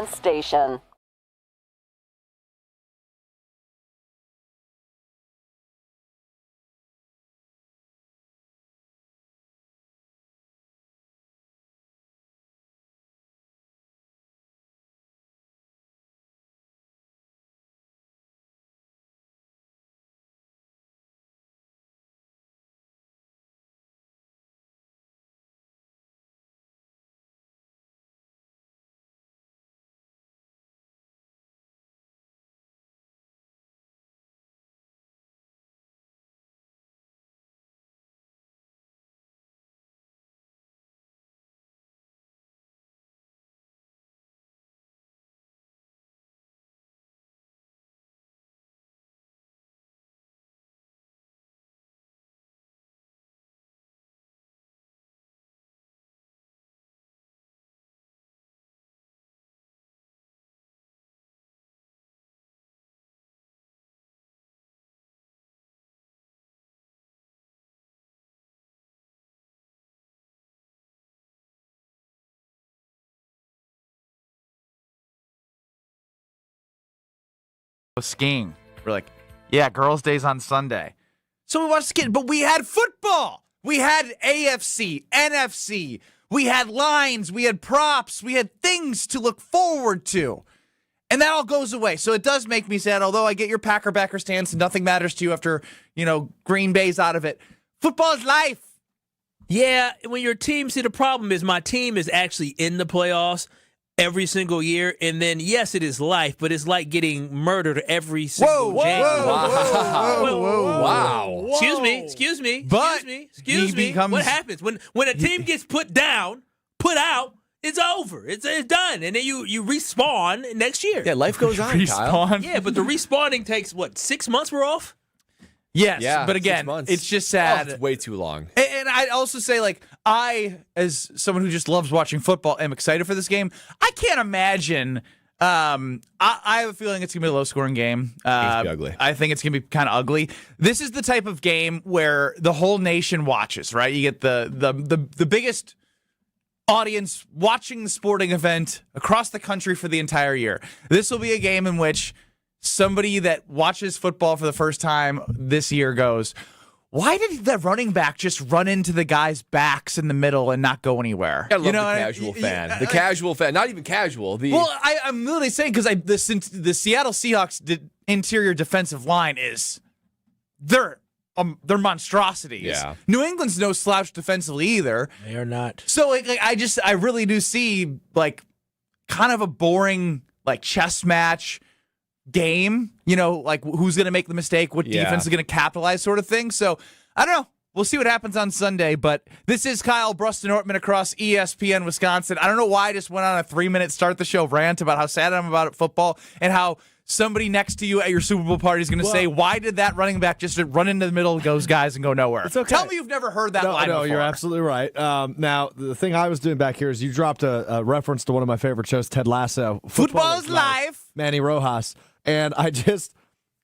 Station. Skiing. We're like, yeah, girls' days on Sunday. So we watched skiing, but we had football. We had AFC, NFC. We had lines. We had props. We had things to look forward to. And that all goes away. So it does make me sad, although I get your Packer backer stance and nothing matters to you after, Green Bay's out of it. Football is life. Yeah, when your team, the problem is my team is actually in the playoffs every single year, and then, yes, it is life, but it's like getting murdered every single January. Wow. Excuse me. But Excuse me. What happens? When a team gets put out, it's over. It's done. And then you respawn next year. Yeah, life goes on, Respawn? Kyle. Yeah, but the respawning takes, 6 months we're off? Yes, Yeah, but 6 again, months. it's just sad. Oh, it's way too long. And I'd also say, I, as someone who just loves watching football, am excited for this game. I can't imagine. I have a feeling it's going to be a low-scoring game. It's gonna be ugly. I think it's going to be kind of ugly. This is the type of game where the whole nation watches, right? You get the biggest audience watching the sporting event across the country for the entire year. This will be a game in which somebody that watches football for the first time this year goes, why did the running back just run into the guys' backs in the middle and not go anywhere? I love the casual fan. The casual fan. Not even casual. I'm literally saying because the Seattle Seahawks interior defensive line is they're monstrosities. Yeah. New England's no slouch defensively either. They are not. So I really do see kind of a boring chess match game, who's going to make the mistake, what defense is going to capitalize sort of thing. So, I don't know. We'll see what happens on Sunday, but this is Kyle Brust Nortman across ESPN Wisconsin. I don't know why I just went on a 3-minute start the show rant about how sad I'm about football and how somebody next to you at your Super Bowl party is going to say, why did that running back just run into the middle of those guys and go nowhere? It's okay. Tell me you've never heard that line before. No, you're absolutely right. Now, the thing I was doing back here is you dropped a reference to one of my favorite shows, Ted Lasso. Football is life. Manny Rojas. And I just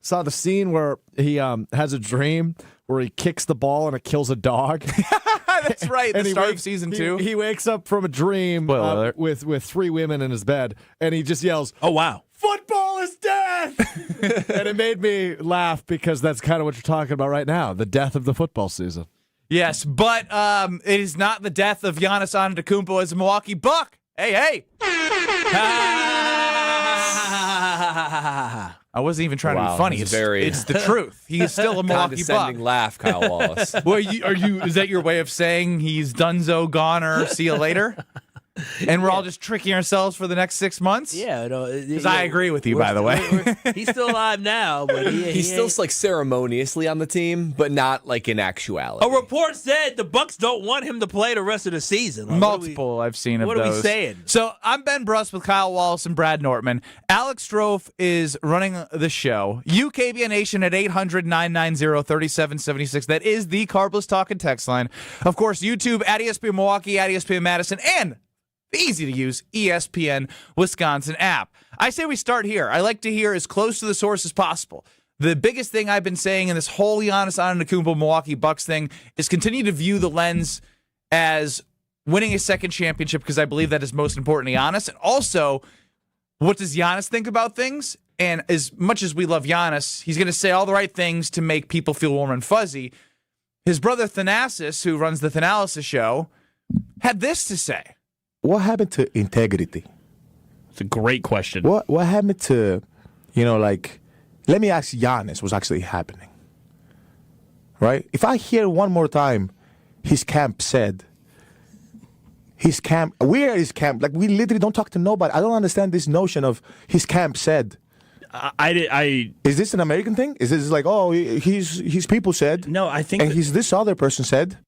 saw the scene where he has a dream where he kicks the ball and it kills a dog. That's right. The start of season 2. He wakes up from a dream with 3 women in his bed, and he just yells, Oh, wow. "Football is dead!" And it made me laugh because that's kind of what you're talking about right now, the death of the football season. Yes, but it is not the death of Giannis Antetokounmpo as a Milwaukee Buck. Hey. I wasn't even trying to be funny. It's the truth. He is still a Milwaukee Buck. Condescending laugh, Kyle Wallace. Well, is that your way of saying he's donezo, goner, see you later? And we're all just tricking ourselves for the next 6 months? Yeah. Because I agree with you, by the way. He's still alive now, but He's still ceremoniously on the team, but not in actuality. A report said the Bucks don't want him to play the rest of the season. Multiple I've seen of those. What are we saying? So I'm Ben Brust with Kyle Wallace and Brad Nortman. Alex Strofe is running the show. UKBN Nation at 800-990-3776. That is the Carbless Talk and Text line. Of course, YouTube at ESPN Milwaukee, at ESPN Madison, and the easy-to-use ESPN Wisconsin app. I say we start here. I like to hear as close to the source as possible. The biggest thing I've been saying in this whole Giannis Antetokounmpo Milwaukee Bucks thing is continue to view the lens as winning a second championship because I believe that is most important to Giannis. And also, what does Giannis think about things? And as much as we love Giannis, he's going to say all the right things to make people feel warm and fuzzy. His brother Thanasis, who runs the Thanalysis show, had this to say. What happened to integrity? It's a great question. What happened to, let me ask Giannis what's actually happening. Right? If I hear one more time, his camp said, where is camp? Like, we literally don't talk to nobody. I don't understand this notion of his camp said. Is this an American thing? Is this like, oh, his people said? No, I think. And this other person said.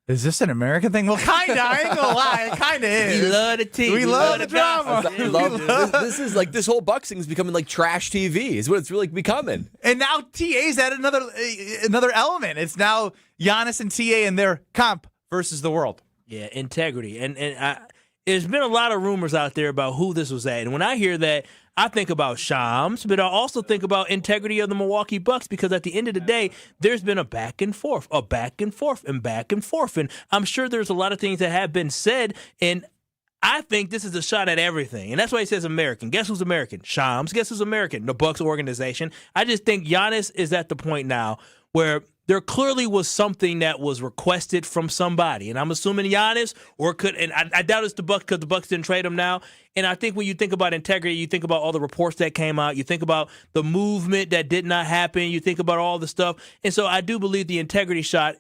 Is this an American thing? Well, kind of. I ain't gonna lie. It kind of is. We love the team. We love the drama. This is like this whole Bucks thing is becoming like trash TV. Is what it's really becoming. And now TA's added another element. It's now Giannis and TA and their comp versus the world. Yeah, integrity. And there's been a lot of rumors out there about who this was at. And when I hear that, I think about Shams, but I also think about integrity of the Milwaukee Bucks, because at the end of the day, there's been a back and forth. And I'm sure there's a lot of things that have been said, and I think this is a shot at everything. And that's why he says American. Guess who's American? Shams. Guess who's American? The Bucks organization. I just think Giannis is at the point now where there clearly was something that was requested from somebody, and I'm assuming Giannis, and I doubt it's the Bucks because the Bucks didn't trade him now. And I think when you think about integrity, you think about all the reports that came out, you think about the movement that did not happen, you think about all the stuff, and so I do believe the integrity shot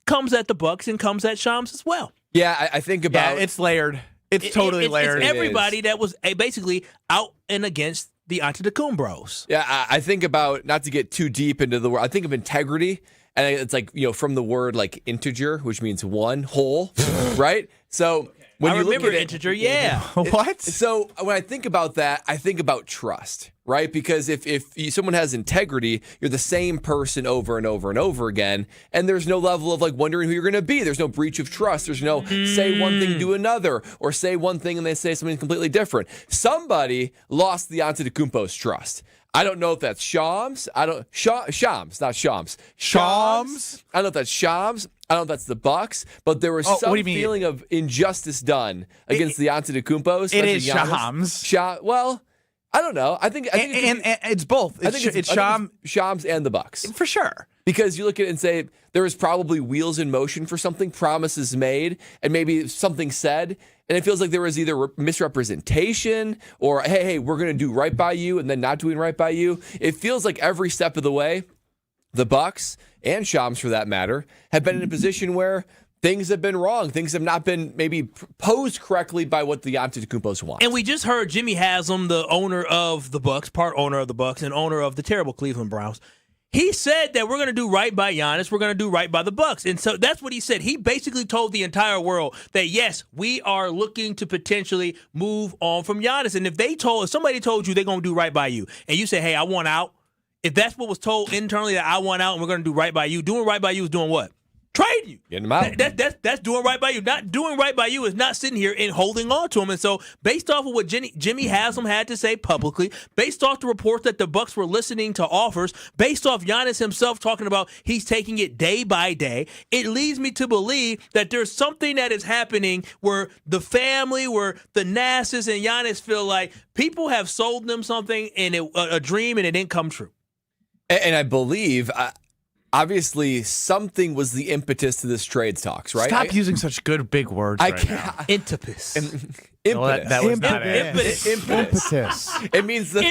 comes at the Bucks and comes at Shams as well. Yeah, I think about it's layered. It's totally layered. It's everybody that was basically out and against the Antetokounmpos. Yeah, I think about, not to get too deep into the word, I think of integrity, and it's like, from the word like integer, which means one, whole, right? So when I you remember look at integer, yeah. What? So when I think about that, I think about trust, right? Because if someone has integrity, you're the same person over and over and over again, and there's no level of like wondering who you're going to be. There's no breach of trust. There's no say one thing, do another, or say one thing and they say something completely different. Somebody lost the Antetokounmpo's trust. I don't know if that's Shams. Shams, not Shams. Shams? I don't know if that's Shams. I don't know if that's the Bucks, but there was some feeling of injustice done against the Antetokounmpos. It is Shams. Well, I don't know. I think it's both. It's Shams and the Bucks for sure. Because you look at it and say there was probably wheels in motion for something, promises made, and maybe something said, and it feels like there was either misrepresentation or hey, we're going to do right by you, and then not doing right by you. It feels like every step of the way, the Bucks and Shams, for that matter, have been in a position where things have been wrong. Things have not been maybe posed correctly by what the Antetokounmpos want. And we just heard Jimmy Haslam, the owner of the Bucks, part owner of the Bucks, and owner of the terrible Cleveland Browns. He said that we're going to do right by Giannis. We're going to do right by the Bucks. And so that's what he said. He basically told the entire world that, yes, we are looking to potentially move on from Giannis. And if somebody told you they're going to do right by you, and you say, hey, I want out, if that's what was told internally, that I want out and we're going to do right by you, doing right by you is doing what? Trade you. Getting him out. That's doing right by you. Not doing right by you is not sitting here and holding on to him. And so based off of what Jimmy Haslam had to say publicly, based off the report that the Bucks were listening to offers, based off Giannis himself talking about he's taking it day by day, it leads me to believe that there's something that is happening where the family, where the Nassus and Giannis feel like people have sold them something and a dream and it didn't come true. And I believe... obviously, something was the impetus to this trade talks, right? Stop using such good big words now. Impetus. Impetus. That was not it. Impetus. It means the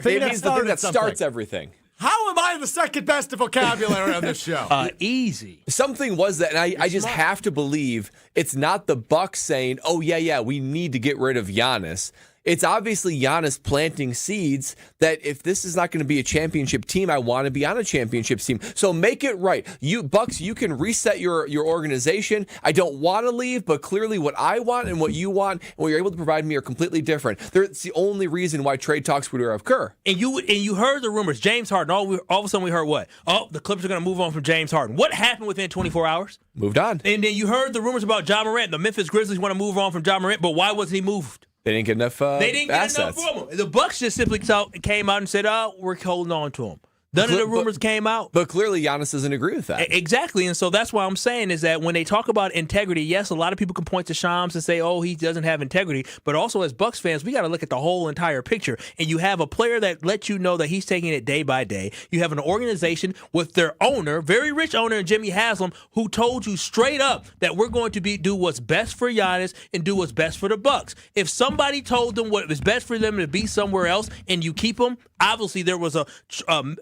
thing that starts everything. How am I the second best vocabulary on this show? Easy. Something was that, and I just have to believe it's not the Bucks saying, oh, yeah, we need to get rid of Giannis. It's obviously Giannis planting seeds that if this is not going to be a championship team, I want to be on a championship team. So make it right. You Bucks, you can reset your organization. I don't want to leave, but clearly what I want and what you want and what you're able to provide me are completely different. It's the only reason why trade talks would occur. And you heard the rumors. James Harden, all of a sudden we heard what? Oh, the Clippers are going to move on from James Harden. What happened within 24 hours? Moved on. And then you heard the rumors about Ja Morant. The Memphis Grizzlies want to move on from Ja Morant, but why wasn't he moved? They didn't get enough They didn't get enough from him. The Bucks just simply came out and said, oh, we're holding on to him. None of the rumors came out. But clearly Giannis doesn't agree with that. Exactly. And so that's why I'm saying is that when they talk about integrity, yes, a lot of people can point to Shams and say, oh, he doesn't have integrity. But also as Bucks fans, we got to look at the whole entire picture. And you have a player that lets you know that he's taking it day by day. You have an organization with their owner, very rich owner, Jimmy Haslam, who told you straight up that we're going to do what's best for Giannis and do what's best for the Bucks. If somebody told them what was best for them to be somewhere else and you keep them, obviously there was a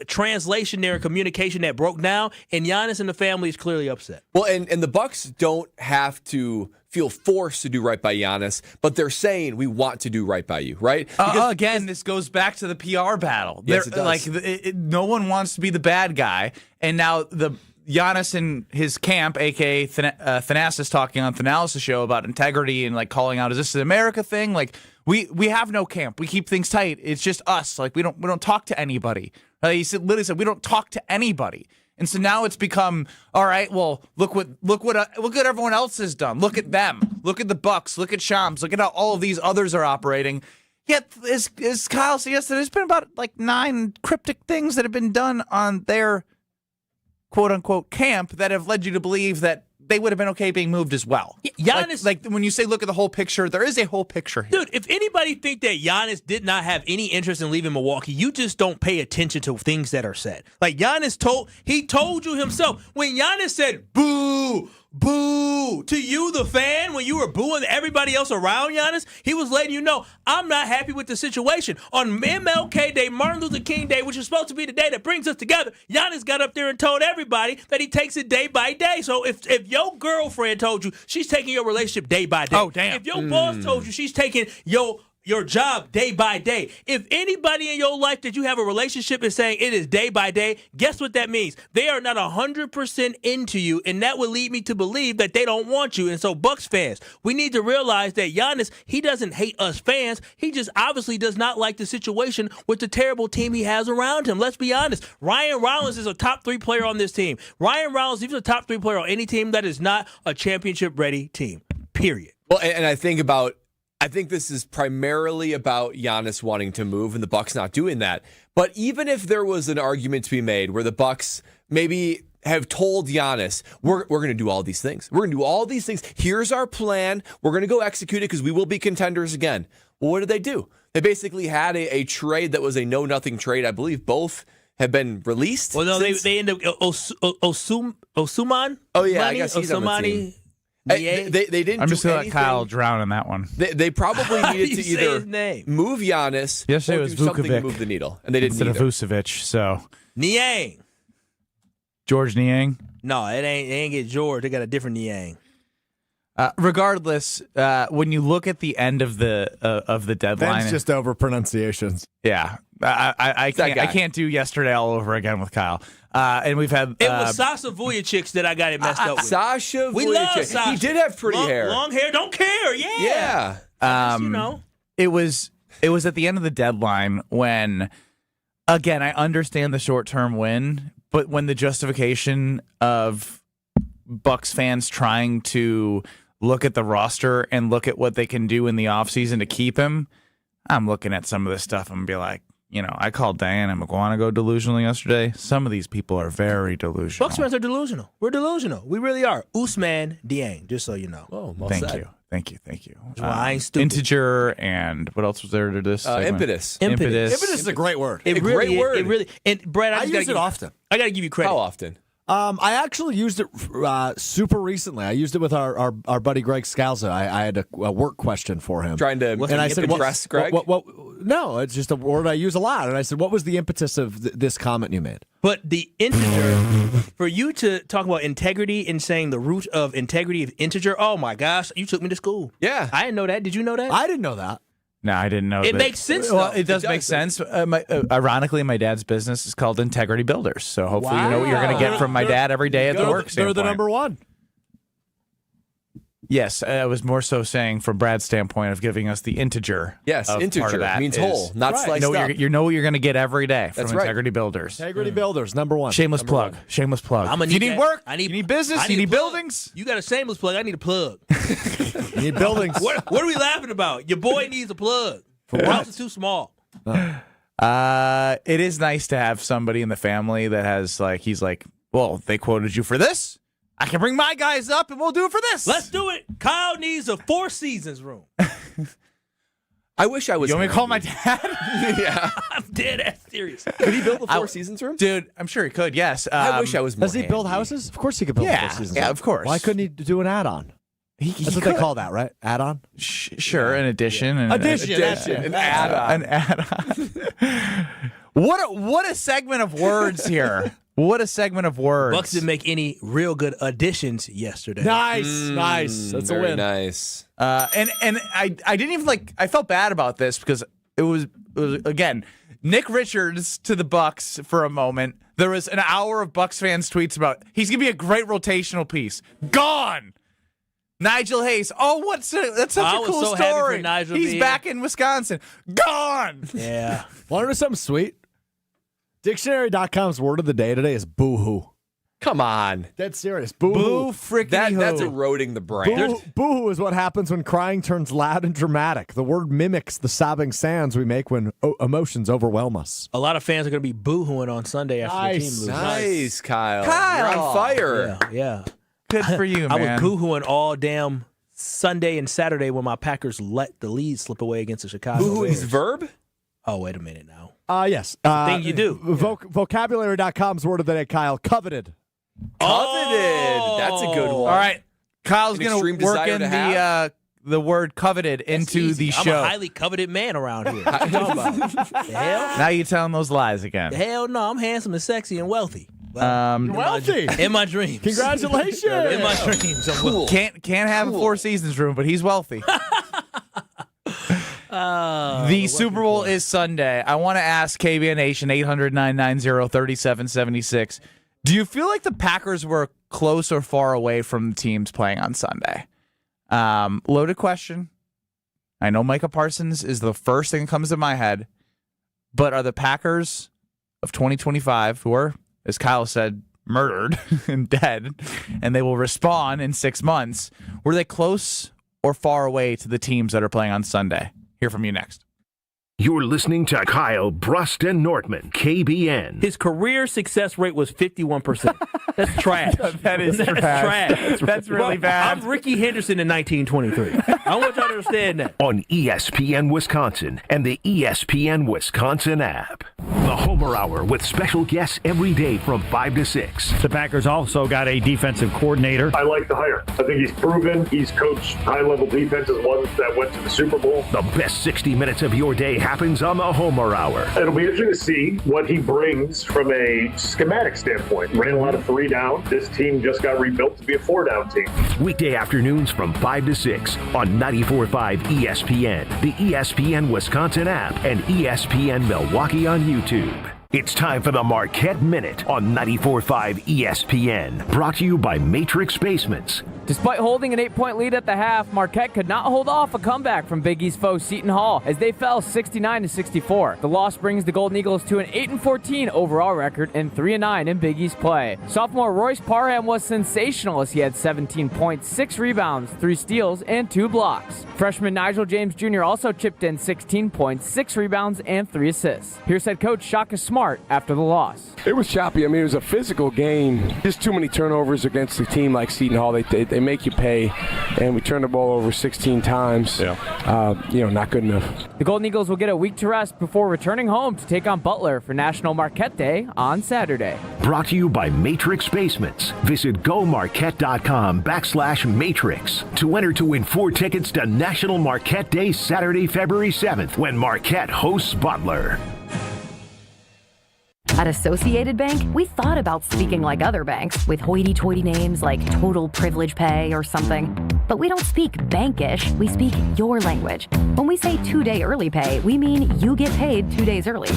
translation there, communication that broke down, and Giannis and the family is clearly upset. Well, and the Bucks don't have to feel forced to do right by Giannis, but they're saying we want to do right by you, right? Again, this goes back to the PR battle. Yes, it does. Like, no one wants to be the bad guy, and now the Giannis and his camp, a.k.a. Thanasis, talking on Thanasis' show about integrity and like calling out, is this an America thing? Like, we have no camp. We keep things tight. It's just us. Like, we don't talk to anybody. He literally said we don't talk to anybody. And so now it's become, all right, well, look what everyone else has done. Look at them. Look at the Bucks. Look at Shams. Look at how all of these others are operating. Yet, as Kyle said yesterday, there's been about like 9 cryptic things that have been done on their quote-unquote camp that have led you to believe that they would have been okay being moved as well. Giannis, like when you say look at the whole picture, there is a whole picture here. Dude, if anybody think that Giannis did not have any interest in leaving Milwaukee, you just don't pay attention to things that are said. Like Giannis told you himself. When Giannis said, boo, boo, to you, the fan, when you were booing everybody else around Giannis, he was letting you know, I'm not happy with the situation. On MLK Day, Martin Luther King Day, which is supposed to be the day that brings us together, Giannis got up there and told everybody that he takes it day by day. So if your girlfriend told you she's taking your relationship day by day, oh, damn. If your boss told you she's taking your job day by day. If anybody in your life that you have a relationship is saying it is day by day, guess what that means? They are not 100% into you, and that would lead me to believe that they don't want you. And so, Bucks fans, we need to realize that Giannis, he doesn't hate us fans. He just obviously does not like the situation with the terrible team he has around him. Let's be honest. Ryan Rollins is a top 3 player on this team. Ryan Rollins, he's a top 3 player on any team that is not a championship-ready team, period. Well, and I think this is primarily about Giannis wanting to move and the Bucks not doing that. But even if there was an argument to be made where the Bucks maybe have told Giannis, we're going to do all these things. We're going to do all these things. Here's our plan. We're going to go execute it because we will be contenders again. Well, what did they do? They basically had a trade that was a know-nothing trade. I believe both have been released. Well, no, they end up Osuman. Oh, yeah, I guess he's on the team. They didn't. I'm just do gonna anything. let Kyle drown in that one. They probably needed to say his either name? move Giannis Yesterday or was do something to Vukovic move the needle, and they didn't instead of either. Vucevic. So Niang. George Niang. No, they ain't get George. They got a different Niang. Regardless, when you look at the end of the deadline, Ben's just over pronunciations. yeah, I can't do yesterday all over again with Kyle. And we've had It was Sasha Vujacic that I got it messed up with. Sasha We love Vujacic. Sasha. He did have pretty hair. Long hair, don't care. Yeah. Yeah. You know. It was at the end of the deadline when, again, I understand the short-term win, but when the justification of Bucks fans trying to look at the roster and look at what they can do in the offseason to keep him, I'm looking at some of this stuff and be like, you know, I called Diana McGuanago delusional yesterday. Some of these people are very delusional. Bucks fans are delusional. We're delusional. We really are. Usman Dieng, just so you know. Oh, well Thank said. you. Thank you. That's why I ain't stupid. Integer and what else was there to this segment? Impetus. Impetus is a great word. It A really, great word. It really. And Brad, I use it often. I got to give you credit. How often? I actually used it super recently. I used it with our buddy Greg Scalza. I had a work question for him. Trying to and I said, impress Greg? No, it's just a word I use a lot. And I said, what was the impetus of this comment you made? But the integer, for you to talk about integrity and saying the root of integrity of integer, oh my gosh, you took me to school. Yeah. I didn't know that. Did you know that? I didn't know that. No, I didn't know. It makes sense, Well, though. it does It make does. sense. Ironically, my dad's business is called Integrity Builders. So hopefully you know what you're going to get from my dad every day at the work They're the standpoint. number one. Yes, I was more so saying from Brad's standpoint of giving us the integer. Yes, of integer part of that means is- whole, not Right. sliced know what up. you know what you're going to get every day from That's right. Integrity Builders. Integrity Builders, number one. Shameless Number plug. one. Shameless plug. I'm gonna If you need need that. work, I need- you need business, I you need need plug. buildings. You got a shameless plug. I need a plug. You need buildings. What are we laughing about? Your boy needs a plug. The house is too small. It is nice to have somebody in the family that has he's like, well, they quoted you for this. I can bring my guys up and we'll do it for this. Let's do it. Kyle needs a Four Seasons room. I wish I was. You want me to call my dad? Yeah. I'm dead ass serious. Could he build a Four Seasons room? Dude, I'm sure he could, yes. I wish I was more Does he build handy. houses? Of course he could build Yeah, Four Seasons. yeah, of course. Why couldn't he do an add-on? That's what they call that, right? Add-on? Sure, an addition. Addition. That's it. An add-on. What a segment of words here. What a segment of words. Bucks didn't make any real good additions yesterday. Nice. That's a Very win. nice. And I didn't even I felt bad about this because it was again Nick Richards to the Bucks for a moment. There was an hour of Bucks fans tweets about he's gonna be a great rotational piece. Gone. Nigel Hayes. Oh, that's such a cool so happy story. for Nigel He's being back in Wisconsin. Gone. Yeah. Want to know something sweet? Dictionary.com's word of the day today is boo-hoo. Come on. Dead serious. Boo Boo-hoo. freaking That's eroding the brand. Boo-hoo is what happens when crying turns loud and dramatic. The word mimics the sobbing sounds we make when emotions overwhelm us. A lot of fans are going to be boo-hooing on Sunday after the team loses. Nice, Kyle. Kyle. You're on fire. Yeah. Good for you, I man. was boo-hooing all damn Sunday and Saturday when my Packers let the lead slip away against the Chicago Boo-hooing's Bears. verb? Oh, wait a minute now. Yes. thing you do. Vocabulary.com's word of the day, Kyle. Coveted. Coveted. That's a good one. All right. Kyle's An going extreme to work desire in to have? the word coveted into Easy. the show. I'm a highly coveted man around here. What you talking about? The hell? Now you're telling those lies again. Hell no. I'm handsome and sexy and wealthy. Well, Wealthy. in my dreams. Congratulations. In my dreams. I'm wealthy. Can't have a Four Seasons room, but he's wealthy. The Super Bowl is Sunday. I want to ask KBN Nation 800-990-3776. Do you feel like the Packers were close or far away from the teams playing on Sunday? Loaded question. I know Micah Parsons is the first thing that comes to my head, but are the Packers of 2025, who are, as Kyle said, murdered and dead, and they will respawn in 6 months, were they close or far away to the teams that are playing on Sunday? Hear from you next. You're listening to Kyle, Brust, and Nortman, KBN. His career success rate was 51%. That's trash. That is trash. That's really bad. I'm Ricky Henderson in 1923. I want y'all to understand that. On ESPN Wisconsin and the ESPN Wisconsin app. The Homer Hour with special guests every day from 5 to 6. The Packers also got a defensive coordinator. I like the hire. I think he's proven. He's coached high-level defenses, ones that went to the Super Bowl. The best 60 minutes of your day happens on the Homer Hour. It'll be interesting to see what he brings from a schematic standpoint. Ran a lot of 3 down. This team just got rebuilt to be a 4-down team. Weekday afternoons from 5 to 6 on 94.5 ESPN, the ESPN Wisconsin app, and ESPN Milwaukee on YouTube. It's time for the Marquette Minute on 94.5 ESPN. Brought to you by Matrix Basements. Despite holding an 8-point lead at the half, Marquette could not hold off a comeback from Big East foe Seton Hall as they fell 69-64. The loss brings the Golden Eagles to an 8-14 overall record and 3-9 in Big East play. Sophomore Royce Parham was sensational as he had 17 points, 6 rebounds, 3 steals, and 2 blocks. Freshman Nigel James Jr. also chipped in 16 points, 6 rebounds, and 3 assists. Here's head coach Shaka Smart after the loss. It was choppy. I mean, it was a physical game. Just too many turnovers against a team like Seton Hall. They make you pay, and we turned the ball over 16 times. Not good enough. The Golden Eagles will get a week to rest before returning home to take on Butler for National Marquette Day on Saturday. Brought to you by Matrix Basements. Visit gomarquette.com/matrix to enter to win 4 tickets to National Marquette Day Saturday, February 7th when Marquette hosts Butler. At Associated Bank, we thought about speaking like other banks with hoity-toity names like Total Privilege Pay or something. But we don't speak bankish, we speak your language. When we say 2-day early pay, we mean you get paid 2 days early.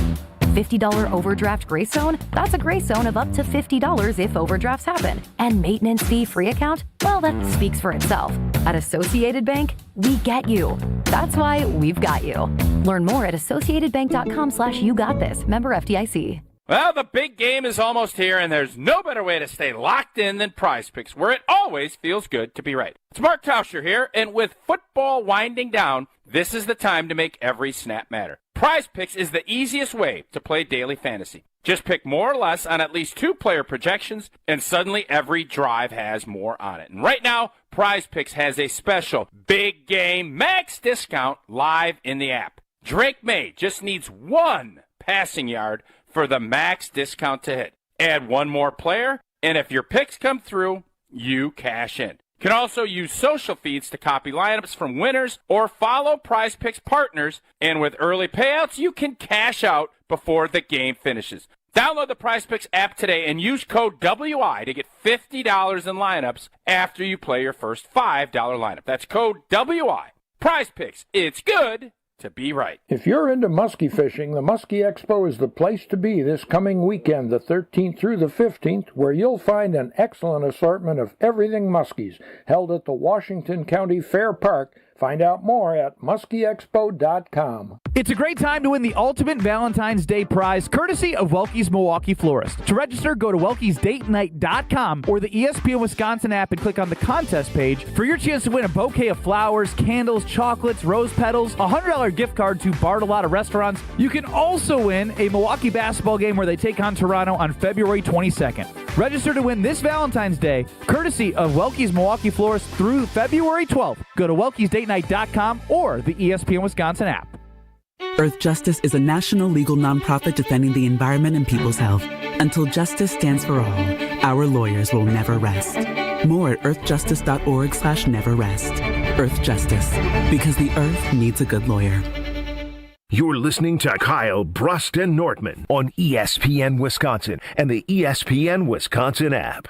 $50 overdraft grace zone? That's a grace zone of up to $50 if overdrafts happen. And maintenance fee free account? Well, that speaks for itself. At Associated Bank, we get you. That's why we've got you. Learn more at associatedbank.com/yougotthis. Member FDIC. Well, the big game is almost here, and there's no better way to stay locked in than Prize Picks, where it always feels good to be right. It's Mark Tauscher here, and with football winding down, this is the time to make every snap matter. Prize Picks is the easiest way to play daily fantasy. Just pick more or less on at least 2 player projections, and suddenly every drive has more on it. And right now, Prize Picks has a special big game max discount live in the app. Drake May just needs 1 passing yard for the max discount to hit. Add 1 more player, and if your picks come through, you cash in. You can also use social feeds to copy lineups from winners or follow Prize Picks partners, and with early payouts, you can cash out before the game finishes. Download the Prize Picks app today and use code WI to get $50 in lineups after you play your first $5 lineup. That's code WI. Prize Picks. It's good to be right. If you're into muskie fishing, the Muskie Expo is the place to be this coming weekend, the 13th through the 15th, where you'll find an excellent assortment of everything muskies, held at the Washington County Fair Park. Find out more at muskieexpo.com. It's a great time to win the ultimate Valentine's Day prize, courtesy of Welke's Milwaukee Florist. To register, go to welkesdatenight.com or the ESPN Wisconsin app and click on the contest page for your chance to win a bouquet of flowers, candles, chocolates, rose petals, a $100 gift card to Bartolotta restaurants. You can also win a Milwaukee basketball game where they take on Toronto on February 22nd. Register to win this Valentine's Day, courtesy of Welke's Milwaukee Florist through February 12th. Go to welkesdatenight.com or the ESPN Wisconsin app. Earth Justice is a national legal nonprofit defending the environment and people's health. Until justice stands for all, our lawyers will never rest. More at earthjustice.org/neverrest. Earth Justice, because the earth needs a good lawyer. You're listening to Kyle, Brust, and Nortman on ESPN Wisconsin and the ESPN Wisconsin app.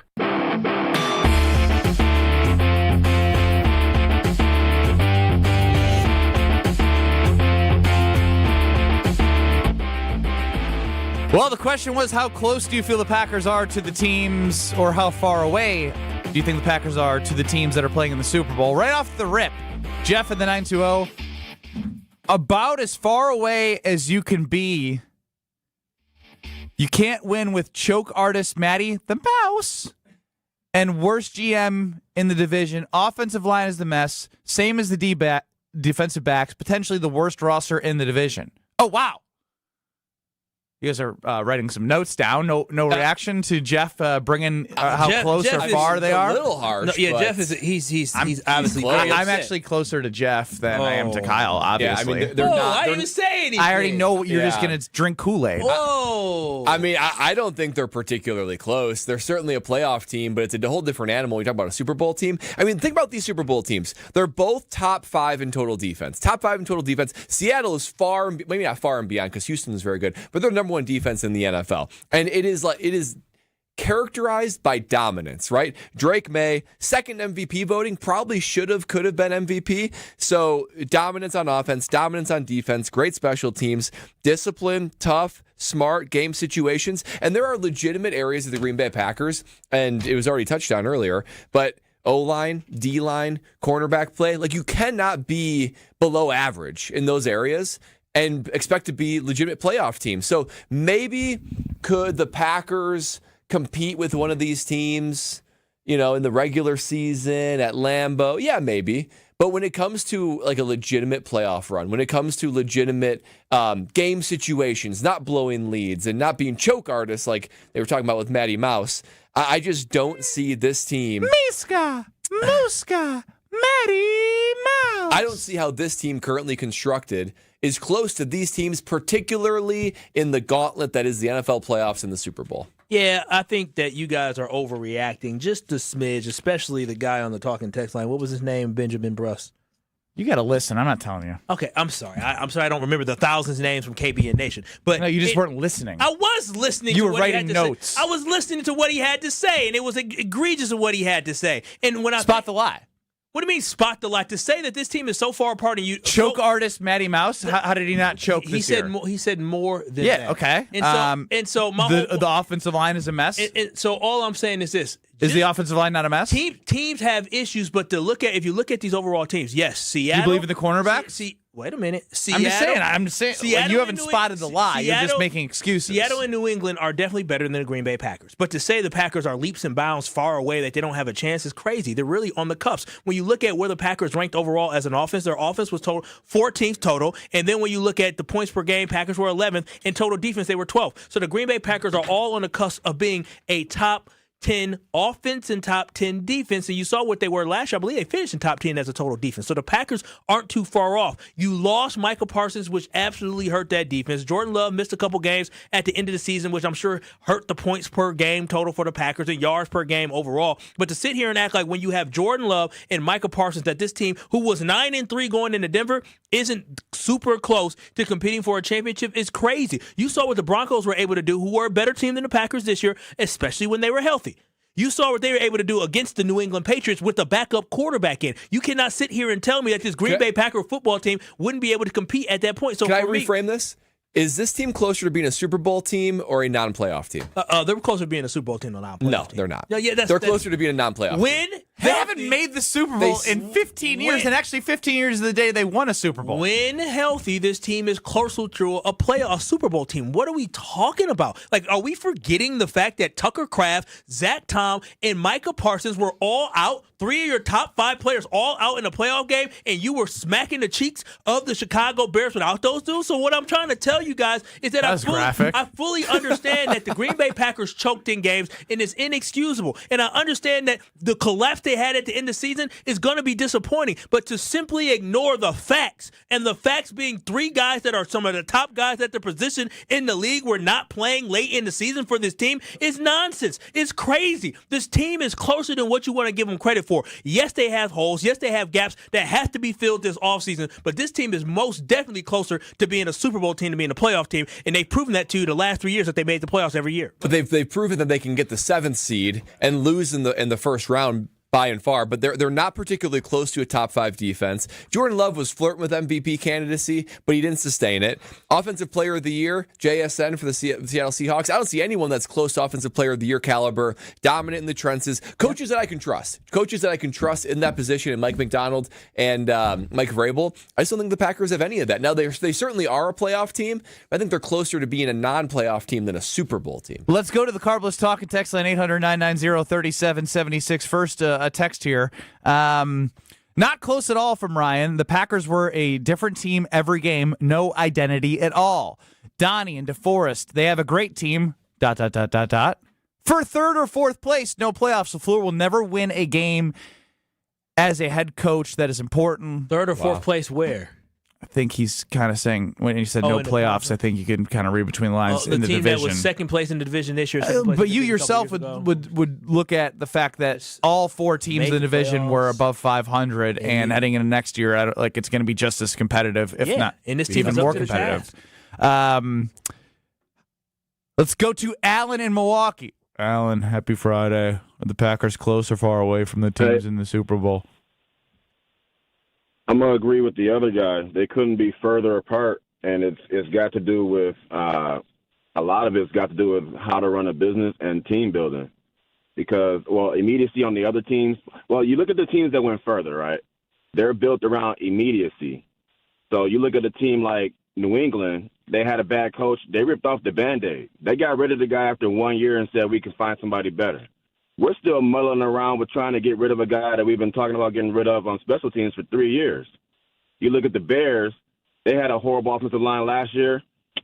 Well, the question was, how close do you feel the Packers are to the teams, or how far away do you think the Packers are to the teams that are playing in the Super Bowl? Right off the rip, Jeff in the 920, about as far away as you can be. You can't win with choke artist Matty the Mouse and worst GM in the division. Offensive line is the mess, same as the defensive backs, potentially the worst roster in the division. Oh, wow. You guys are writing some notes down. No reaction to Jeff bringing how close or far they are. A little harsh. No, yeah, Jeff is he's obviously. I'm actually closer to Jeff than I am to Kyle. Obviously, yeah, I mean, they're not. I didn't even say anything. I already know you're just gonna drink Kool-Aid. Whoa! I mean, I don't think they're particularly close. They're certainly a playoff team, but it's a whole different animal. We talk about a Super Bowl team. I mean, think about these Super Bowl teams. They're both top 5 in total defense. Top 5 in total defense. Seattle is far, maybe not far and beyond, because Houston is very good, but they're number 1 defense in the NFL. And it is characterized by dominance, right? Drake May, second MVP voting, probably could have been MVP. So dominance on offense, dominance on defense, great special teams, discipline, tough, smart game situations. And there are legitimate areas of the Green Bay Packers, and it was already touched on earlier, but O-line, D-line, cornerback play, like you cannot be below average in those areas and expect to be legitimate playoff teams. So maybe could the Packers compete with one of these teams, in the regular season at Lambeau? Yeah, maybe. But when it comes to like a legitimate playoff run, when it comes to legitimate game situations, not blowing leads and not being choke artists like they were talking about with Matty Mouse, I just don't see this team. Miska, Muska, Matty Mouse. I don't see how this team currently constructed is close to these teams, particularly in the gauntlet that is the NFL playoffs and the Super Bowl. Yeah, I think that you guys are overreacting just a smidge, especially the guy on the talking text line. What was his name? Benjamin Brust. You got to listen. I'm not telling you. Okay, I'm sorry. I'm sorry I don't remember the thousands of names from KBN Nation. But no, you just weren't listening. I was listening to what he had to say. You were writing notes. I was listening to what he had to say, and it was egregious of what he had to say. And when Spot the lie. What do you mean spot the lie? To say that this team is so far apart and you choke artist Matty Mouse. How did he not choke this year? He said more than that. Yeah, okay. And so the offensive line is a mess. So all I'm saying is this: is the offensive line not a mess? Teams have issues, but if you look at these overall teams, yes, Seattle. You believe in the cornerbacks? Wait a minute. I'm just saying. Seattle You haven't spotted the lie. You're just making excuses. Seattle and New England are definitely better than the Green Bay Packers. But to say the Packers are leaps and bounds far away, that they don't have a chance, is crazy. They're really on the cusp. When you look at where the Packers ranked overall as an offense, their offense was 14th total. And then when you look at the points per game, Packers were 11th. In total defense, they were 12th. So the Green Bay Packers are all on the cusp of being a top 10 offense and top 10 defense, and you saw what they were last year. I believe they finished in top 10 as a total defense. So the Packers aren't too far off. You lost Micah Parsons, which absolutely hurt that defense. Jordan Love missed a couple games at the end of the season, which I'm sure hurt the points per game total for the Packers and yards per game overall. But to sit here and act like when you have Jordan Love and Micah Parsons that this team, who was 9-3 going into Denver, isn't super close to competing for a championship is crazy. You saw what the Broncos were able to do, who were a better team than the Packers this year, especially when they were healthy. You saw what they were able to do against the New England Patriots with the backup quarterback in. You cannot sit here and tell me that this Green Bay Packer football team wouldn't be able to compete at that point. So can I reframe this? Is this team closer to being a Super Bowl team or a non-playoff team? They're closer to being a Super Bowl team than a non-playoff team. No, they're not. They're closer to being a non-playoff team. They haven't made the Super Bowl in 15 years, and actually 15 years is the day they won a Super Bowl. When healthy, this team is closer to a Super Bowl team. What are we talking about? Like, are we forgetting the fact that Tucker Kraft, Zach Tom, and Micah Parsons were all out? 3 of your top 5 players all out in a playoff game, and you were smacking the cheeks of the Chicago Bears without those dudes? So what I'm trying to tell you guys is that I fully understand that the Green Bay Packers choked in games, and it's inexcusable. And I understand that the collapse they had at the end of the season is going to be disappointing. But to simply ignore the facts, and the facts being 3 guys that are some of the top guys at their position in the league were not playing late in the season for this team, is nonsense. It's crazy. This team is closer than what you want to give them credit for. Yes, they have holes. Yes, they have gaps that have to be filled this offseason. But this team is most definitely closer to being a Super Bowl team, to being a playoff team. And they've proven that to you the last 3 years that they made the playoffs every year. But they've proven that they can get the 7th seed and lose in the first round by and far, but they're not particularly close to a top 5 defense. Jordan Love was flirting with MVP candidacy, but he didn't sustain it. Offensive Player of the Year, JSN for the Seattle Seahawks. I don't see anyone that's close to Offensive Player of the Year caliber, dominant in the trenches. Coaches that I can trust. Coaches that I can trust in that position, and Mike McDonald and Mike Vrabel. I just don't think the Packers have any of that. Now, they certainly are a playoff team, but I think they're closer to being a non-playoff team than a Super Bowl team. Let's go to the Carbless Talk and text line 800-990-3776. First, a text here. Not close at all from Ryan. The Packers were a different team every game. No identity at all. Donnie and DeForest, they have a great team. ... For 3rd or 4th place, no playoffs. LaFleur will never win a game as a head coach that is important. 3rd or 4th place where? I think he's kind of saying, when he said no playoffs, I think you can kind of read between the lines in the team division. That was 2nd place in the division this year. But you yourself would look at the fact that all 4 teams in the division were above 500, and heading into next year, like it's going to be just as competitive, if not and this team even more competitive. Let's go to Alan in Milwaukee. Alan, happy Friday. Are the Packers close or far away from the teams in the Super Bowl? I'm going to agree with the other guy. They couldn't be further apart, and it's got to do with a lot of it's got to do with how to run a business and team building. Because, immediacy on the other teams. Well, you look at the teams that went further, right? They're built around immediacy. So you look at a team like New England, they had a bad coach. They ripped off the Band-Aid. They got rid of the guy after 1 year and said we can find somebody better. We're still muddling around with trying to get rid of a guy that we've been talking about getting rid of on special teams for 3 years. You look at the Bears, they had a horrible offensive line last year.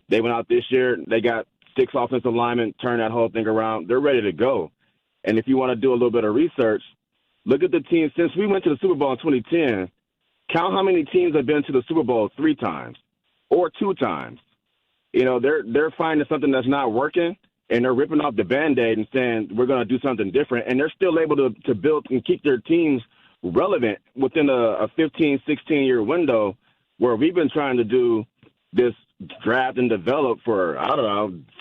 They went out this year. They got 6 offensive linemen, turned that whole thing around. They're ready to go. And if you want to do a little bit of research, look at the teams. Since we went to the Super Bowl in 2010, count how many teams have been to the Super Bowl 3 times or 2 times. You know, they're finding something that's not working, and they're ripping off the Band-Aid and saying we're going to do something different. And they're still able to build and keep their teams relevant within a 15, 16-year window where we've been trying to do this draft and develop for,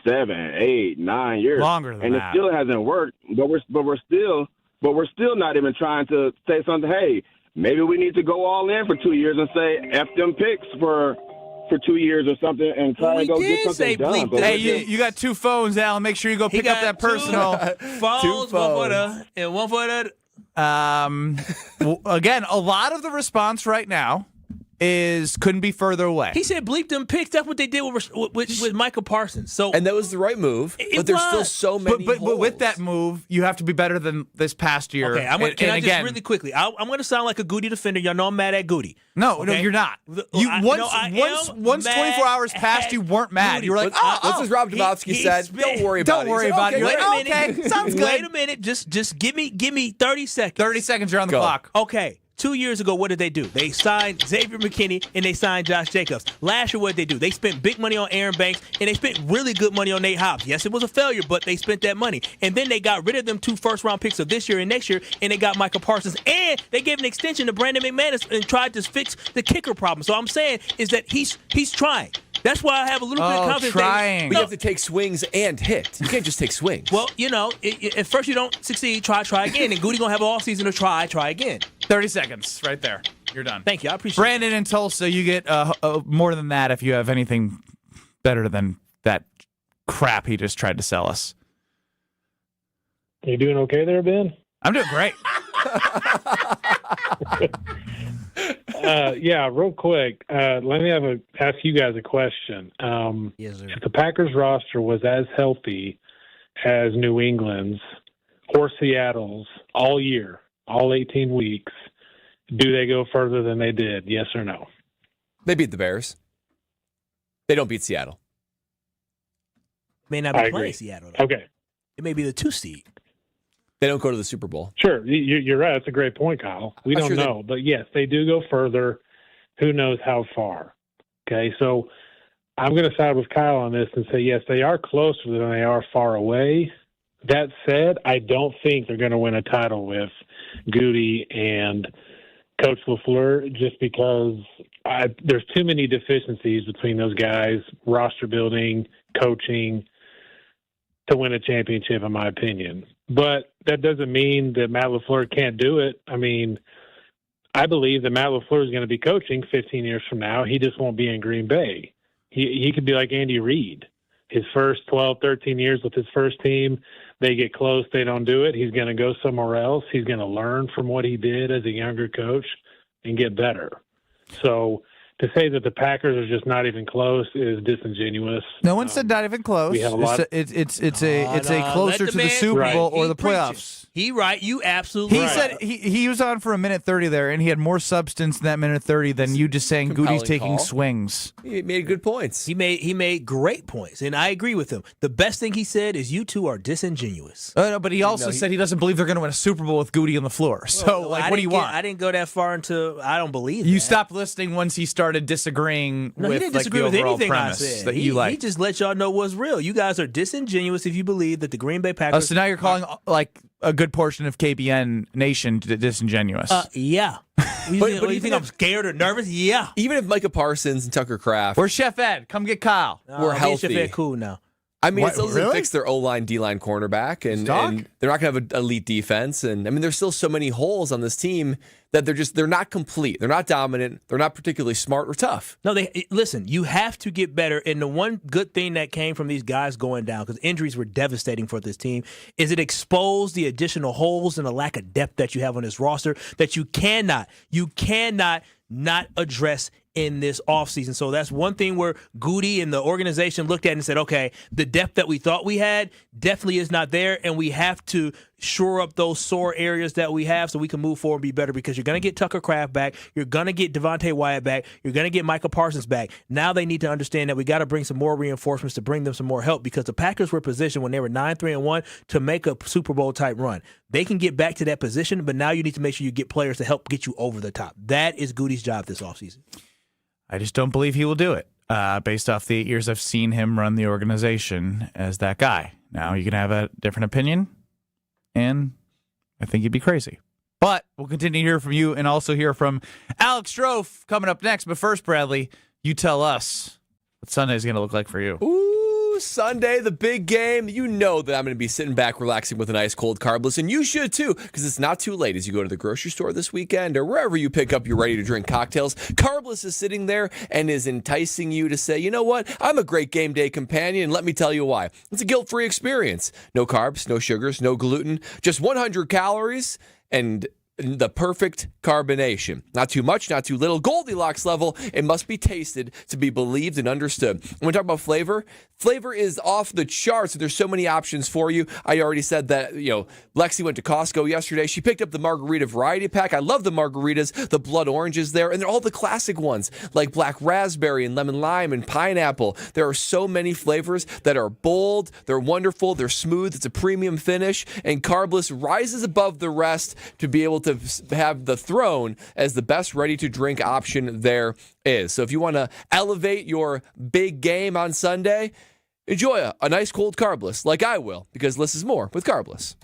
7, 8, 9 years. Longer than and that. It still hasn't worked, but we're still not even trying to say something, hey, maybe we need to go all in for 2 years and say F them picks for 2 years or something and try to go get something done. Hey, you got 2 phones, Alan. Make sure you go pick up that personal. Phones, 1 for the and 1 for the. Again, a lot of the response right now couldn't be further away. He said bleep them picks. That's what they did with Micah Parsons. And that was the right move. But there's still so many But with that move, you have to be better than this past year. Okay, just really quickly? I'm going to sound like a Goody defender. Y'all know I'm mad at Goody. No, okay? no, you're not. Once 24 hours passed, you weren't mad. Goody. You were like, what's as Rob Domofsky said? Don't worry about it. Don't worry about it. You're like, okay, sounds good. Wait a minute. Just give me 30 seconds. 30 seconds, you're on the clock. Okay. 2 years ago, what did they do? They signed Xavier McKinney and they signed Josh Jacobs. Last year, what did they do? They spent big money on Aaron Banks and they spent really good money on Nate Hobbs. Yes, it was a failure, but they spent that money. And then they got rid of them 2 first-round picks of this year and next year, and they got Micah Parsons. And they gave an extension to Brandon McManus and tried to fix the kicker problem. So I'm saying is that he's trying. That's why I have a little bit of confidence. Trying. But you have to take swings and hit. You can't just take swings. Well, at first you don't succeed, try again. And Goody going to have an offseason to try again. 30 seconds right there. You're done. Thank you. I appreciate it. Brandon in Tulsa, you get more than that if you have anything better than that crap he just tried to sell us. You doing okay there, Ben? I'm doing great. Yeah, real quick. Let me ask you guys a question. Yes, sir. If the Packers roster was as healthy as New England's or Seattle's all year, all 18 weeks, do they go further than they did? Yes or no? They beat the Bears. They don't beat Seattle. May not be playing Seattle, though. Okay. It may be the 2 seed. They don't go to the Super Bowl. Sure. You're right. That's a great point, Kyle. We don't know. But, yes, they do go further. Who knows how far? Okay, so I'm going to side with Kyle on this and say, yes, they are closer than they are far away. That said, I don't think they're going to win a title with Goody and Coach LaFleur just because there's too many deficiencies between those guys, roster building, coaching, to win a championship, in my opinion. But that doesn't mean that Matt LaFleur can't do it. I mean, I believe that Matt LaFleur is going to be coaching 15 years from now. He just won't be in Green Bay. He could be like Andy Reid. His first 12, 13 years with his first team, they get close, they don't do it. He's going to go somewhere else. He's going to learn from what he did as a younger coach and get better. So to say that the Packers are just not even close is disingenuous. No one said not even close. We have a lot. It's a closer to the Super Bowl or the playoffs. He right. You absolutely He right. said he was on for a minute 30 there, and he had more substance in that minute 30 than you just saying Goody's taking swings. He made good points. He made great points, and I agree with him. The best thing he said is you two are disingenuous. No, but he also said he doesn't believe they're going to win a Super Bowl with Goody on the floor. So, what do you want? I didn't go that far into I don't believe You that. stopped listening once he started disagreeing No, with he didn't disagree the with overall anything premise I said. that you like. He just let y'all know what's real. You guys are disingenuous if you believe that the Green Bay Packers. So now you're calling like a good portion of KBN Nation disingenuous. Yeah. You think I'm scared or nervous? Yeah. Even if Micah Parsons and Tucker Kraft Where's Chef Ed? Come get Kyle. were healthy. Chef Ed cool now. I mean, What, it still doesn't really? fix their O-line, D-line cornerback, and they're not going to have an elite defense. And I mean, there's still so many holes on this team that they're not complete. They're not dominant. They're not particularly smart or tough. No, listen. You have to get better. And the one good thing that came from these guys going down, because injuries were devastating for this team, is it exposed the additional holes and the lack of depth that you have on this roster that you cannot not address in this offseason. So that's one thing where Goody and the organization looked at and said, okay, the depth that we thought we had definitely is not there, and we have to shore up those sore areas that we have so we can move forward and be better, because you're going to get Tucker Kraft back, you're going to get Devontae Wyatt back, you're going to get Micah Parsons back. Now they need to understand that we got to bring some more reinforcements to bring them some more help, because the Packers were positioned when they were 9-3-1 to make a Super Bowl type run. They can get back to that position, but now you need to make sure you get players to help get you over the top. That is Goody's job this offseason. I just don't believe he will do it based off the 8 years I've seen him run the organization as that guy. Now, you can have a different opinion, and I think you'd be crazy. But we'll continue to hear from you and also hear from Alex Strofe coming up next. But first, Bradley, you tell us what Sunday is going to look like for you. Ooh, Sunday, the big game. You know that I'm going to be sitting back relaxing with an ice cold carbless, and you should too, because it's not too late as you go to the grocery store this weekend or wherever you pick up your ready-to-drink cocktails. Carbless is sitting there and is enticing you to say, you know what, I'm a great game day companion, and let me tell you why. It's a guilt-free experience. No carbs, no sugars, no gluten, just 100 calories, and the perfect carbonation. Not too much, not too little. Goldilocks level. It must be tasted to be believed and understood. When we talk about flavor, flavor is off the charts. There's so many options for you. I already said that, Lexi went to Costco yesterday. She picked up the margarita variety pack. I love the margaritas, the blood oranges there, and they're all the classic ones like black raspberry and lemon lime and pineapple. There are so many flavors that are bold, they're wonderful, they're smooth, it's a premium finish, and Carbless rises above the rest to be able to have the throne as the best ready-to-drink option there is. So if you want to elevate your big game on Sunday, enjoy a nice cold Carbless like I will, because less is more with Carbless.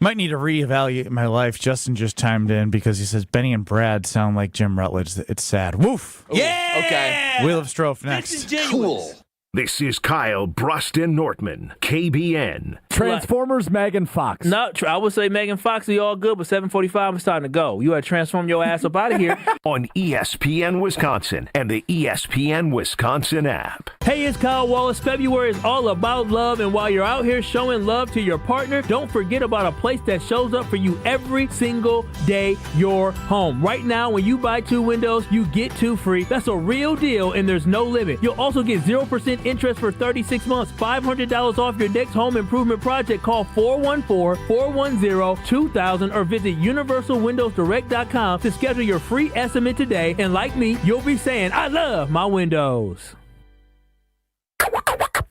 Might need to reevaluate my life. Justin just chimed in because he says Benny and Brad sound like Jim Rutledge. It's sad. Woof. Ooh, yeah. Okay. Wheel of Strofe next. Cool. This is Kyle Brust Nortman, KBN. Transformers, Megan Fox. No, I would say Megan Fox, are all good, but 7:45, I'm starting to go. You got to transform your ass up out of here. On ESPN Wisconsin and the ESPN Wisconsin app. Hey, it's Kyle Wallace. February is all about love, and while you're out here showing love to your partner, don't forget about a place that shows up for you every single day, your home. Right now, when you buy 2 windows, you get 2 free. That's a real deal, and there's no limit. You'll also get 0% interest for 36 months, $500 off your next home improvement project. Call 414-410-2000 or visit universalwindowsdirect.com to schedule your free estimate today. And like me, you'll be saying, I love my windows.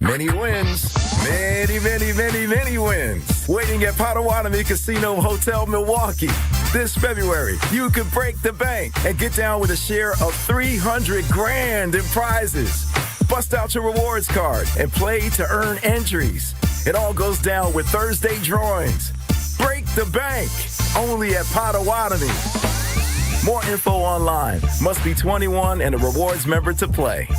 Many wins. Many, many, many, many wins. Waiting at Potawatomi Casino Hotel, Milwaukee. This February, you could break the bank and get down with a share of $300,000 in prizes. Bust out your rewards card and play to earn entries. It all goes down with Thursday drawings. Break the bank, only at Potawatomi. More info online. Must be 21 and a rewards member to play.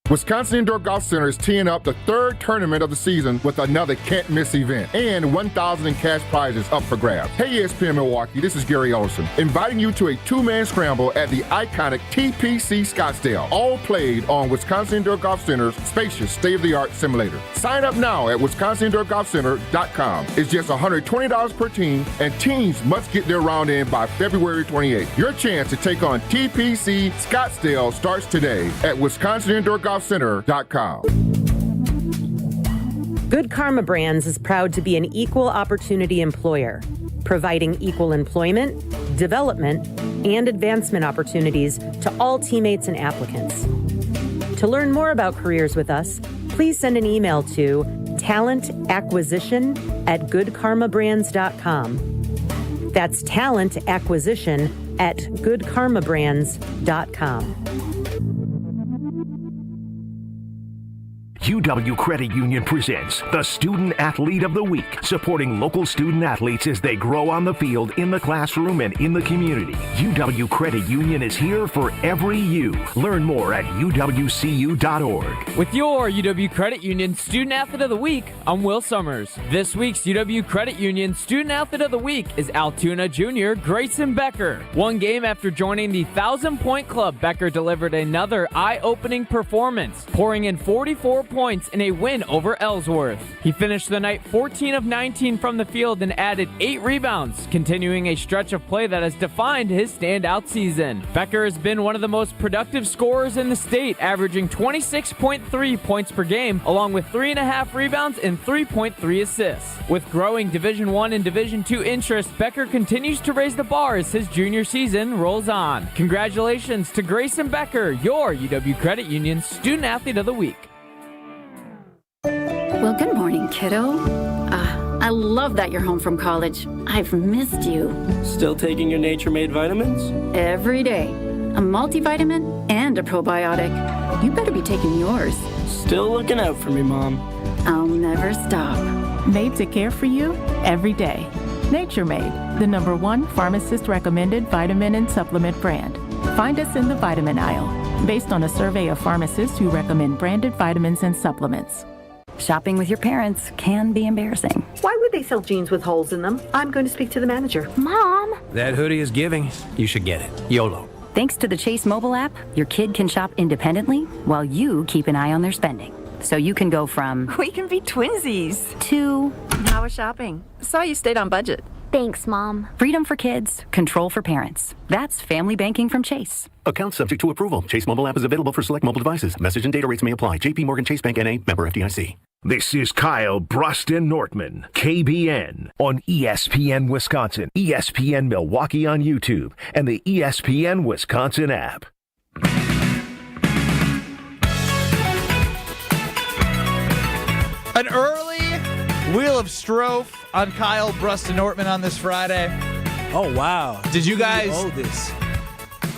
Wisconsin Indoor Golf Center is teeing up the 3rd tournament of the season with another can't-miss event and $1,000 in cash prizes up for grabs. Hey, ESPN Milwaukee, this is Gary Olson, inviting you to a 2-man scramble at the iconic TPC Scottsdale, all played on Wisconsin Indoor Golf Center's spacious state-of-the-art simulator. Sign up now at wisconsindoorgolfcenter.com. It's just $120 per team, and teams must get their round in by February 28th. Your chance to take on TPC Scottsdale starts today at wisconsindoorgolfcenter.com. Good Karma Brands is proud to be an equal opportunity employer, providing equal employment, development, and advancement opportunities to all teammates and applicants. To learn more about careers with us, please send an email to talentacquisition@goodkarmabrands.com. That's talentacquisition@goodkarmabrands.com. UW Credit Union presents the Student Athlete of the Week, supporting local student athletes as they grow on the field, in the classroom, and in the community. UW Credit Union is here for every you. Learn more at uwcu.org. With your UW Credit Union Student Athlete of the Week, I'm Will Summers. This week's UW Credit Union Student Athlete of the Week is Altoona Junior Grayson Becker. One game after joining the 1,000-point club, Becker delivered another eye-opening performance, pouring in 44 points in a win over Ellsworth. He finished the night 14 of 19 from the field and added 8 rebounds, continuing a stretch of play that has defined his standout season. Becker has been one of the most productive scorers in the state, averaging 26.3 points per game, along with 3.5 rebounds and 3.3 assists. With growing Division I and Division II interest, Becker continues to raise the bar as his junior season rolls on. Congratulations to Grayson Becker, your UW Credit Union Student Athlete of the Week. Well, good morning, kiddo. I love that you're home from college. I've missed you. Still taking your nature-made vitamins? Every day. A multivitamin and a probiotic. You better be taking yours. Still looking out for me, Mom. I'll never stop. Made to care for you every day. Nature Made, the #1 pharmacist-recommended vitamin and supplement brand. Find us in the vitamin aisle, based on a survey of pharmacists who recommend branded vitamins and supplements. Shopping with your parents can be embarrassing. Why would they sell jeans with holes in them? I'm going to speak to the manager. Mom! That hoodie is giving. You should get it. YOLO. Thanks to the Chase mobile app, your kid can shop independently while you keep an eye on their spending. So you can go from... We can be twinsies. To... How was shopping? Saw you stayed on budget. Thanks, Mom. Freedom for kids, control for parents. That's family banking from Chase. Account subject to approval. Chase mobile app is available for select mobile devices. Message and data rates may apply. JP Morgan Chase Bank N.A. Member FDIC. This is Kyle, Brust, and Nortman, KBN, on ESPN Wisconsin, ESPN Milwaukee on YouTube, and the ESPN Wisconsin app. An early Wheel of Strofe on Kyle, Brust, and Nortman on this Friday. Oh, wow. Did you guys this?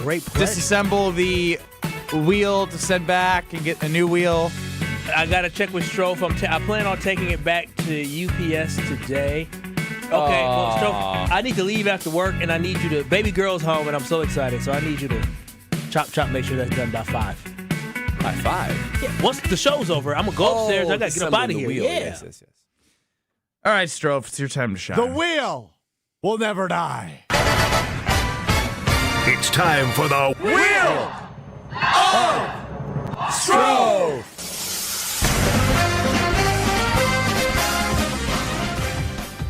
Great pleasure. disassemble the wheel to send back and get a new wheel? I got to check with Strofe. I plan on taking it back to UPS today. Okay, well, Strofe, I need to leave after work, and I need you to... Baby girl's home, and I'm so excited, so I need you to chop, make sure that's done by 5. By 5? Yeah, once the show's over, I'm going to go upstairs. I got to get up out of here. Wheel. Yeah. Yes. All right, Strofe, it's your time to shine. The wheel will never die. It's time for the Wheel of Strofe.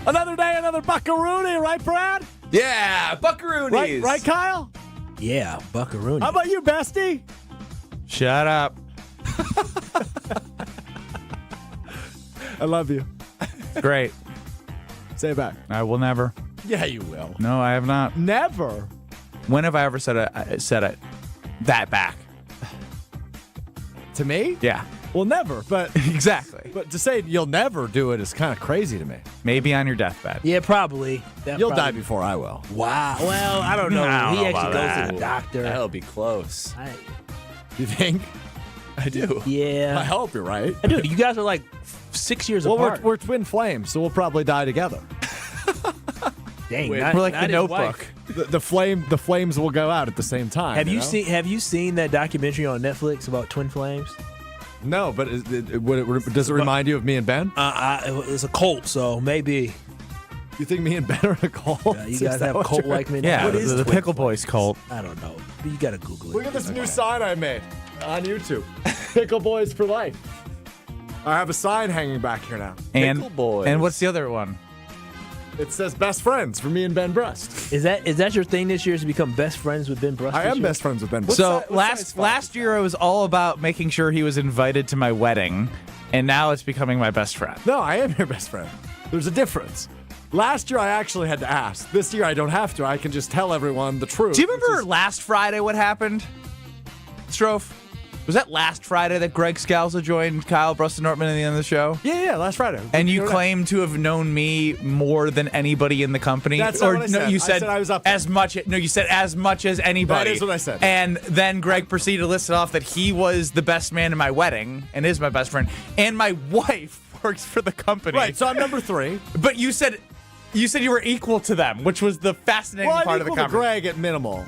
Another day, another buckaroonie, right, Brad? Yeah, buckaroonies. Right, Kyle? Yeah, buckaroonie. How about you, bestie? Shut up. I love you. Great. Say it back. I will never. Yeah, you will. No, I have not. Never. When have I ever said it that back? To me? Yeah. Well, never, but... Exactly. But to say you'll never do it is kind of crazy to me. Maybe on your deathbed. Yeah, probably. You'll die before I will. Wow. Well, I don't know. He actually goes to the doctor. That'll be close. You think? I do. Yeah. I hope you're right. I do. You guys are like 6 years apart. We're twin flames, so we'll probably die together. Dang, we're like the Notebook. The flames will go out at the same time. Have you seen that documentary on Netflix about twin flames? No, but does it remind you of me and Ben? It's a cult, so maybe. You think me and Ben are a cult? You guys have a cult like me? Yeah, What is the Twin Pickle Flames? Boys cult. I don't know. You got to Google it. Look at this new sign I made on YouTube. Pickle Boys for life. I have a sign hanging back here now. Pickle Boys. And what's the other one? It says best friends for me and Ben Brust. Is that your thing this year, is to become best friends with Ben Brust? I am best friends with Ben Brust. So last year it was all about making sure he was invited to my wedding, and now it's becoming my best friend. No, I am your best friend. There's a difference. Last year I actually had to ask. This year I don't have to. I can just tell everyone the truth. Do you remember last Friday what happened, Strofe? Was that last Friday that Greg Scalzo joined Kyle, Brust, and Nortman at the end of the show? Yeah, last Friday. And you claimed to have known me more than anybody in the company. That's not what I said. You said I was up as much. No, you said as much as anybody. That is what I said. And then Greg proceeded to list off that he was the best man in my wedding and is my best friend, and my wife works for the company. Right. So I'm number 3. But you said you were equal to them, which was the fascinating part of the equal conversation. to Greg at minimal.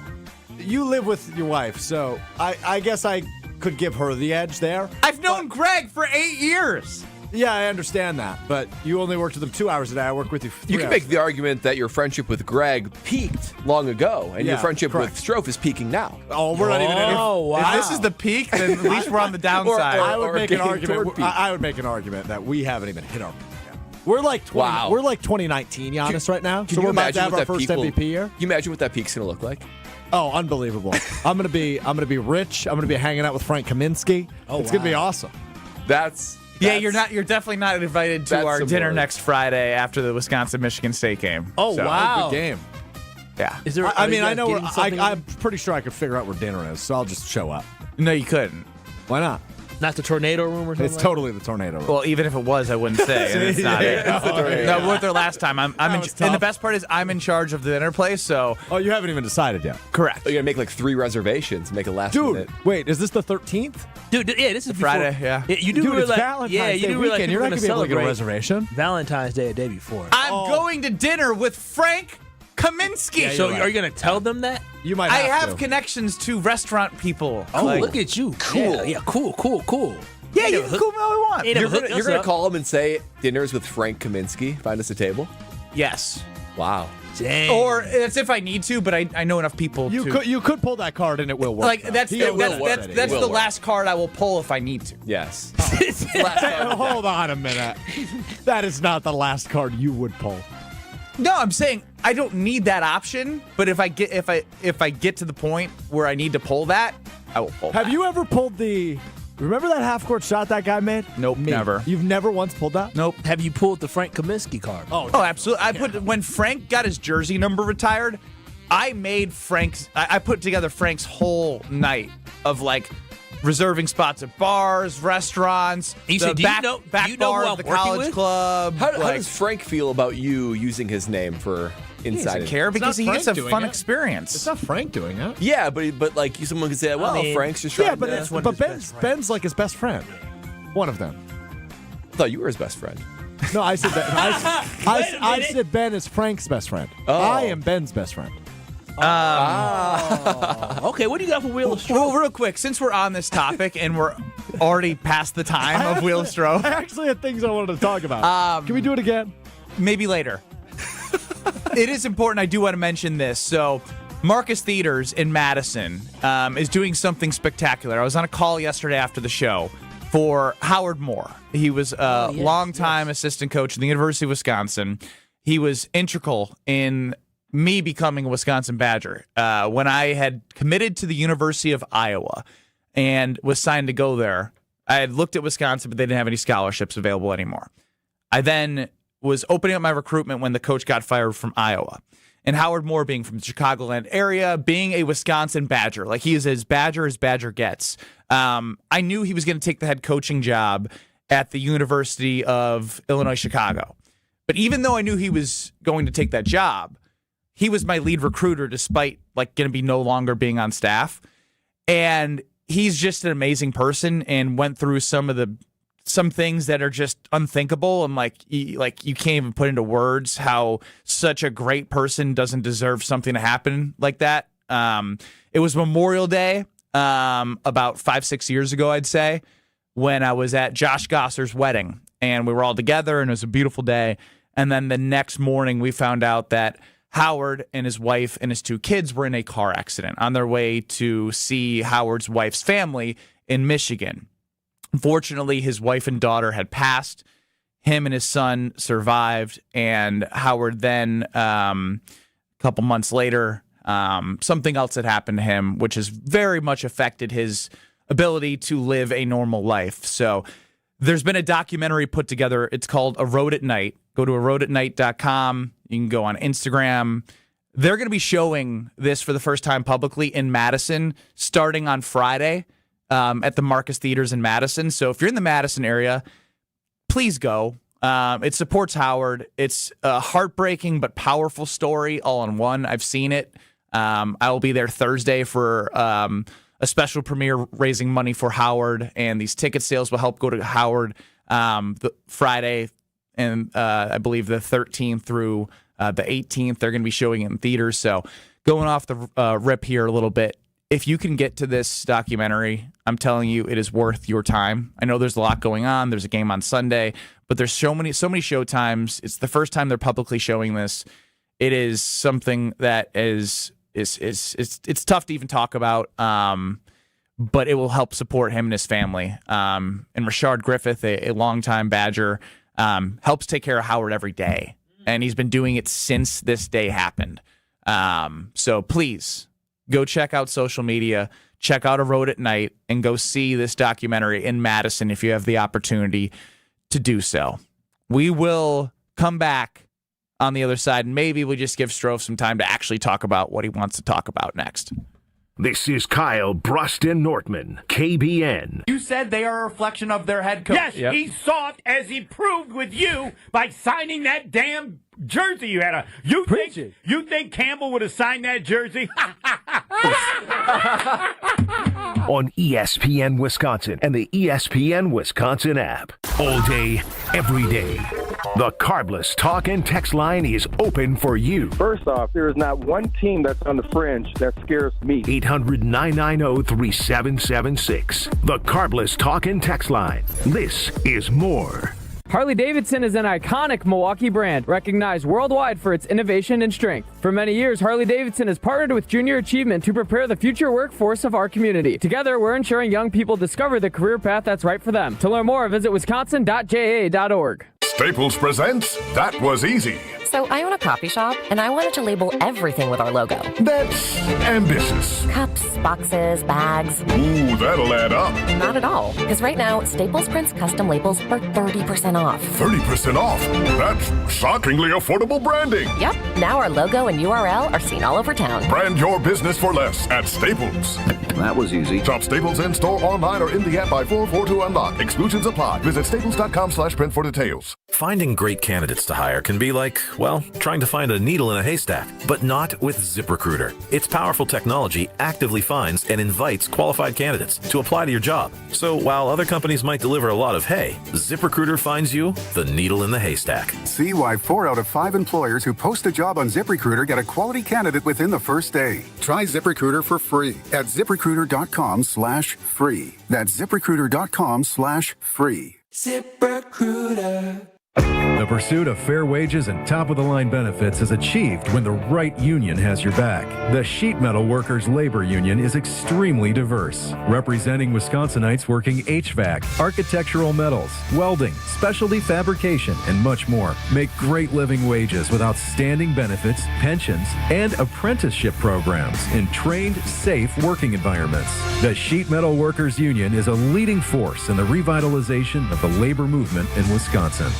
You live with your wife, so I guess I could give her the edge there. I've known Greg for 8 years. Yeah, I understand that, but you only worked with him 2 hours a day. I work with you for 3 You can hours. make the argument that your friendship with Greg peaked long ago, and your friendship with Strofe is peaking now. Oh, we're not even in it. Oh, wow. If this is the peak, then at least we're on the downside. I would make an argument. I would make an argument that we haven't even hit our peak yet. We're like 2019 Giannis right now. So we're about to have our first MVP year. Can you imagine what that peak's going to look like? Oh, unbelievable! I'm gonna be rich. I'm gonna be hanging out with Frank Kaminsky. It's gonna be awesome. You're definitely not invited to our dinner next Friday after the Wisconsin-Michigan State game. Oh, wow. Good game. Yeah. Is there? I know. I'm pretty sure I could figure out where dinner is, so I'll just show up. No, you couldn't. Why not? Not the tornado room or something? It's totally the tornado room. Well, even if it was, I wouldn't say. And it's not it. No, we went there last time. And the best part is I'm in charge of the dinner place, so. Oh, you haven't even decided yet. Correct. You're going to make like 3 reservations, make a last minute. Wait, is this the 13th? Dude, yeah, this is Friday, before, yeah. You do Dude, it's realize, Valentine's yeah, you Day do realize weekend. You're not going gonna to be able to get a celebrate reservation. Valentine's Day a day before. I'm going to dinner with Frank Kaminsky. Yeah, so are you going to tell them that? You might I have connections to restaurant people. Oh, look at you. Cool. Yeah, cool. Yeah, you can call me all you want. You're going to call him and say, dinners with Frank Kaminsky, find us a table? Yes. Wow. Dang. Or it's if I need to, but I know enough people to. You could pull that card and it will work. Like, that's the work. last card I will pull if I need to. Yes. Hold on a minute. That is not the last card you would pull. No, I'm saying I don't need that option, but if I get to the point where I need to pull that, I will pull that. Have you ever pulled remember that half-court shot that guy made? Nope, never. You've never once pulled that? Nope. Have you pulled the Frank Kaminsky card? Oh, absolutely. When Frank got his jersey number retired, I put together Frank's whole night of like reserving spots at bars, restaurants, back bar of the college club. How does Frank feel about you using his name for inside? He doesn't care because he gets a fun experience. It's not Frank doing it. Yeah, but like someone could say, well, Frank's just trying to... But Ben's like his best friend. One of them. I thought you were his best friend. No, I said that. I said Ben is Frank's best friend. Oh. I am Ben's best friend. Okay, what do you got for Wheel of Stroke? Well, real quick, since we're on this topic and we're already past the time of Wheel of Stroke. I actually had things I wanted to talk about. Can we do it again? Maybe later. It is important. I do want to mention this. So, Marcus Theaters in Madison is doing something spectacular. I was on a call yesterday after the show for Howard Moore. He was a longtime assistant coach at the University of Wisconsin. He was integral in me becoming a Wisconsin Badger when I had committed to the University of Iowa and was signed to go there. I had looked at Wisconsin, but they didn't have any scholarships available anymore. I then was opening up my recruitment when the coach got fired from Iowa. And Howard Moore, being from the Chicagoland area, being a Wisconsin Badger, like he is as Badger gets, I knew he was going to take the head coaching job at the University of Illinois Chicago. But even though I knew he was going to take that job, he was my lead recruiter despite like going to be no longer being on staff. And he's just an amazing person and went through some things that are just unthinkable, and like you can't even put into words how such a great person doesn't deserve something to happen like that. It was Memorial Day about 5-6 years ago, I'd say, when I was at Josh Gosser's wedding, and we were all together, and it was a beautiful day. And then the next morning, we found out that Howard and his wife and his 2 kids were in a car accident on their way to see Howard's wife's family in Michigan. Unfortunately, his wife and daughter had passed. Him and his son survived, and Howard then, a couple months later, something else had happened to him, which has very much affected his ability to live a normal life. So there's been a documentary put together. It's called A Road at Night. Go to aroadatnight.com. You can go on Instagram. They're going to be showing this for the first time publicly in Madison starting on Friday. At the Marcus Theaters in Madison. So if you're in the Madison area, please go. It supports Howard. It's a heartbreaking but powerful story all in one. I've seen it. I will be there Thursday for a special premiere raising money for Howard, and these ticket sales will help go to Howard the Friday, and I believe the 13th through the 18th. They're going to be showing it in theaters. So going off the rip here a little bit, if you can get to this documentary, I'm telling you, it is worth your time. I know there's a lot going on. There's a game on Sunday, but there's so many show times. It's the first time they're publicly showing this. It is something that is it's tough to even talk about, but it will help support him and his family. And Rashard Griffith, a longtime Badger, helps take care of Howard every day, and he's been doing it since this day happened. So please, go check out social media, check out A Road at Night, and go see this documentary in Madison if you have the opportunity to do so. We will come back on the other side, and maybe we'll just give Strofe some time to actually talk about what he wants to talk about next. This is Kyle Brust Nortman, KBN. You said they are a reflection of their head coach. Yes, yep. He saw it as he proved with you by signing that damn jersey you had on. You think Campbell would have signed that jersey? On ESPN Wisconsin and the ESPN Wisconsin app. All day, every day. The Carbless talk and text line is open for you. First off, there is not one team that's on the fringe that scares me. 800-990-3776. The Carbless talk and text line. This is more. Harley-Davidson is an iconic Milwaukee brand, recognized worldwide for its innovation and strength. For many years, Harley-Davidson has partnered with Junior Achievement to prepare the future workforce of our community. Together, we're ensuring young people discover the career path that's right for them. To learn more, visit wisconsin.ja.org. Staples presents That Was Easy. So I own a coffee shop, and I wanted to label everything with our logo. That's ambitious. Cups, boxes, bags. Ooh, that'll add up. Not at all, because right now, Staples prints custom labels for 30% off. 30% off? That's shockingly affordable branding. Yep, now our logo and URL are seen all over town. Brand your business for less at Staples. That was easy. Shop Staples in-store, online, or in the app by 4/4 to unlock. Exclusions apply. Visit staples.com/print for details. Finding great candidates to hire can be like, well, trying to find a needle in a haystack, but not with ZipRecruiter. Its powerful technology actively finds and invites qualified candidates to apply to your job. So while other companies might deliver a lot of hay, ZipRecruiter finds you the needle in the haystack. See why 4 out of 5 employers who post a job on ZipRecruiter get a quality candidate within the first day. Try ZipRecruiter for free at ZipRecruiter.com/free. That's ZipRecruiter.com/free. ZipRecruiter. The pursuit of fair wages and top-of-the-line benefits is achieved when the right union has your back. The Sheet Metal Workers Labor Union is extremely diverse, representing Wisconsinites working HVAC, architectural metals, welding, specialty fabrication, and much more. Make great living wages with outstanding benefits, pensions, and apprenticeship programs in trained, safe working environments. The Sheet Metal Workers Union is a leading force in the revitalization of the labor movement in Wisconsin.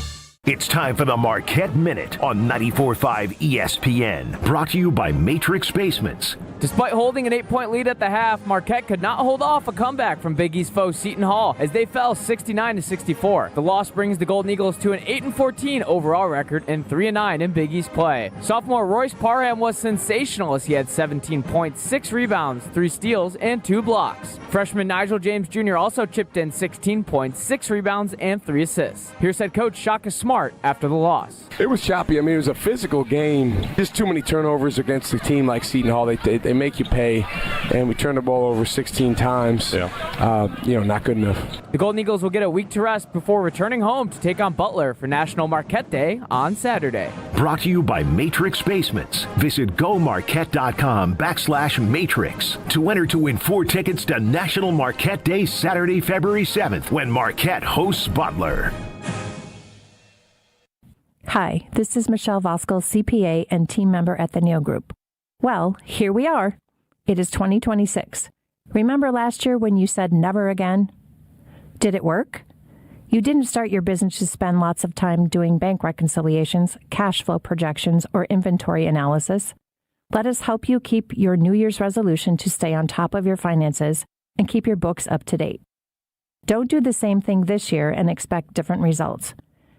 It's time for the Marquette Minute on 94.5 ESPN. Brought to you by Matrix Basements. Despite holding an 8-point lead at the half, Marquette could not hold off a comeback from Big East foe Seton Hall as they fell 69-64. The loss brings the Golden Eagles to an 8-14 overall record and 3-9 in Big East play. Sophomore Royce Parham was sensational as he had 17 points, 6 rebounds, 3 steals, and 2 blocks. Freshman Nigel James Jr. also chipped in 16 points, 6 rebounds, and 3 assists. Here's head coach Shaka Smart after the loss. It was choppy. I mean, it was a physical game. Just too many turnovers against a team like Seton Hall. They make you pay, and we turned the ball over 16 times. Not good enough. The Golden Eagles will get a week to rest before returning home to take on Butler for National Marquette Day on Saturday. Brought to you by Matrix Basements. Visit gomarquette.com/matrix to enter to win 4 tickets to National Marquette Day Saturday, February 7th when Marquette hosts Butler. Hi, this is Michelle Voskel, CPA and team member at the Neal Group. Well, here we are. It is 2026. Remember last year when you said never again? Did it work? You didn't start your business to spend lots of time doing bank reconciliations, cash flow projections, or inventory analysis. Let us help you keep your New Year's resolution to stay on top of your finances and keep your books up to date. Don't do the same thing this year and expect different results.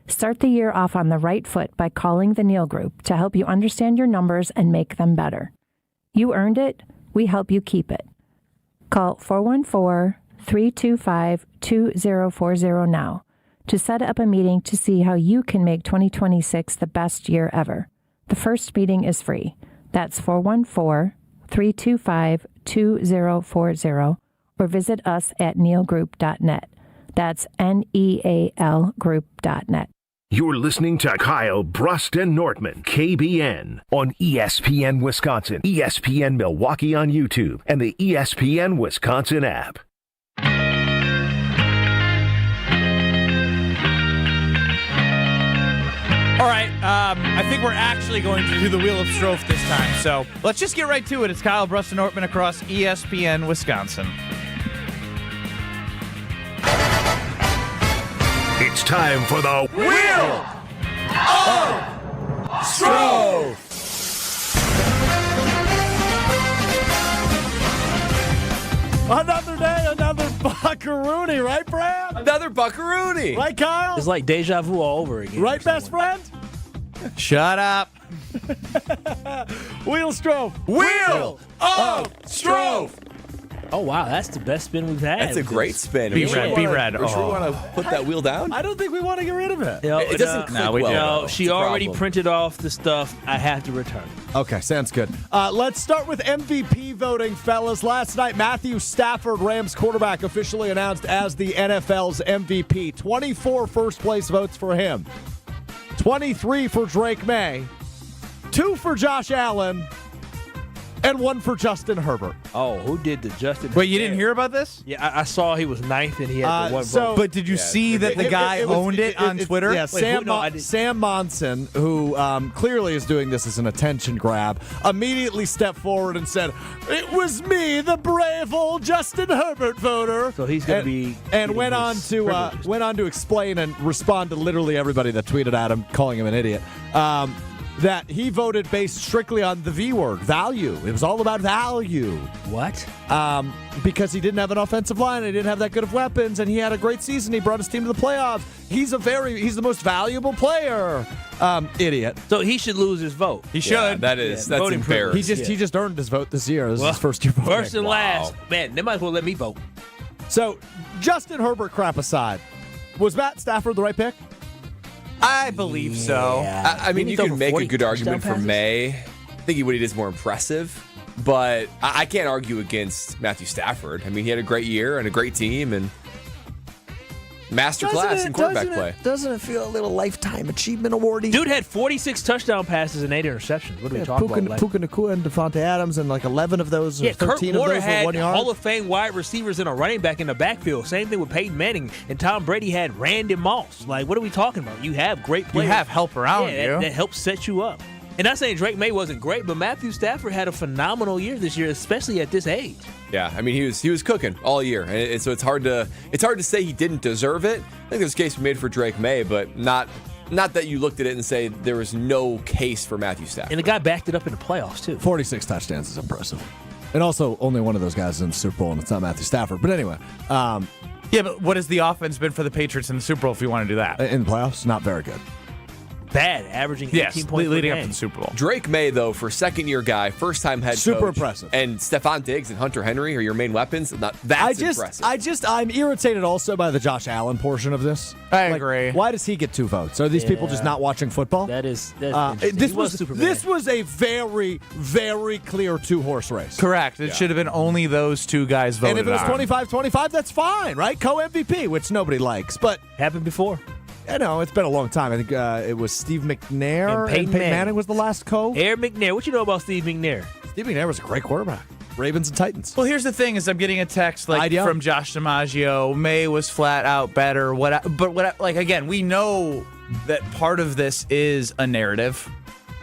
Start the year off on the right foot by calling the Neal Group to help you understand your numbers and make them better. You earned it. We help you keep it. Call 414-325-2040 now to set up a meeting to see how you can make 2026 the best year ever. The first meeting is free. That's 414-325-2040 or visit us at nealgroup.net. That's NEAL group.net. You're listening to Kyle, Brust, and Nortman, KBN, on ESPN Wisconsin, ESPN Milwaukee on YouTube, and the ESPN Wisconsin app. All right, I think we're actually going to do the Wheel of Strofe this time, so let's just get right to it. It's Kyle, Brust, and Nortman across ESPN Wisconsin. It's time for the Wheel of Strofe. Another day, another buckaroony, right, Brad? Another buckaroony. Right, Kyle? It's like deja vu all over again. Right, best friend? Shut up. Wheel Strofe. Wheel of Strofe. Oh, wow, that's the best spin we've had. That's a great spin. Be red. We want to put that wheel down? I don't think we want to get rid of it. It doesn't click well. No, she already printed off the stuff. I have to return it. Okay, sounds good. Let's start with MVP voting, fellas. Last night, Matthew Stafford, Rams quarterback, officially announced as the NFL's MVP. 24 first-place votes for him. 23 for Drake May. 2 for Josh Allen. and one for Justin Herbert. Oh, who did the Justin? Wait, you didn't hear about this? Yeah, I saw he was ninth and he had the one vote. But did you see that the guy owned it on Twitter? Yeah, Sam Monson, who clearly is doing this as an attention grab, immediately stepped forward and said, "It was me, the brave old Justin Herbert voter." So he's going to be and went on to explain and respond to literally everybody that tweeted at him, calling him an idiot. That he voted based strictly on the V word, value. It was all about value. What? Because he didn't have an offensive line, he didn't have that good of weapons, and he had a great season. He brought his team to the playoffs. He's the most valuable player. Idiot. So he should lose his vote. He should. Yeah, that's embarrassing. He just earned his vote this year. This is his first year voting. First and last. Man, they might as well let me vote. So, Justin Herbert crap aside, was Matt Stafford the right pick? I believe so. I mean, you can make a good argument for May. I think what he did is more impressive, but I can't argue against Matthew Stafford. I mean, he had a great year and a great team and masterclass in quarterback play. Doesn't it feel a little lifetime achievement award? Dude had 46 touchdown passes and 8 interceptions. What are we talking about? Puka Nacua and Devontae Adams, and like 11 of those, or 13 Kurt of those Warner were had 1 yard. Hall of Fame wide receivers and a running back in the backfield. Same thing with Peyton Manning, and Tom Brady had Randy Moss. Like, what are we talking about? You have great players. You have help around you. That helps set you up. And not saying Drake May wasn't great, but Matthew Stafford had a phenomenal year this year, especially at this age. Yeah, I mean he was cooking all year, and so it's hard to say he didn't deserve it. I think there's a case made for Drake May, but not that you looked at it and say there was no case for Matthew Stafford. And the guy backed it up in the playoffs too. 46 touchdowns is impressive, and also only one of those guys is in the Super Bowl, and it's not Matthew Stafford. But anyway, yeah, but what has the offense been for the Patriots in the Super Bowl? If you want to do that in the playoffs, not very good. Bad, averaging 18 points leading per up game. to the Super Bowl. Drake May, though, for second-year guy, first-time head coach. Super impressive. And Stephon Diggs and Hunter Henry are your main weapons. That's impressive. I'm irritated also by the Josh Allen portion of this. I agree. Why does he get 2 votes? Are these people just not watching football? That's this was a very, very clear 2-horse race. Correct. It should have been only those 2 guys voted on. And if it was 25-25, that's fine, right? Co-MVP, which nobody likes. But happened before. I know, it's been a long time. I think it was Steve McNair and Peyton Manning was the last co. Air McNair. What you know about Steve McNair? Steve McNair was a great quarterback. Ravens and Titans. Well, here's the thing: is I'm getting a text from Josh DiMaggio. May was flat out better. Again, we know that part of this is a narrative,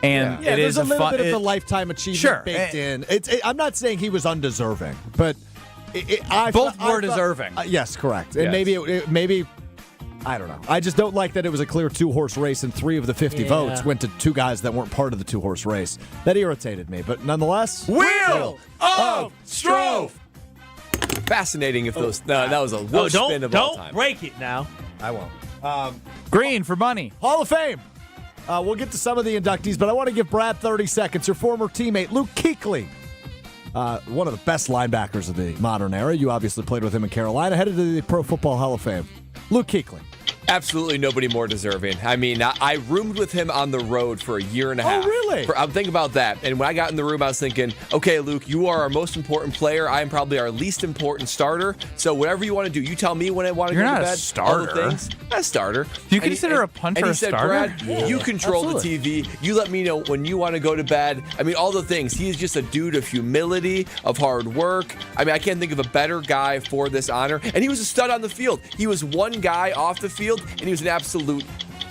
and it is there's a little bit of the lifetime achievement baked in. I'm not saying he was undeserving, but both were deserving. Yes, correct. And maybe. I don't know. I just don't like that it was a clear 2-horse race and 3 of the 50 votes went to 2 guys that weren't part of the 2-horse race. That irritated me, but nonetheless. Wheel of Strove! Fascinating if those. No, that was a worst spin of all time. Don't break it now. I won't. Green for money. Hall of Fame. We'll get to some of the inductees, but I want to give Brad 30 seconds. Your former teammate, Luke Kuechly. One of the best linebackers of the modern era. You obviously played with him in Carolina. Headed to the Pro Football Hall of Fame. Luke Kuechly. Absolutely nobody more deserving. I mean, I roomed with him on the road for a year and a half. Oh, really? I'm thinking about that. And when I got in the room, I was thinking, okay, Luke, you are our most important player. I am probably our least important starter. So whatever you want to do, you tell me when I want to go to bed. You're not a starter. All the things. Not a starter. Do you consider a punter a starter? And he said, Brad, you control the TV. You let me know when you want to go to bed. I mean, all the things. He is just a dude of humility, of hard work. I mean, I can't think of a better guy for this honor. And he was a stud on the field. He was one guy off the field, and he was an absolute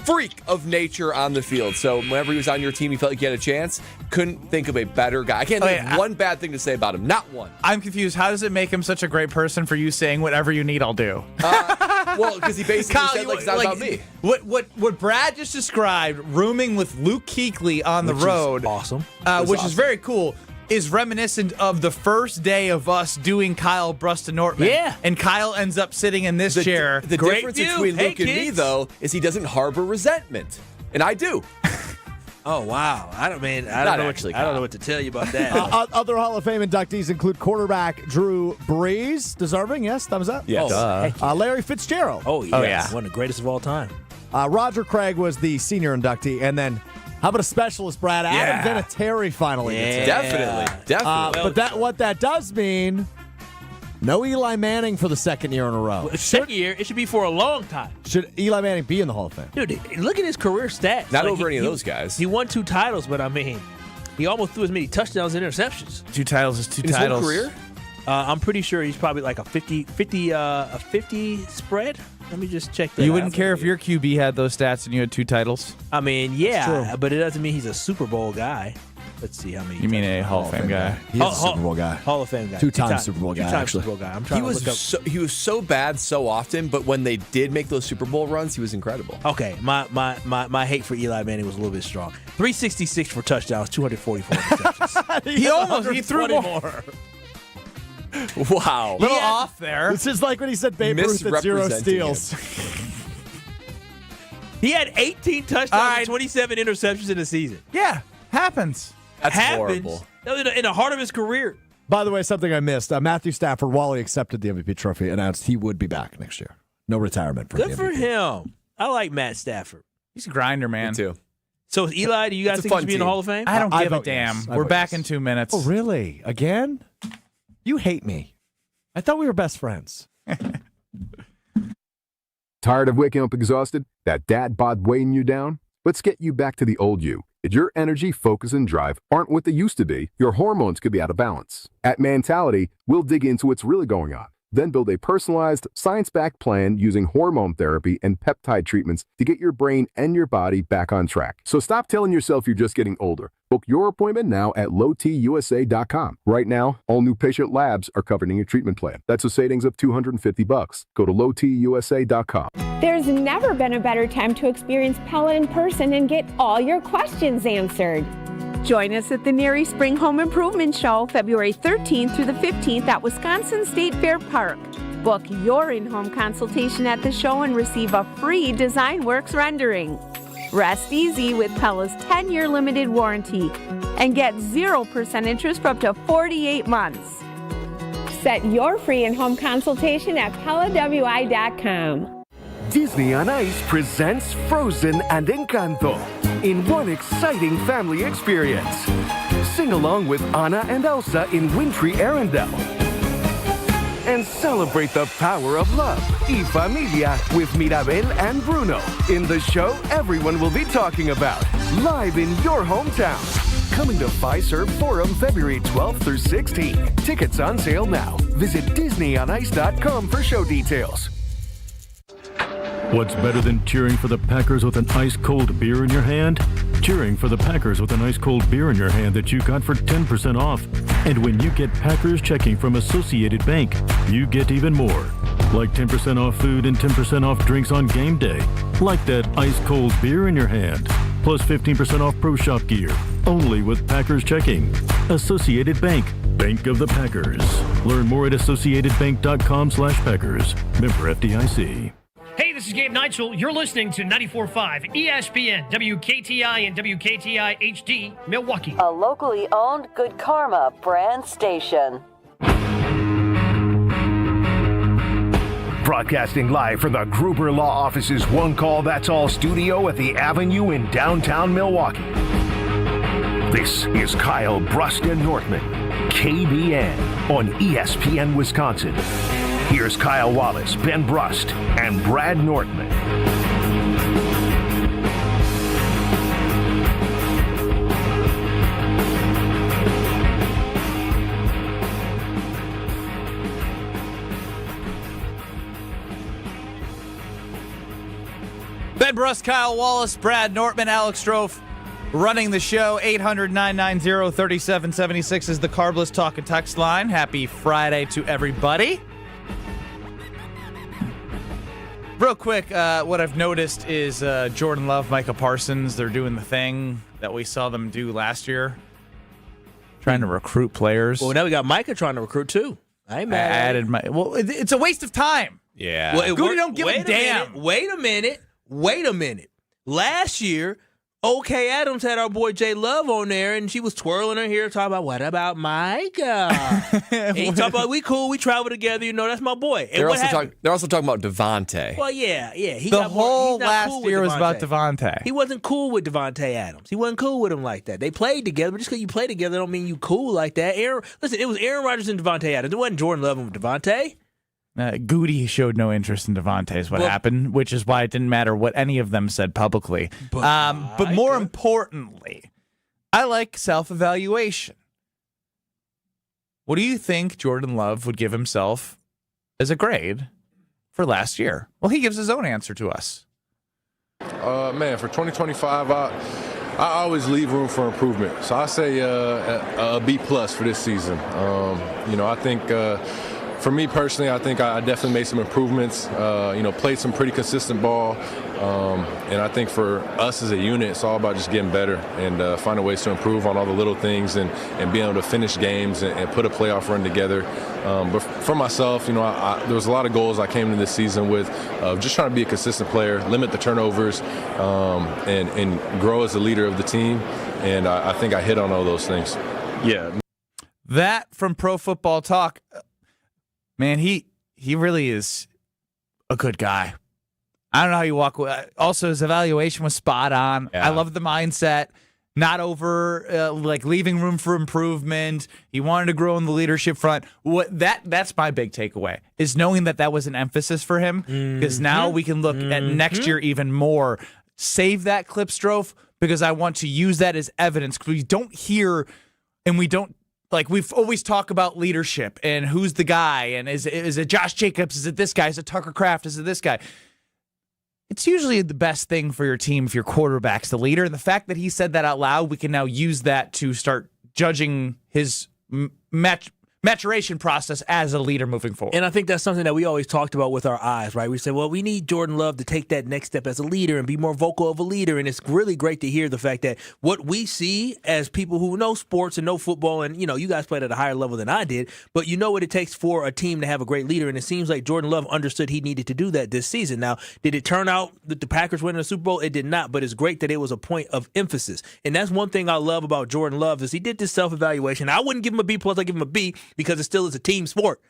freak of nature on the field. So whenever he was on your team, he felt like he had a chance. Couldn't think of a better guy. I can't think of one bad thing to say about him. Not one. I'm confused. How does it make him such a great person for you saying whatever you need, I'll do? Well, because he basically said it's not about me. What Brad just described, rooming with Luke Kuechly on the road, awesome. Which is very cool. Is reminiscent of the first day of us doing Kyle Brust Nortman. Yeah. And Kyle ends up sitting in this chair. The difference between Luke and me, though, is he doesn't harbor resentment. And I do. Oh, wow. I don't know what to tell you about that. Other Hall of Fame inductees include quarterback Drew Brees. Deserving, yes? Thumbs up? Yes. Larry Fitzgerald. Oh, yeah. One of the greatest of all time. Roger Craig was the senior inductee. And then, how about a specialist, Brad? Adam Vinatieri finally gets in. Definitely. But what that does mean, no Eli Manning for the second year in a row. Second year, it should be for a long time. Should Eli Manning be in the Hall of Fame? Dude, look at his career stats. Not over any of those guys. He won 2 titles, but I mean, He almost threw as many touchdowns and interceptions. 2 titles is 2 In his titles. whole career? I'm pretty sure he's probably like a 50 spread. Let me just check that You out. wouldn't care if your QB had those stats and you had 2 titles? I mean, yeah, but it doesn't mean he's a Super Bowl guy. Let's see how many. You mean a Hall of Fame guy? He is a Super Bowl guy. Hall of Fame guy. Two-time Super Bowl guy, Two-time actually. Super Bowl guy. I'm trying He to look up. was so bad so often, but when they did make those Super Bowl runs, he was incredible. Okay, my hate for Eli Manning was a little bit strong. 366 for touchdowns, 244 interceptions. He threw more. Wow. Little off there. This is like when he said Babe Ruth had 0 steals. He had 18 touchdowns and 27 interceptions in the season. Yeah, happens. That's Happens. horrible. That was in the heart of his career. By the way, something I missed. Matthew Stafford, while he accepted the MVP trophy, announced he would be back next year. No retirement for Good the for MVP. him. I like Matt Stafford. He's a grinder, man. Me too. So, Eli, do you guys think he should be in the Hall of Fame? I don't I give a vote damn. yes. I We're vote back yes. in 2 minutes. Oh, really? Again? You hate me. I thought we were best friends. Tired of waking up exhausted? That dad bod weighing you down? Let's get you back to the old you. If your energy, focus, and drive aren't what they used to be, your hormones could be out of balance. At Mentality, we'll dig into what's really going on, then build a personalized, science-backed plan using hormone therapy and peptide treatments to get your brain and your body back on track. So stop telling yourself you're just getting older. Book your appointment now at lowtusa.com. Right now, all new patient labs are covered in your treatment plan. That's a savings of $250. Go to lowtusa.com. There's never been a better time to experience Pella in person and get all your questions answered. Join us at the Neary Spring Home Improvement Show, February 13th through the 15th at Wisconsin State Fair Park. Book your in-home consultation at the show and receive a free DesignWorks rendering. Rest easy with Pella's 10-year limited warranty and get 0% interest for up to 48 months. Set your free in-home consultation at PellaWI.com. Disney on Ice presents Frozen and Encanto in one exciting family experience. Sing along with Anna and Elsa in wintry Arendelle. And celebrate the power of love, y familia, with Mirabel and Bruno in the show everyone will be talking about, live in your hometown. Coming to Fiserv Forum February 12th through 16th. Tickets on sale now. Visit DisneyOnIce.com for show details. What's better than cheering for the Packers with an ice-cold beer in your hand? Cheering for the Packers with an ice-cold beer in your hand that you got for 10% off. And when you get Packers checking from Associated Bank, you get even more. Like 10% off food and 10% off drinks on game day. Like that ice-cold beer in your hand. Plus 15% off Pro Shop gear. Only with Packers checking. Associated Bank. Bank of the Packers. Learn more at associatedbank.com/Packers. Member FDIC. Hey, this is Gabe Neitzel. You're listening to 94.5 ESPN, WKTI and WKTI HD, Milwaukee. A locally owned Good Karma brand station. Broadcasting live from the Gruber Law Office's One Call That's All studio at the Avenue in downtown Milwaukee. This is Kyle Brust Nortman, KBN on ESPN Wisconsin. Here's Kyle Wallace, Ben Brust, and Brad Nortman. Ben Brust, Kyle Wallace, Brad Nortman, Alex Strofe running the show. 800-990-3776 is the Carbless Talk and Text line. Happy Friday to everybody. Real quick, what I've noticed is Jordan Love, Micah Parsons, they're doing the thing that we saw them do last year, trying to recruit players. Well, now we got Micah trying to recruit too. I ain't mad. Well, it's a waste of time. Yeah. Well, Goody don't give a damn. Wait a minute. Last year, OK Adams had our boy Jay Love on there, and she was twirling her hair, talking about, what about Micah? And he talking about, we cool, we travel together, you know, that's my boy. And they're also talking about Devontae. Well, yeah. The whole last year was about Devontae. He wasn't cool with Devontae Adams. He wasn't cool with him like that. They played together, but just because you play together don't mean you cool like that. Listen, it was Aaron Rodgers and Devontae Adams. It wasn't Jordan Love and Devontae. Goody showed no interest in Devontae is what happened, which is why it didn't matter what any of them said publicly. But more importantly, I like self-evaluation. What do you think Jordan Love would give himself as a grade for last year? Well, he gives his own answer to us. Man, for 2025, I always leave room for improvement. So I say a B+ for this season. I think for me personally, I think I definitely made some improvements. Played some pretty consistent ball. And I think for us as a unit, it's all about just getting better and finding ways to improve on all the little things and being able to finish games and put a playoff run together. But for myself, there was a lot of goals I came into this season with just trying to be a consistent player, limit the turnovers, and grow as a leader of the team. And I think I hit on all those things. Yeah. That from Pro Football Talk, man, he really is a good guy. I don't know how you walk away. Also, his evaluation was spot on. Yeah. I love the mindset. Not over, leaving room for improvement. He wanted to grow in the leadership front. That's my big takeaway, is knowing that was an emphasis for him, because now we can look at next year even more. Save that clip, Strofe, because I want to use that as evidence, because we don't hear and we don't, we've always talked about leadership and who's the guy, and is it Josh Jacobs? Is it this guy? Is it Tucker Kraft? Is it this guy? It's usually the best thing for your team if your quarterback's the leader. And the fact that he said that out loud, we can now use that to start judging his maturation process as a leader moving forward. And I think that's something that we always talked about with our eyes, right? We said, well, we need Jordan Love to take that next step as a leader and be more vocal of a leader. And it's really great to hear the fact that what we see as people who know sports and know football, and, you guys played at a higher level than I did, but you know what it takes for a team to have a great leader. And it seems like Jordan Love understood he needed to do that this season. Now, did it turn out that the Packers win the Super Bowl? It did not, but it's great that it was a point of emphasis. And that's one thing I love about Jordan Love, is he did this self-evaluation. I wouldn't give him a B+, I give him a B, because it still is a team sport.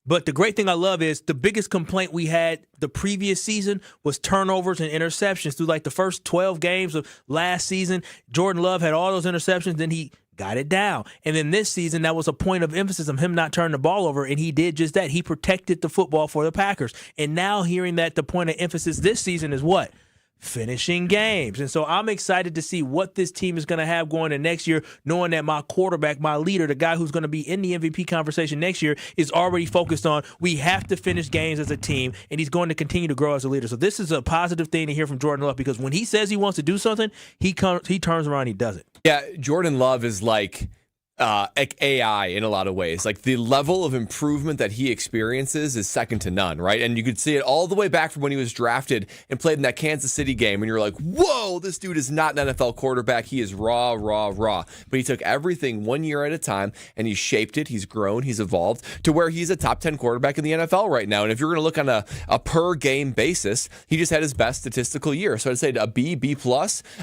But the great thing I love is the biggest complaint we had the previous season was turnovers and interceptions. Through the first 12 games of last season, Jordan Love had all those interceptions, then he got it down. And then this season, that was a point of emphasis of him not turning the ball over, and he did just that. He protected the football for the Packers. And now hearing that the point of emphasis this season is what? Finishing games. And so I'm excited to see what this team is going to have going into next year, knowing that my quarterback, my leader, the guy who's going to be in the MVP conversation next year, is already focused on we have to finish games as a team, and he's going to continue to grow as a leader. So this is a positive thing to hear from Jordan Love, because when he says he wants to do something, he turns around and he does it. Yeah, Jordan Love is like AI in a lot of ways. The level of improvement that he experiences is second to none, right? And you could see it all the way back from when he was drafted and played in that Kansas City game, and you're like, whoa, this dude is not an NFL quarterback. He is raw. But he took everything 1 year at a time, and he shaped it. He's grown. He's evolved to where he's a top 10 quarterback in the NFL right now. And if you're going to look on a per game basis, he just had his best statistical year. So I'd say a B+.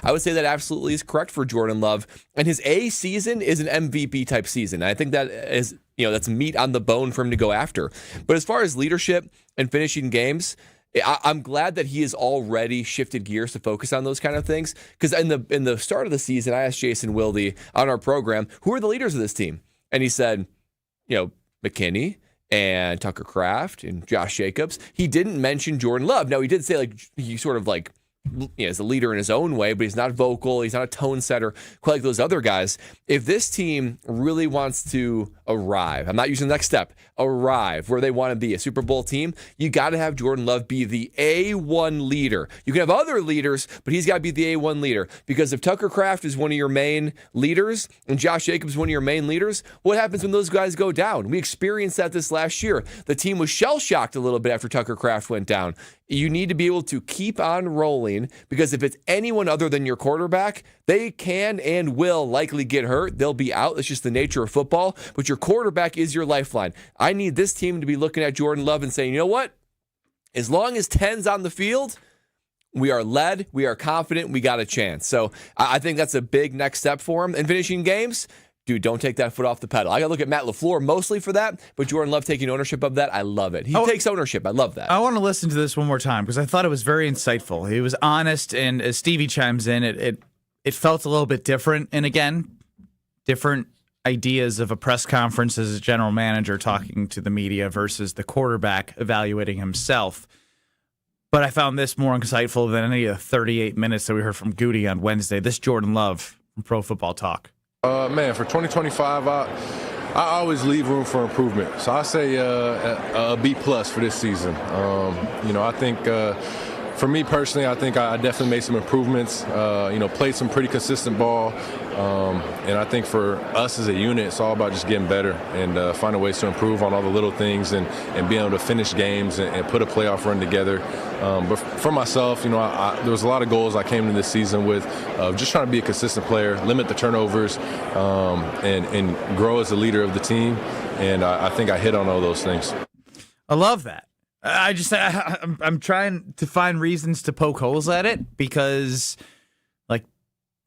I would say that absolutely is correct for Jordan Love. And his A season is an MVP type season. I think that is, that's meat on the bone for him to go after. But as far as leadership and finishing games, I'm glad that he has already shifted gears to focus on those kind of things. Because in the start of the season, I asked Jason Wilde on our program, who are the leaders of this team? And he said, McKinney and Tucker Kraft and Josh Jacobs. He didn't mention Jordan Love. Now, he did say he sort of is a leader in his own way, but he's not vocal. He's not a tone setter quite like those other guys. If this team really wants to arrive, I'm not using the next step, arrive where they want to be, a Super Bowl team, you got to have Jordan Love be the A1 leader. You can have other leaders, but he's got to be the A1 leader. Because if Tucker Kraft is one of your main leaders and Josh Jacobs is one of your main leaders, what happens when those guys go down? We experienced that this last year. The team was shell-shocked a little bit after Tucker Kraft went down. You need to be able to keep on rolling, because if it's anyone other than your quarterback, they can and will likely get hurt. They'll be out. That's just the nature of football. But your quarterback is your lifeline. I need this team to be looking at Jordan Love and saying, you know what? As long as 10's on the field, we are led, we are confident, we got a chance. So I think that's a big next step for him. And finishing games, dude, don't take that foot off the pedal. I got to look at Matt LaFleur mostly for that, but Jordan Love taking ownership of that, I love it. He takes ownership. I love that. I want to listen to this one more time, because I thought it was very insightful. He was honest, and as Stevie chimes in, it felt a little bit different. And again, different ideas of a press conference as a general manager talking to the media versus the quarterback evaluating himself. But I found this more insightful than any of the 38 minutes that we heard from Goody on Wednesday. This Jordan Love from Pro Football Talk. Man, for 2025, I always leave room for improvement. So I say a B+ for this season. I think for me personally, I think I definitely made some improvements. Played some pretty consistent ball. And I think for us as a unit, it's all about just getting better and finding ways to improve on all the little things and being able to finish games and put a playoff run together. But for myself, there was a lot of goals I came into this season with just trying to be a consistent player, limit the turnovers, and grow as a leader of the team. And I think I hit on all those things. I love that. I'm trying to find reasons to poke holes at it because,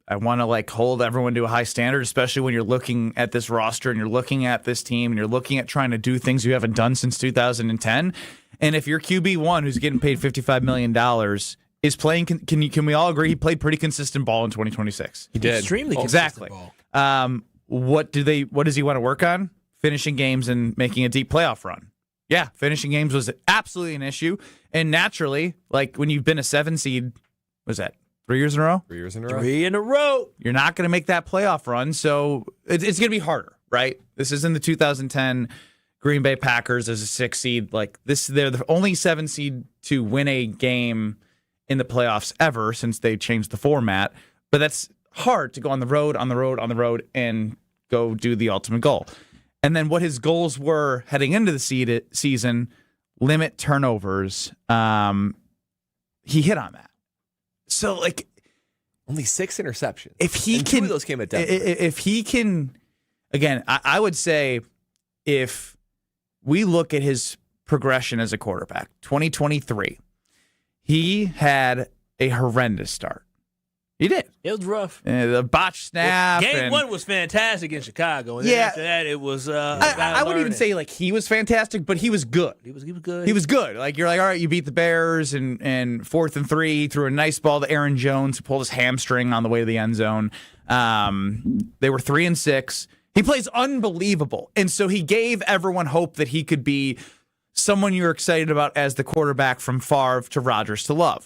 I want to hold everyone to a high standard, especially when you're looking at this roster and you're looking at this team and you're looking at trying to do things you haven't done since 2010. And if your QB1, who's getting paid $55 million, is playing, can we all agree he played pretty consistent ball in 2026? He did. Extremely consistent ball. What does he want to work on? Finishing games and making a deep playoff run. Yeah, finishing games was absolutely an issue. And naturally, when you've been a 7 seed, was that 3 years in a row? 3 years in a row. 3 in a row. You're not going to make that playoff run, so it's going to be harder, right? This isn't the 2010 Green Bay Packers as a 6 seed. They're the only 7 seed to win a game in the playoffs ever since they changed the format. But that's hard to go on the road, and go do the ultimate goal. And then what his goals were heading into the season, limit turnovers. He hit on that. So, only 6 interceptions. If he and can, 2 of those came at Denver. If he can, again, I would say if we look at his progression as a quarterback, 2023, he had a horrendous start. He did. It was rough. The botch snap. Game 1 was fantastic in Chicago. And then after that, it was. I wouldn't even say he was fantastic, but he was good. He was good. He was good. You're all right, you beat the Bears and 4th and 3, threw a nice ball to Aaron Jones, who pulled his hamstring on the way to the end zone. They were 3-6. He plays unbelievable. And so he gave everyone hope that he could be someone you're excited about as the quarterback from Favre to Rodgers to Love.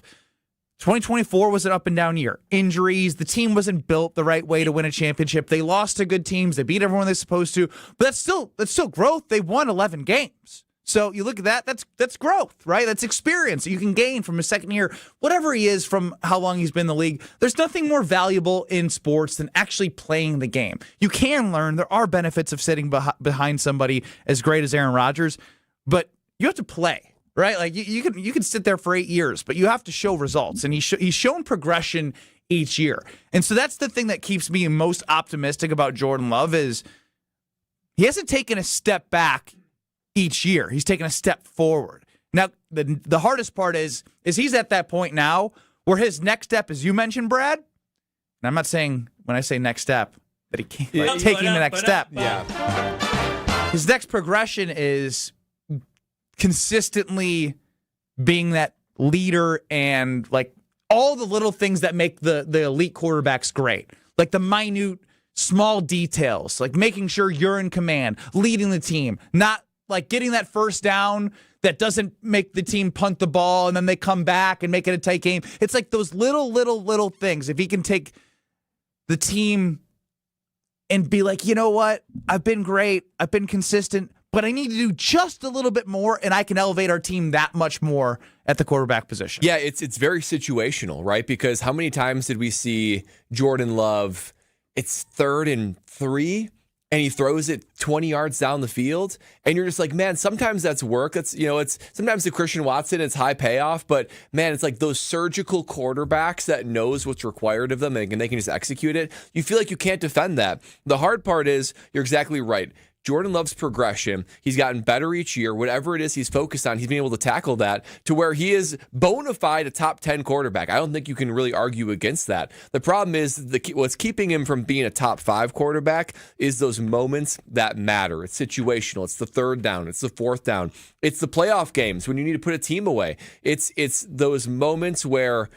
2024 was an up and down year. Injuries, the team wasn't built the right way to win a championship. They lost to good teams. They beat everyone they're supposed to. But that's still growth. They won 11 games. So you look at that, that's growth, right? That's experience that you can gain from a second year, whatever he is from how long he's been in the league. There's nothing more valuable in sports than actually playing the game. You can learn. There are benefits of sitting behind somebody as great as Aaron Rodgers, but you have to play. Right, you can sit there for 8 years, but you have to show results, and he's shown progression each year, and so that's the thing that keeps me most optimistic about Jordan Love is he hasn't taken a step back each year; he's taken a step forward. Now, the hardest part is he's at that point now where his next step, as you mentioned, Brad. And I'm not saying when I say next step that he can't taking the next step. Yeah, his next progression is consistently being that leader and all the little things that make the elite quarterbacks great. The minute small details, making sure you're in command, leading the team, not getting that first down that doesn't make the team punt the ball and then they come back and make it a tight game. It's those little things. If he can take the team and be you know what? I've been great. I've been consistent. But I need to do just a little bit more, and I can elevate our team that much more at the quarterback position. Yeah, it's very situational, right? Because how many times did we see Jordan Love, it's 3rd and 3, and he throws it 20 yards down the field, and you're just man, sometimes that's work. It's sometimes the Christian Watson, it's high payoff, but man, it's those surgical quarterbacks that knows what's required of them, and they can just execute it. You feel like you can't defend that. The hard part is, you're exactly right. Jordan Love's progression, he's gotten better each year. Whatever it is he's focused on, he's been able to tackle that to where he is bona fide a top 10 quarterback. I don't think you can really argue against that. The problem is what's keeping him from being a top 5 quarterback is those moments that matter. It's situational. It's the 3rd down. It's the 4th down. It's the playoff games when you need to put a team away. It's those moments where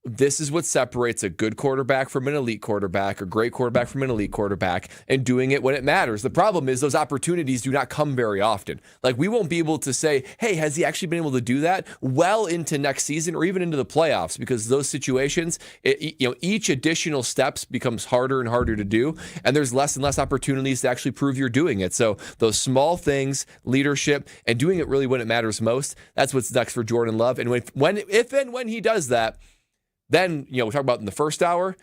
this is what separates a good quarterback from an elite quarterback, a great quarterback from an elite quarterback, and doing it when it matters. The problem is those opportunities do not come very often. Like, we won't be able to say, hey, has he actually been able to do that well into next season or even into the playoffs? Because those situations, each additional steps becomes harder and harder to do, and there's less and less opportunities to actually prove you're doing it. So those small things, leadership, and doing it really when it matters most, that's what's next for Jordan Love. And if and when he does that, then, we talk about in the first hour,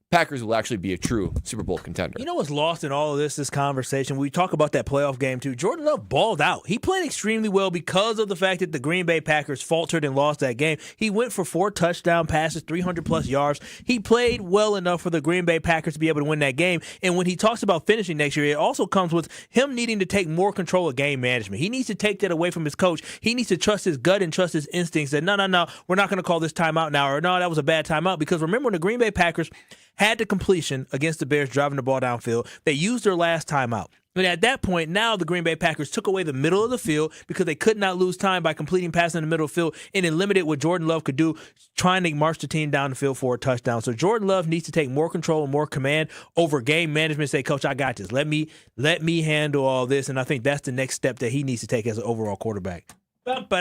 Packers will actually be a true Super Bowl contender. You know what's lost in all of this conversation? We talk about that playoff game, too. Jordan Love balled out. He played extremely well because of the fact that the Green Bay Packers faltered and lost that game. He went for 4 touchdown passes, 300-plus yards. He played well enough for the Green Bay Packers to be able to win that game. And when he talks about finishing next year, it also comes with him needing to take more control of game management. He needs to take that away from his coach. He needs to trust his gut and trust his instincts that, no, we're not going to call this timeout now, or no, that was a bad timeout. Because remember, when the Green Bay Packers had the completion against the Bears driving the ball downfield, they used their last timeout. And at that point, now the Green Bay Packers took away the middle of the field because they could not lose time by completing passes in the middle of the field, and it limited what Jordan Love could do trying to march the team down the field for a touchdown. So Jordan Love needs to take more control and more command over game management. Say, Coach, I got this. Let me handle all this. And I think that's the next step that he needs to take as an overall quarterback. Bop.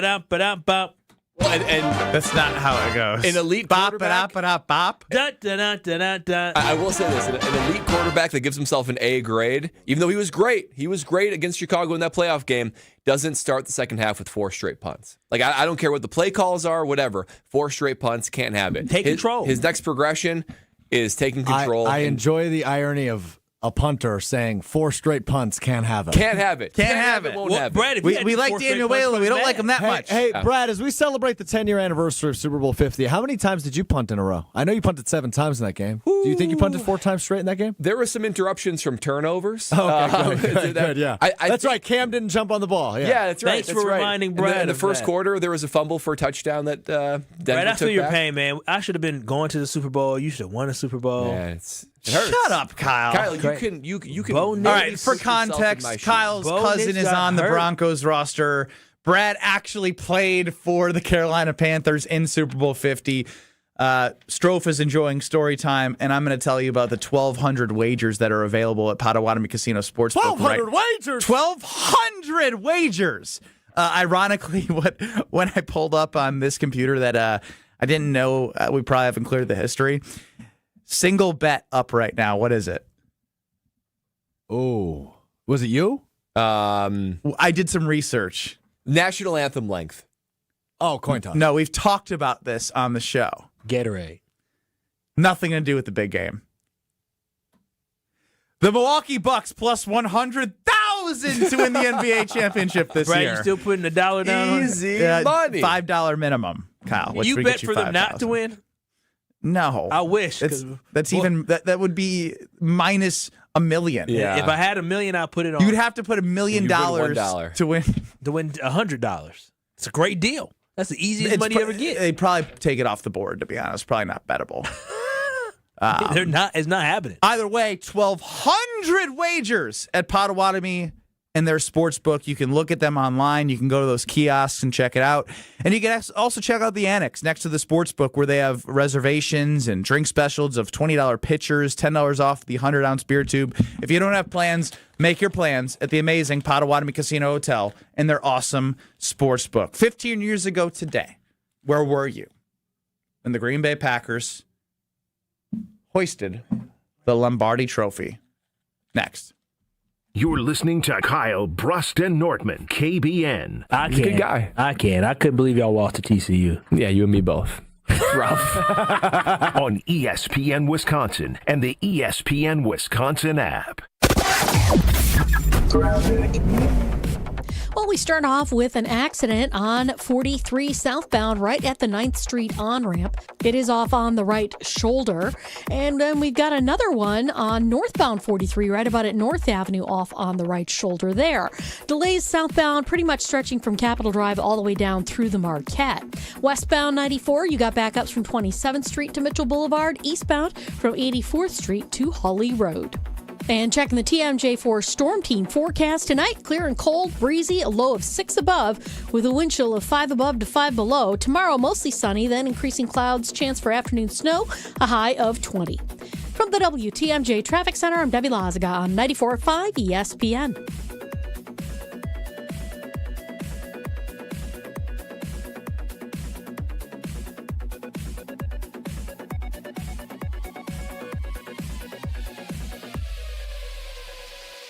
And that's not how it goes. An elite quarterback. Bop. I will say this: an elite quarterback that gives himself an A grade, even though he was great against Chicago in that playoff game, doesn't start the second half with 4 straight punts. Like, I don't care what the play calls are, whatever. 4 straight punts, can't have it. Take control. His next progression is taking control. I enjoy the irony of a punter saying 4 straight punts, can't have it. Can't have it. Won't have it. Brad, we like Daniel Whalen. We don't like him that much. Hey, Brad, as we celebrate the 10-year anniversary of Super Bowl 50, how many times did you punt in a row? I know you punted 7 times in that game. Do you think you punted 4 times straight in that game? There were some interruptions from turnovers. Good, yeah. That's right. Cam didn't jump on the ball. Yeah, that's right. Thanks for reminding Brad. In the first quarter, there was a fumble for a touchdown that Denver Brad, I feel your back. pain, man. I should have been going to the Super Bowl. You should have won a Super Bowl. Yeah, it hurts. Shut up, Kyle. Kyle, you can. All right, for context, Kyle's cousin is on the Broncos roster. Brad actually played for the Carolina Panthers in Super Bowl 50. Strofe is enjoying story time, and I'm going to tell you about the 1,200 wagers that are available at Potawatomi Casino Sportsbook. 1,200 wagers! 1,200 wagers! Ironically, when I pulled up on this computer that I didn't know, we probably haven't cleared the history. Single bet up right now. What is it? Oh, was it you? I did some research. National anthem length. Oh, coin toss. No, we've talked about this on the show. Gatorade. Nothing to do with the big game. The Milwaukee Bucks plus 100,000 to win the NBA championship this year. You still putting $1 down? Easy money. $5 minimum, Kyle. You bet for them not to win? No, I wish. That would be minus $1 million. Yeah. If I had $1 million, I'd put it on. You'd have to put $1 million to win. To win $100. It's a great deal. That's the easiest money you ever get. They'd probably take it off the board, to be honest. Probably not bettable. It's not happening. Either way, 1,200 wagers at Potawatomi and their sports book. You can look at them online. You can go to those kiosks and check it out. And you can also check out the annex next to the sports book where they have reservations and drink specials of $20 pitchers, $10 off the 100-ounce beer tube. If you don't have plans, make your plans at the amazing Potawatomi Casino Hotel and their awesome sports book. 15 years ago today, where were you when the Green Bay Packers hoisted the Lombardi Trophy? Next. You're listening to Kyle, Brust, and Nortman, KBN. He's a good guy. I couldn't believe y'all lost to TCU. Yeah, you and me both. Rough. On ESPN Wisconsin and the ESPN Wisconsin app. Well, we start off with an accident on 43 southbound right at the 9th Street on-ramp. It is off on the right shoulder. And then we've got another one on northbound 43 right about at North Avenue off on the right shoulder there. Delays southbound pretty much stretching from Capitol Drive all the way down through the Marquette. Westbound 94, you got backups from 27th Street to Mitchell Boulevard. Eastbound from 84th Street to Holly Road. And checking the TMJ4 Storm Team forecast tonight, clear and cold, breezy, a low of 6 above with a wind chill of 5 above to 5 below. Tomorrow, mostly sunny, then increasing clouds, chance for afternoon snow, a high of 20. From the WTMJ Traffic Center, I'm Debbie Lazaga on 94.5 ESPN.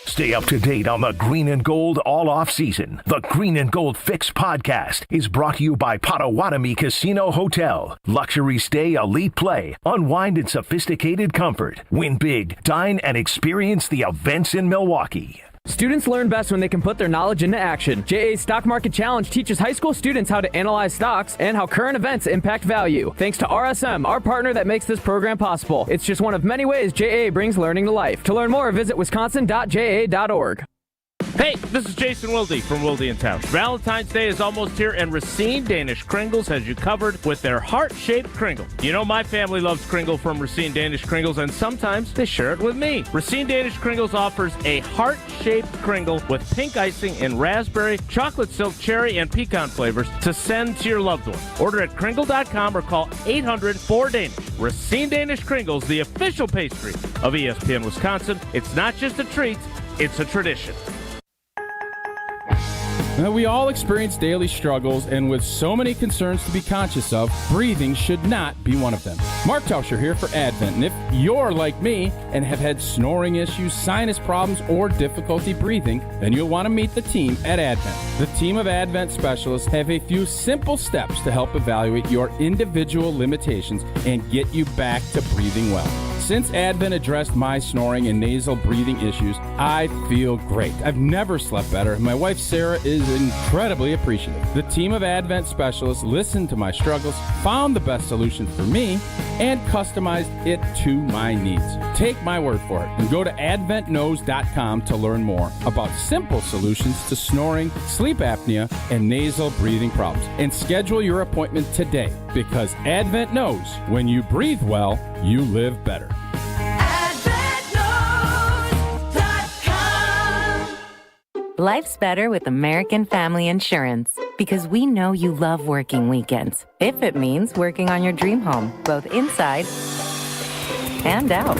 Stay up to date on the green and gold all off season. The Green and Gold Fix podcast is brought to you by Potawatomi Casino Hotel. Luxury stay, elite play, unwind in sophisticated comfort. Win big, dine, and experience the events in Milwaukee. Students learn best when they can put their knowledge into action. JA's Stock Market Challenge teaches high school students how to analyze stocks and how current events impact value. Thanks to RSM, our partner that makes this program possible. It's just one of many ways JA brings learning to life. To learn more, visit wisconsin.ja.org. Hey, this is Jason Wilde from Wilde & Towns. Valentine's Day is almost here, and Racine Danish Kringles has you covered with their heart-shaped Kringle. You know my family loves Kringle from Racine Danish Kringles, and sometimes they share it with me. Racine Danish Kringles offers a heart-shaped Kringle with pink icing in raspberry, chocolate silk, cherry, and pecan flavors to send to your loved one. Order at Kringle.com or call 800-4DANISH. Racine Danish Kringles, the official pastry of ESPN Wisconsin. It's not just a treat, it's a tradition. Now, we all experience daily struggles, and with so many concerns to be conscious of, breathing should not be one of them. Mark Tauscher here for Advent, and if you're like me and have had snoring issues, sinus problems, or difficulty breathing, then you'll want to meet the team at Advent. The team of Advent specialists have a few simple steps to help evaluate your individual limitations and get you back to breathing well. Since Advent addressed my snoring and nasal breathing issues, I feel great. I've never slept better. My wife Sarah is incredibly appreciative. The team of Advent specialists listened to my struggles, found the best solution for me, and customized it to my needs. Take my word for it and go to adventknows.com to learn more about simple solutions to snoring, sleep apnea, and nasal breathing problems. And schedule your appointment today, because Advent knows when you breathe well, you live better. Life's better with American Family Insurance, because we know you love working weekends, if it means working on your dream home, both inside and out.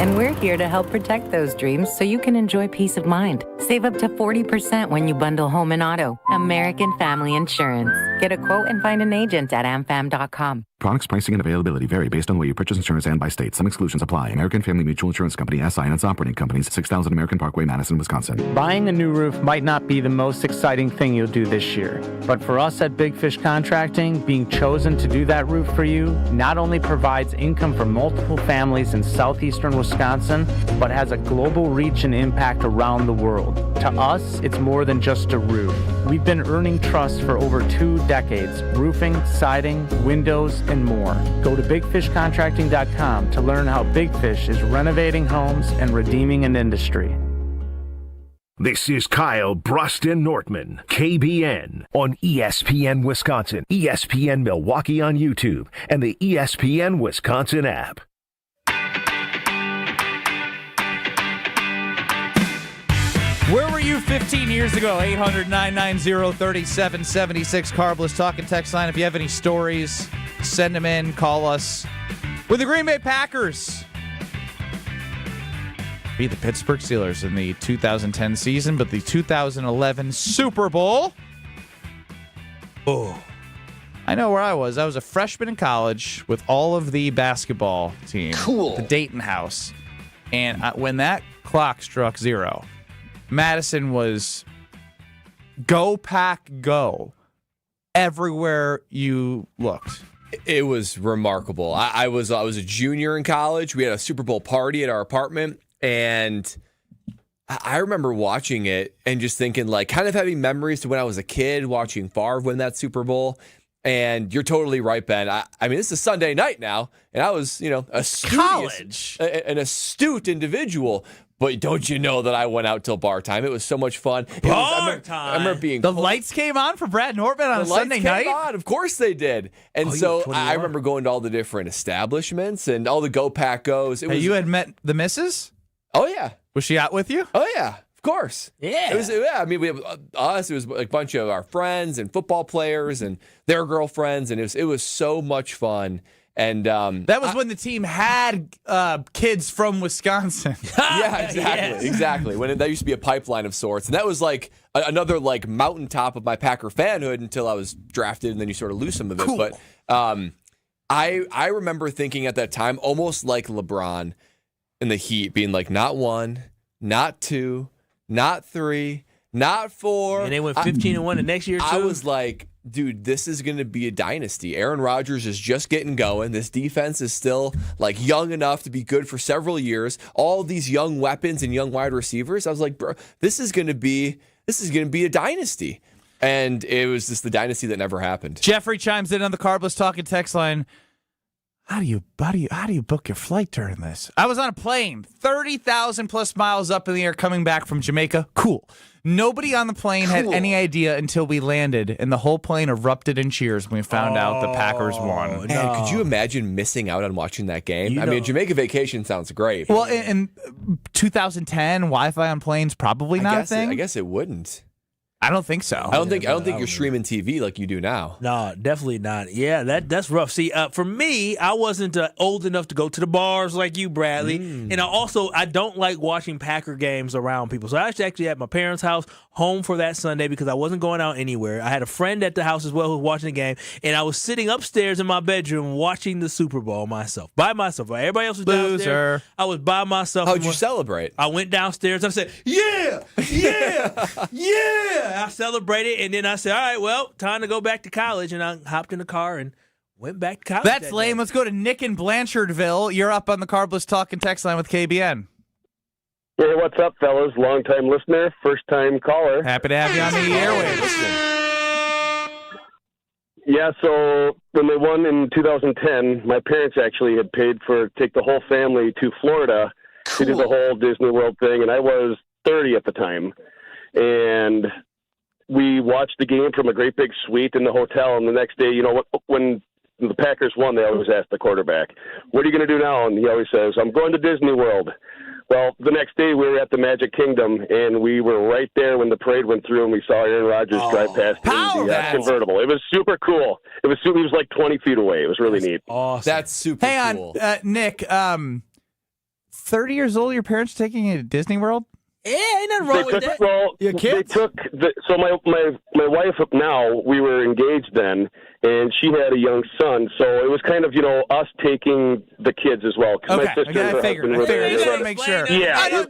And we're here to help protect those dreams so you can enjoy peace of mind. Save up to 40% when you bundle home and auto. American Family Insurance. Get a quote and find an agent at amfam.com. Products, pricing, and availability vary based on the way you purchase insurance and by state. Some exclusions apply. American Family Mutual Insurance Company, SI, and its operating companies, 6000 American Parkway, Madison, Wisconsin. Buying a new roof might not be the most exciting thing you'll do this year. But for us at Big Fish Contracting, being chosen to do that roof for you not only provides income for multiple families in southeastern Wisconsin, but has a global reach and impact around the world. To us, it's more than just a roof. We've been earning trust for over 2 decades. Roofing, siding, windows, and more. Go to bigfishcontracting.com to learn how Big Fish is renovating homes and redeeming an industry. This is Kyle Brust Nortman, KBN, on ESPN Wisconsin, ESPN Milwaukee on YouTube, and the ESPN Wisconsin app. Where were you 15 years ago? 800-990-3776. Carbless talking text line. If you have any stories, send them in. Call us. With the Green Bay Packers beat the Pittsburgh Steelers in the 2010 season, but the 2011 Super Bowl. Oh, I know where I was. I was a freshman in college with all of the basketball team. Cool. The Dayton house. And when that clock struck 0, Madison was go pack go everywhere you looked. It was remarkable. I was a junior in college. We had a Super Bowl party at our apartment, and I remember watching it and just thinking, like, kind of having memories to when I was a kid watching Favre win that Super Bowl. And you're totally right, Ben. I mean, this is Sunday night now, and I was, an astute individual. But don't you know that I went out till bar time? It was so much fun. I remember being the lights came on for Brad Nortman on a Sunday night. On. Of course they did. And I remember going to all the different establishments and all the Go Pack Goes. You had met the missus? Oh, yeah. Was she out with you? Oh, yeah. Of course. Yeah. It was, I mean, we have us. It was like a bunch of our friends and football players and their girlfriends, and it was so much fun. And that was when the team had kids from Wisconsin. Yeah, exactly, exactly. When that used to be a pipeline of sorts, and that was like another like mountaintop of my Packer fanhood until I was drafted, and then you sort of lose some of it. Cool. But I remember thinking at that time, almost like LeBron in the Heat, being like, not 1, not 2, not 3, not 4, and they went 15-1 the next year too. I was like, dude, this is going to be a dynasty. Aaron Rodgers is just getting going. This defense is still like young enough to be good for several years. All these young weapons and young wide receivers. I was like, bro, this is going to be a dynasty. And it was just the dynasty that never happened. Jeffrey chimes in on the Carbless Talking text line. How do you book your flight during this? I was on a plane, 30,000 plus miles up in the air coming back from Jamaica. Cool. Nobody on the plane had any idea until we landed, and the whole plane erupted in cheers when we found out the Packers won. Man, could you imagine missing out on watching that game? I mean, Jamaica vacation sounds great. Well, in 2010, Wi-Fi on planes probably not a thing. I guess it wouldn't. I don't think so. I don't think you're streaming TV like you do now. No, definitely not. Yeah, that's rough. See, for me, I wasn't old enough to go to the bars like you, Bradley. And I don't like watching Packer games around people. So I was actually at my parents' house, home for that Sunday because I wasn't going out anywhere. I had a friend at the house as well who was watching the game, and I was sitting upstairs in my bedroom watching the Super Bowl by myself. Everybody else was downstairs. I was by myself. How'd you celebrate? I went downstairs and I said, yeah, yeah. I celebrated, and then I said, all right, well, time to go back to college. And I hopped in the car and went back to college. That's lame. Let's go to Nick in Blanchardville. You're up on the Carbless Talking text line with KBN. Hey, what's up, fellas? Long-time listener, first-time caller. Happy to have you on the airwaves. Yeah, so when they won in 2010, my parents actually had paid to take the whole family to Florida to do the whole Disney World thing, and I was 30 at the time. And we watched the game from a great big suite in the hotel, and the next day, when the Packers won, they always ask the quarterback, what are you going to do now? And he always says, I'm going to Disney World. Well, the next day we were at the Magic Kingdom, and we were right there when the parade went through, and we saw Aaron Rodgers drive past in the convertible. It was super cool. He was like 20 feet away. It was really neat. Awesome. That's super cool. Hang on, Nick, 30 years old, your parents taking you to Disney World? Yeah, ain't nothing wrong with that. Well, they took so my wife now, we were engaged then, and she had a young son, so it was kind of us taking the kids as well. Okay, my sister and her husband were there. I just want to make sure. Yeah,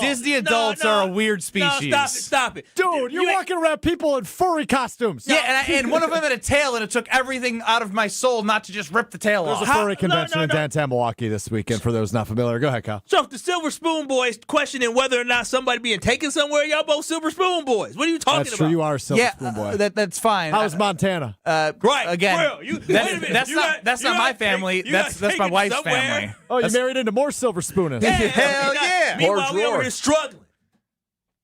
Disney adults are a weird species. No, stop it. Dude, you're walking around people in furry costumes. Yeah, and one of them had a tail, and it took everything out of my soul not to just rip the tail off. There's a furry convention in downtown Milwaukee this weekend, for those not familiar. Go ahead, Kyle. So if the Silver Spoon Boys questioning whether or not somebody being taken somewhere, y'all both Silver Spoon Boys. What are you talking about? That's true. You are a Silver Spoon Boy. That's fine. How's Montana? Right. Again, that's not my family. That's my wife's family. Oh, you married into more Silver Spooners. Hell yeah. Meanwhile, we over here struggling.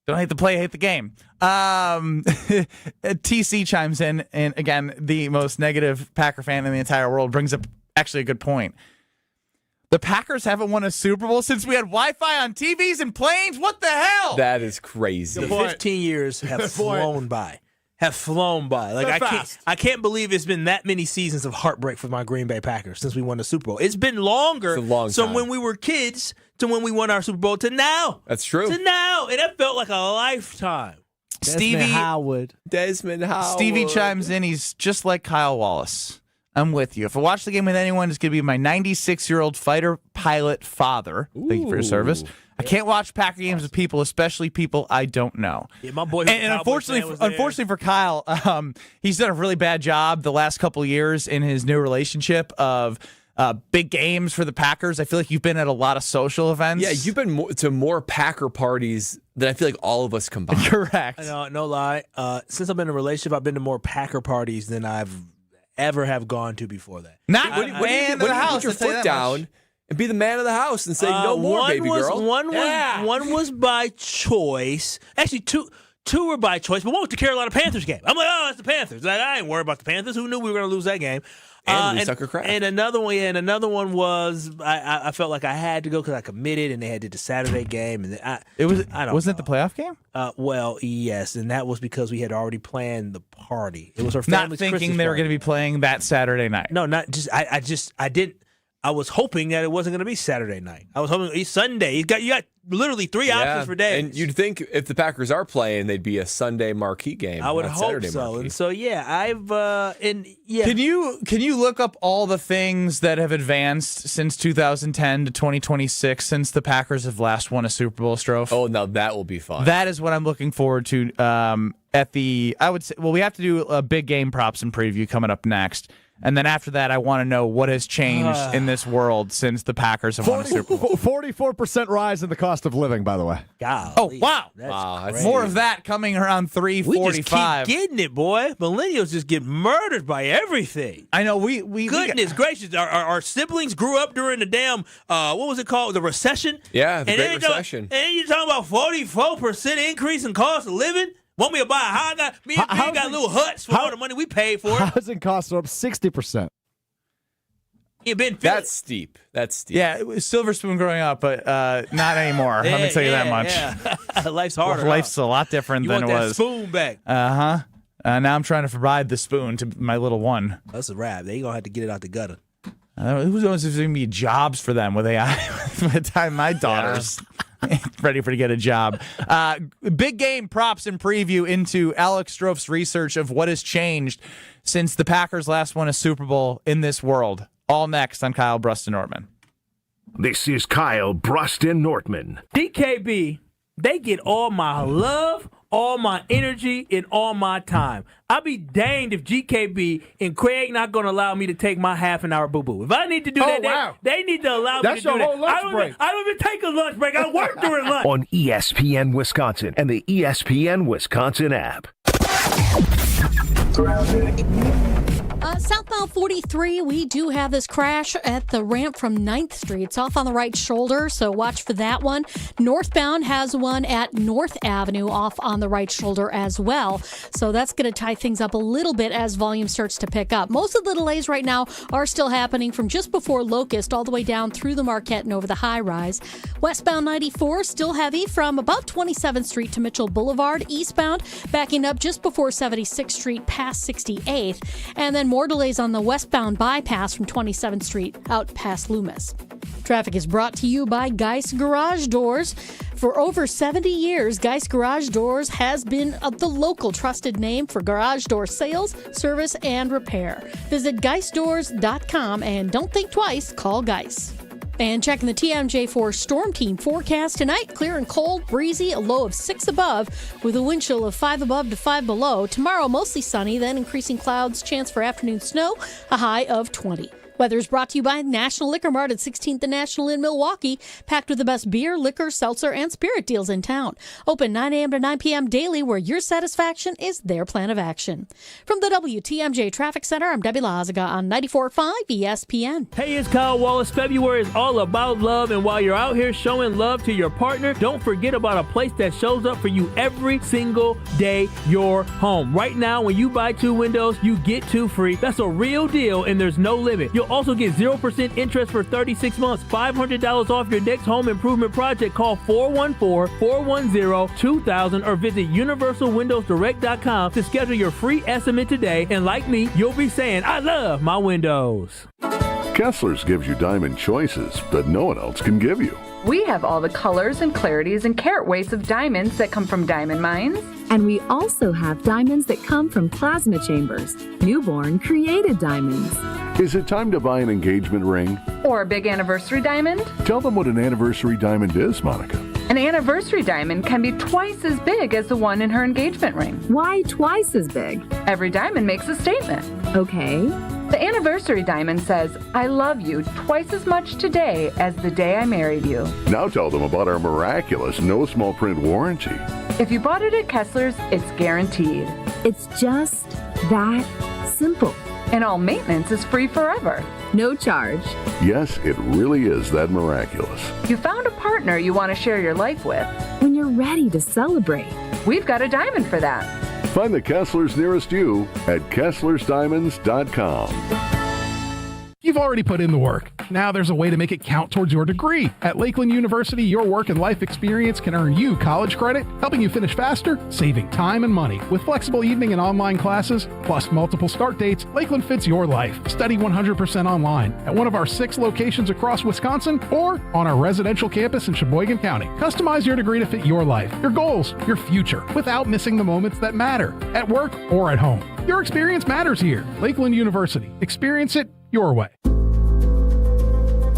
Don't hate the play, hate the game. TC chimes in, and again, the most negative Packer fan in the entire world brings up actually a good point. The Packers haven't won a Super Bowl since we had Wi-Fi on TVs and planes? What the hell? That is crazy. The 15 years have flown by. Like I can't believe it's been that many seasons of heartbreak for my Green Bay Packers since we won the Super Bowl. It's been longer from when we were kids to when we won our Super Bowl to now. That's true. To now. And that felt like a lifetime. Desmond Howard Stevie chimes in. He's just like Kyle Wallace. I'm with you. If I watch the game with anyone, it's going to be my 96-year-old fighter pilot father. Thank you for your service. I can't watch Packer games with people, especially people I don't know. Yeah, my boy. And unfortunately for Kyle, he's done a really bad job the last couple of years in his new relationship of big games for the Packers. I feel like you've been at a lot of social events. Yeah, you've been to more Packer parties than I feel like all of us combined. Correct. No lie. Since I've been in a relationship, I've been to more Packer parties than I've ever have gone to before that. When you put your foot down and be the man of the house and say no more, baby girl. One was by choice. Actually, Two were by choice, but one was the Carolina Panthers game. I'm like, oh, it's the Panthers. Like, I ain't worried about the Panthers. Who knew we were going to lose that game? And Sucker Craft. And another one was I felt like I had to go because I committed, and they had did the Saturday game, and Wasn't it the playoff game? Well, yes, and that was because we had already planned the party. It was our family's Not thinking Christmas they were party. going to be playing that Saturday night. No, not just. I didn't. I was hoping that it wasn't going to be Saturday night. I was hoping it's Sunday. You got literally three options for days. And you'd think if the Packers are playing, they'd be a Sunday marquee game. I would not hope Saturday so. marquee. And so Can you look up all the things that have advanced since 2010 to 2026 since the Packers have last won a Super Bowl, Strofe? Oh, now that will be fun. That is what I'm looking forward to. I would say, we have to do a big game props and preview coming up next. And then after that, I want to know what has changed in this world since the Packers have won a Super Bowl. 44% rise in the cost of living, by the way. Golly, oh, wow. That's More of that coming around 3:45. We just keep getting it, boy. Millennials just get murdered by everything. I know. We Goodness gracious. Our siblings grew up during the damn, what was it called? The recession? Yeah, the Great Recession. And you're talking about 44% increase in cost of living? Want me to buy a house? Me and Greg got little huts for all the money we paid for it. Housing costs are up 60%. That's steep. Yeah, it was Silver Spoon growing up, but not anymore. Let me tell you that much. Yeah. Life's harder. Life's a lot different than it was. You want that spoon back. Now I'm trying to provide the spoon to my little one. That's a wrap. They going to have to get it out the gutter. Who's going to be jobs for them with AI by the time my daughter's ready to get a job? Big game props and preview into Alex Strofe's research of what has changed since the Packers last won a Super Bowl in this world. All next on Kyle Brust Nortman. This is Kyle Brust Nortman. DKB, they get all my love, all my energy, and all my time. I'll be danged if GKB and Craig not going to allow me to take my half-an-hour boo-boo. If I need to do that, they need to allow me to do that. That's your whole lunch break. I don't even take a lunch break. I work during lunch. On ESPN Wisconsin and the ESPN Wisconsin app. Southbound 43, we do have this crash at the ramp from 9th Street. It's off on the right shoulder, so watch for that one. Northbound has one at North Avenue off on the right shoulder as well. So that's going to tie things up a little bit as volume starts to pick up. Most of the delays right now are still happening from just before Locust all the way down through the Marquette and over the high rise. Westbound 94, still heavy from about 27th Street to Mitchell Boulevard. Eastbound, backing up just before 76th Street past 68th. And then more delays on the westbound bypass from 27th Street out past Loomis. Traffic is brought to you by Geist Garage Doors. For over 70 years, Geist Garage Doors has been the local trusted name for garage door sales, service, and repair. Visit geistdoors.com and don't think twice, call Geist. And checking the TMJ4 Storm Team forecast tonight, clear and cold, breezy, a low of 6 above, with a wind chill of 5 above to 5 below. Tomorrow, mostly sunny, then increasing clouds, chance for afternoon snow, a high of 20. Weather is brought to you by National Liquor Mart at 16th and National in Milwaukee, packed with the best beer, liquor, seltzer, and spirit deals in town. Open 9 a.m. to 9 p.m. daily, where your satisfaction is their plan of action. From the WTMJ Traffic Center, I'm Debbie Lazaga on 94.5 ESPN. Hey, it's Kyle Wallace. February is all about love, and while you're out here showing love to your partner, don't forget about a place that shows up for you every single day, your home. Right now, when you buy 2 windows, you get 2 free. That's a real deal, and there's no limit. You'll also get 0% interest for 36 months, $500 off your next home improvement project. Call 414-410-2000 or visit universalwindowsdirect.com to schedule your free estimate today. And like me, you'll be saying, I love my windows. Kessler's gives you diamond choices that no one else can give you. We have all the colors and clarities and carat weights of diamonds that come from diamond mines. And we also have diamonds that come from plasma chambers, newborn created diamonds. Is it time to buy an engagement ring? Or a big anniversary diamond? Tell them what an anniversary diamond is, Monica. An anniversary diamond can be twice as big as the one in her engagement ring. Why twice as big? Every diamond makes a statement. Okay. The anniversary diamond says, I love you twice as much today as the day I married you. Now tell them about our miraculous no small print warranty. If you bought it at Kessler's, it's guaranteed. It's just that simple. And all maintenance is free forever. No charge. Yes, it really is that miraculous. You found a partner you want to share your life with. When you're ready to celebrate. We've got a diamond for that. Find the Kesslers nearest you at KesslersDiamonds.com. You've already put in the work. Now there's a way to make it count towards your degree. At Lakeland University, your work and life experience can earn you college credit, helping you finish faster, saving time and money. With flexible evening and online classes, plus multiple start dates, Lakeland fits your life. Study 100% online at one of our 6 locations across Wisconsin or on our residential campus in Sheboygan County. Customize your degree to fit your life, your goals, your future, without missing the moments that matter, at work or at home. Your experience matters here. Lakeland University. Experience it your way.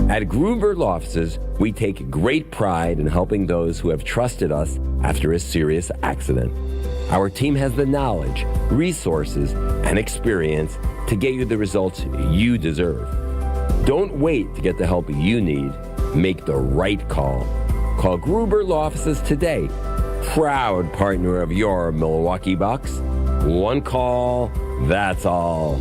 At Gruber Law Offices, we take great pride in helping those who have trusted us after a serious accident. Our team has the knowledge, resources, and experience to get you the results you deserve. Don't wait to get the help you need. Make the right call. Call Gruber Law Offices today. Proud partner of your Milwaukee Bucks. One call, that's all.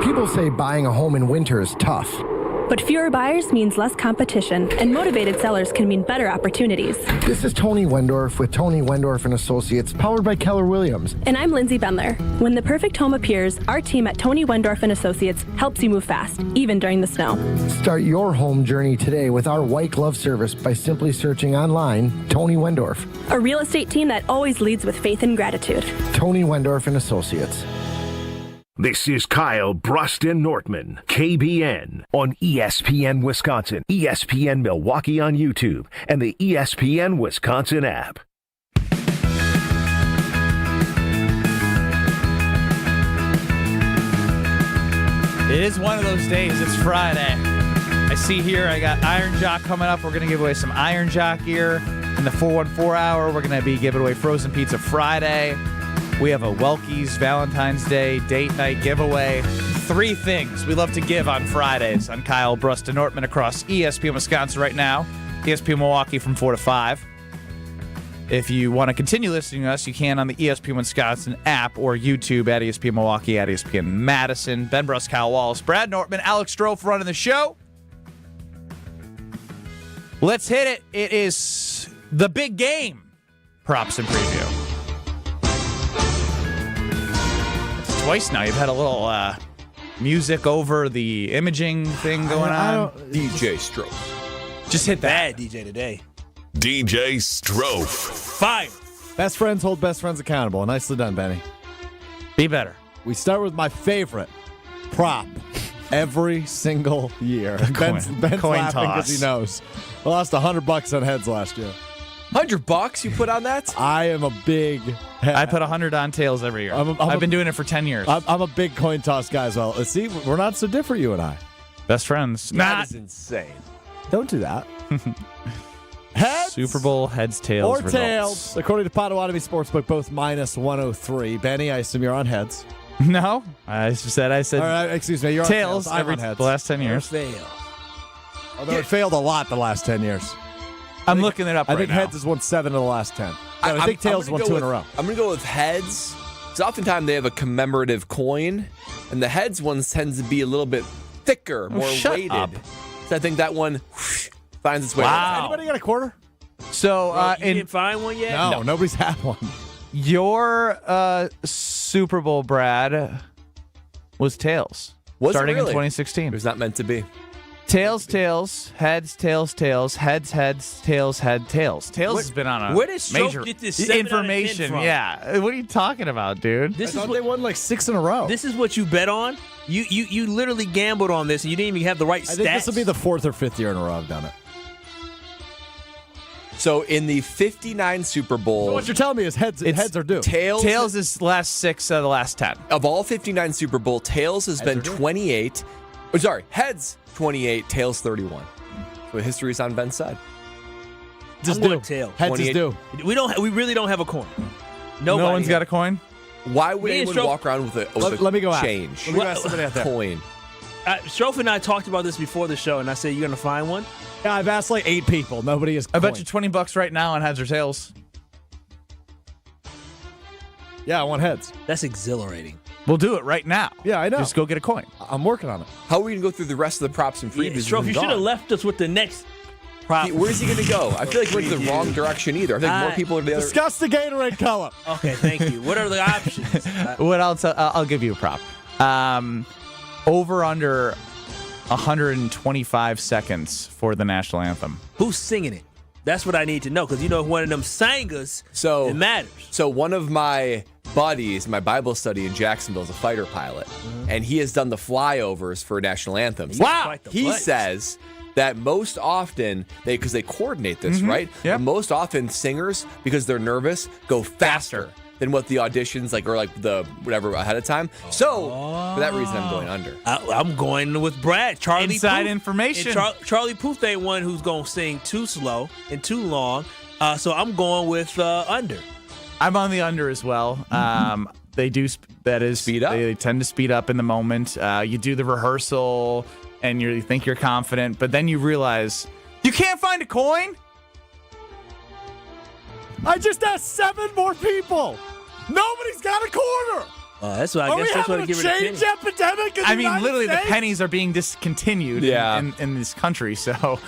People say buying a home in winter is tough. But fewer buyers means less competition, and motivated sellers can mean better opportunities. This is Tony Wendorf with Tony Wendorf & Associates, powered by Keller Williams. And I'm Lindsay Bendler. When the perfect home appears, our team at Tony Wendorf & Associates helps you move fast, even during the snow. Start your home journey today with our white glove service by simply searching online Tony Wendorf. A real estate team that always leads with faith and gratitude. Tony Wendorf & Associates. This is Kyle Brust Nortman, KBN, on ESPN Wisconsin, ESPN Milwaukee on YouTube, and the ESPN Wisconsin app. It is one of those days. It's Friday. I see here I got Iron Jock coming up. We're going to give away some Iron Jock gear. In the 414 hour, we're going to be giving away Frozen Pizza Friday. We have a Welky's Valentine's Day date night giveaway. 3 things we love to give on Fridays on Kyle Brust Nortman across ESPN Wisconsin right now. ESPN Milwaukee from 4 to 5. If you want to continue listening to us, you can on the ESPN Wisconsin app or YouTube at ESPN Milwaukee, at ESPN Madison. Ben Brust, Kyle Wallace, Brad Nortman, Alex Strofe running the show. Let's hit it. It is the big game. Props and preview. Twice now. You've had a little music over the imaging thing going on. DJ Strofe. Just hit that. Bad DJ today. DJ Strofe. Fire. Best friends hold best friends accountable. Nicely done, Benny. Be better. We start with my favorite prop every single year. Ben's coin laughing because he knows. I lost $100 on heads last year. $100 you put on that? I am a big... I put 100 on tails every year. I've been doing it for 10 years. I'm a big coin toss guy as well. See, we're not so different, you and I. Best friends. That is insane. Don't do that. Heads Super Bowl heads, tails, or results. tails. According to Potawatomi Sportsbook, both minus 103. Benny, I assume you're on heads. No, I said. All right, excuse me. You're tails on tails. every I'm on heads. The last 10 years. Fail. Although it failed a lot the last 10 years. I'm looking it up. I think heads has won 7 of the last 10. I think tails won 2 in a row. I'm going to go with heads. Because oftentimes they have a commemorative coin, and the heads ones tends to be a little bit thicker, more weighted. Up. So I think that one finds its way. Wow. Anybody got a quarter? So, you didn't find one yet? No, nobody's had one. Your Super Bowl, Brad, was tails. Was starting it really? in 2016. It was not meant to be. Tails, tails, heads, tails, tails, heads, heads, tails, head, tails. Tails has been on a where did Stroke major get this 7 out of 10 information. from? Yeah, what are you talking about, dude? This I is thought they won like 6 in a row. This is what you bet on? You literally gambled on this and you didn't even have the right stats. I think this will be the 4th or 5th year in a row I've done it. So in the 59 Super Bowl, So what you're telling me is heads are due. Tails is last 6 of the last 10. Of all 59 Super Bowl, tails has been 28. Oh, sorry, heads 28, tails 31. So history is on Ben's side. I'm going tails. Heads is due. We really don't have a coin. No one's got a coin? Why would Me and anyone Strofe- walk around with a Let me go ask. change? Let me go ask somebody out there. Coin. Strofe and I talked about this before the show, and I said, you're going to find one? Yeah, I've asked like 8 people. Nobody is. I bet you $20 right now on heads or tails. Yeah, I want heads. That's exhilarating. We'll do it right now. Yeah, I know. Just go get a coin. I'm working on it. How are we going to go through the rest of the props and freebies? Strofe, you should have left us with the next Where's he going to go? I feel like he went the wrong direction either. I think more people are the other. Discuss the Gatorade color. Okay, thank you. What are the options? What else? I'll give you a prop. Over under 125 seconds for the national anthem. Who's singing it? That's what I need to know, because you know, if one of them singers, it matters. So one of my buddies, my Bible study in Jacksonville, is a fighter pilot, and he has done the flyovers for national anthems. Wow! He says that most often, because they coordinate this, right? Yep. And most often singers, because they're nervous, go faster than what the auditions the whatever ahead of time. So for that reason, I'm going under. I'm going with Brad. Charlie Inside Puth. information. And Charlie Puth ain't one who's going to sing too slow and too long. So I'm going with under. I'm on the under as well. They do speed up. They tend to speed up in the moment. You do the rehearsal and you think you're confident, but then you realize you can't find a coin. I just asked 7 more people. Nobody's got a quarter. That's what I guess. That's what I give it a change epidemic in the United literally, States? the pennies are being discontinued in this country. So,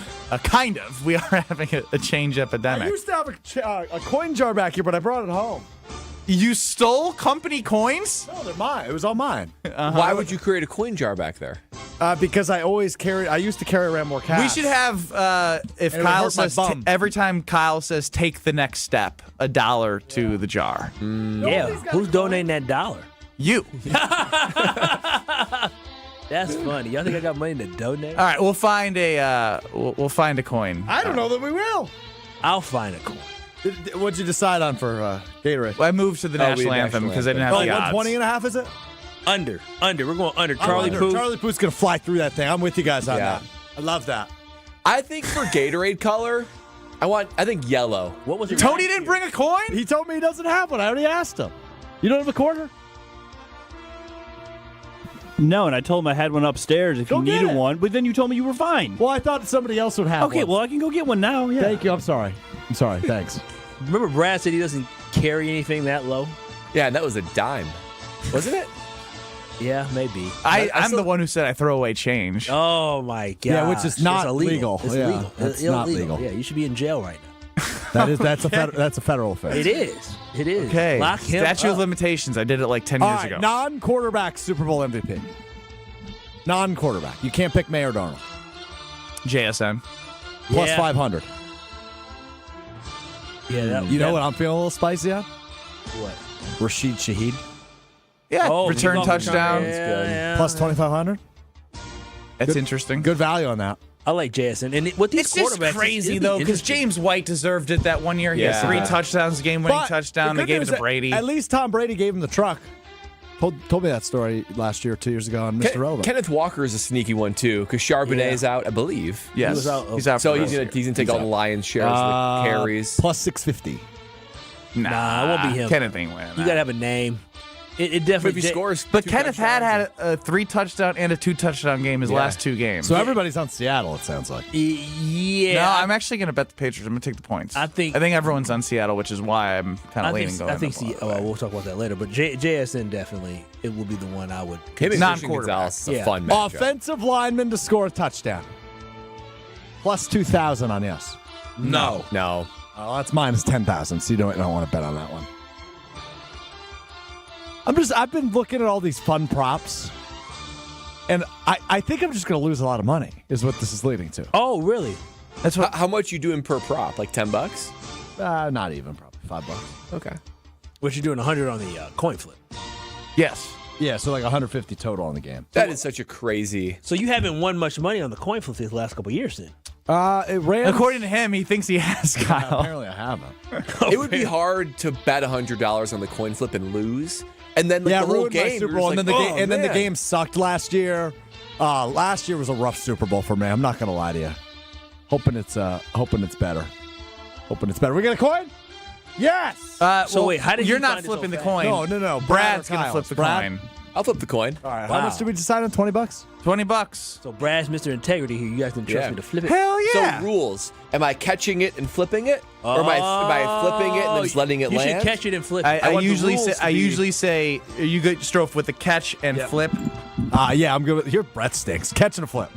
kind of, we are having a change epidemic. I used to have a coin jar back here, but I brought it home. You stole company coins? No, they're mine. It was all mine. Why would you create a coin jar back there? Because I used to carry around more cash. We should have, if And it Kyle would hurt my says, bum. every time Kyle says, take the next step, $1 to the jar. Yeah, who's donating that $1? You. That's funny. Y'all think I got money to donate? All right, we'll find a coin. I don't know that we will. I'll find a coin. What'd you decide on for Gatorade? Well, I moved to the national anthem because I didn't have the odds. 120 and a half, is it? Under. We're going under. Charlie Puth. Charlie Puth's going to fly through that thing. I'm with you guys on that. I love that. I think for Gatorade color, I think yellow. What was it? Tony didn't bring a coin? He told me he doesn't have one. I already asked him. You don't have a quarter? No, and I told him I had one upstairs if you needed one, but then you told me you were fine. Well, I thought somebody else would have one. Okay, well, I can go get one now. Yeah. Thank you. I'm sorry. Thanks. Remember Brad said he doesn't carry anything that low? Yeah, and that was a dime. Wasn't it? Yeah, maybe. I'm the one who said I throw away change. Oh, my God. Yeah, which is not legal. It's Yeah, illegal. that's not legal. Yeah, you should be in jail right now. That's a federal offense. It is. Okay. Lock him Statute up. of limitations. I did it like 10 All years right, ago. non-quarterback Super Bowl MVP. Non-quarterback. You can't pick May or Darnold. JSN. Plus Yeah. 500. Yeah, You know what I'm feeling a little spicy on? What? Rashid Shaheed. Yeah, Oh, return he's off the touchdown. chart. Yeah. Plus 2,500. That's interesting. Good value on that. I like JSN. And with these It's just quarterbacks, crazy, it's though, because interesting. James White deserved it that one year. He Yeah. had 3 touchdowns, game-winning But touchdown. the They good gave it news to Brady. At least Tom Brady gave him the truck. Told me that story last year, 2 years ago on Mr. Relevant. Kenneth Walker is a sneaky one too, because Charbonnet is out, I believe. Yes. He's out So for he's the gonna take all the lion's shares of the carries. Plus 650. Nah, it won't be him. Kenneth ain't winning You that. got to have a name. It But definitely if he scores, But 2 Kenneth had touchdowns, a 3-touchdown and a 2-touchdown game his last 2 games. So everybody's on Seattle, it sounds like. Yeah. No, I'm actually going to bet the Patriots. I'm going to take the points. I think everyone's on Seattle, which is why I'm kind of leaning going. we'll talk about that later. But JSN definitely, it will be the one I would. him and Non-quarterback. Christian Gonzalez is a Yeah. fun matchup. Offensive lineman to score a touchdown. Plus 2,000 on yes. No. Oh, that's minus 10,000, so you don't want to bet on that one. I've been looking at all these fun props, and I think I'm just going to lose a lot of money, is what this is leading to. Oh, really? That's what. How much you doing per prop? Like $10? Not even, probably $5. Okay. What you doing? 100 on the coin flip. Yes. Yeah, so like 150 total on the game. That is such a crazy. So you haven't won much money on the coin flip these last couple of years, then? It ran. According to him, he thinks he has, Kyle. Apparently, I haven't. It would be hard to bet $100 on the coin flip and lose, and then the whole ruined my game. Super you're Bowl, just and then like, the game sucked last year. Last year was a rough Super Bowl for me. I'm not going to lie to you. Hoping it's better. Hoping it's better. We got a coin? Yes. So wait, how did you're you not find it flipping so the fast? coin? No. Brad's going gonna flip the Brad? coin. I'll flip the coin. All right. How much did we decide on? $20? $20. So Brad's Mr. Integrity here. You guys can trust me to flip it. Hell yeah. So rules: am I catching it and flipping it, or am I flipping it and then just letting it you land? You should catch it and flip it. I usually say you go Strofe with the catch and flip. Yeah, I'm good with here. Brett stinks. Catch and flip.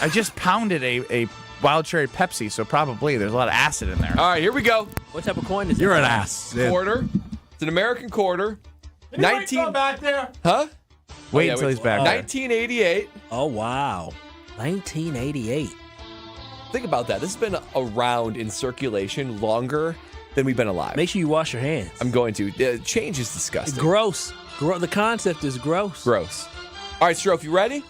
I just pounded a wild cherry Pepsi, so probably there's a lot of acid in there. All right, here we go. What type of coin is You're that? an ass. Quarter. It's an American quarter. Can you wait till I'm back there? Huh? Wait until he's back. 1988. Oh, wow. 1988. Think about that. This has been around in circulation longer than we've been alive. Make sure you wash your hands. I'm going to. Change is disgusting. Gross. The concept is gross. Gross. All right, Strofe, you ready?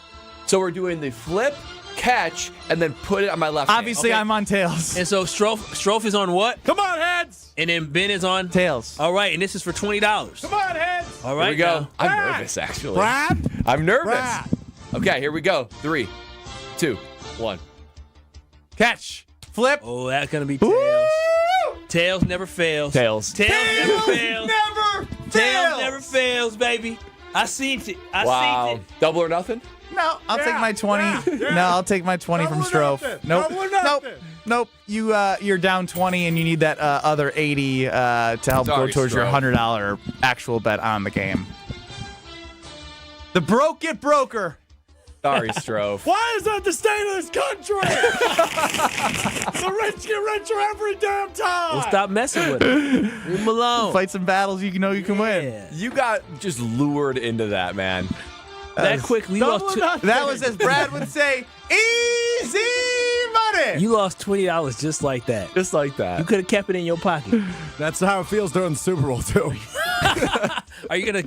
So we're doing the flip, catch, and then put it on my left Obviously, hand. I'm on tails. And so Strofe is on what? Come on, heads. And then Ben is on tails. All right, and this is for $20. Come on, heads. All right, Here we go. now. I'm nervous, actually. Brad? I'm nervous. Brad. Okay, here we go. 3, 2, 1. Catch. Flip. Oh, that's going to be tails. Tails never fails. Tails. Never fails. Never Tails never fails, baby. I seen it. I seen it. Double or nothing? No, I'll take my 20. yeah. No, I'll take my 20 from Strofe. Nope. Nope. You're down 20, and you need that other 80 to help Sorry, go towards your Strofe. $100 actual bet on the game. The broke get broker. Sorry, Strofe. Why is that the state of this country? The rich get richer every damn time. Well, stop messing with him. Leave him alone. Fight some battles you know you can win. Yeah. You got just lured into that, man. That quickly, you lost That was, as Brad would say, easy money. You lost $20 just like that. Just like that. You could have kept it in your pocket. That's how it feels during the Super Bowl, too. Are you gonna?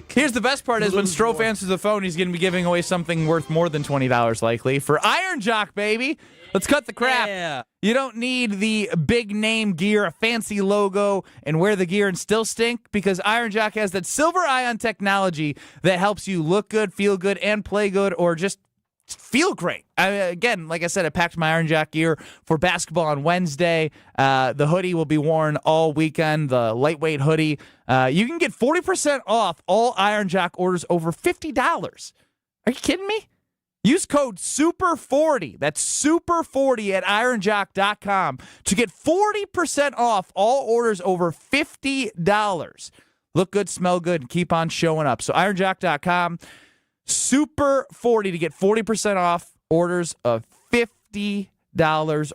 Here's the best part: is when Strofe answers the phone, he's going to be giving away something worth more than $20 likely for Iron Jock, baby. Let's cut the crap. Yeah. You don't need the big name gear, a fancy logo, and wear the gear and still stink, because Iron Jock has that silver ion technology that helps you look good, feel good, and play good, or just feel great. Again, like I said, I packed my Iron Jock gear for basketball on Wednesday. The hoodie will be worn all weekend, the lightweight hoodie. You can get 40% off all Iron Jock orders over $50. Are you kidding me? Use code SUPER40, that's SUPER40 at ironjock.com to get 40% off all orders over $50. Look good, smell good, and keep on showing up. So ironjock.com, SUPER40 to get 40% off orders of $50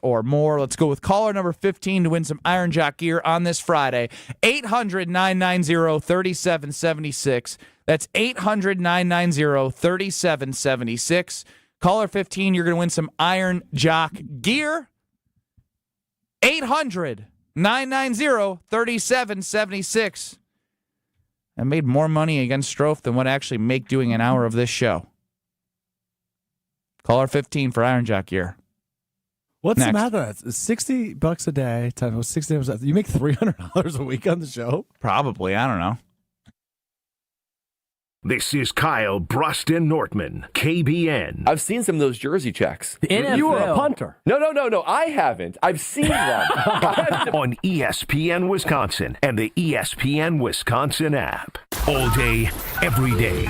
or more. Let's go with caller number 15 to win some Iron Jock gear on this Friday. 800-990-3776. That's 800-990-3776. Caller 15, you're going to win some Iron Jock gear. 800-990-3776. I made more money against Strofe than what I actually make doing an hour of this show. Caller 15 for Iron Jock gear. What's Next. the matter? It's $60 a day times 60 hours. You make $300 a week on the show? Probably. I don't know. This is Kyle Brust and Nortman, KBN. I've seen some of those jersey checks. You were a punter. No. I haven't. I've seen them. On ESPN Wisconsin and the ESPN Wisconsin app. All day, every day.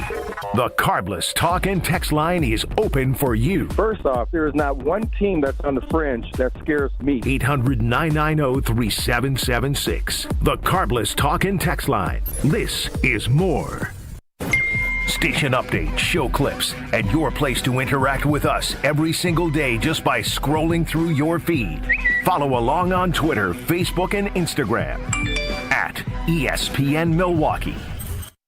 The Carbless Talk and Text line is open for you. First off, there is not one team that's on the fringe that scares me. 800-990-3776. The Carbless Talk and Text line. This is more. Station updates, show clips, and your place to interact with us every single day just by scrolling through your feed. Follow along on Twitter, Facebook, and Instagram at ESPN Milwaukee.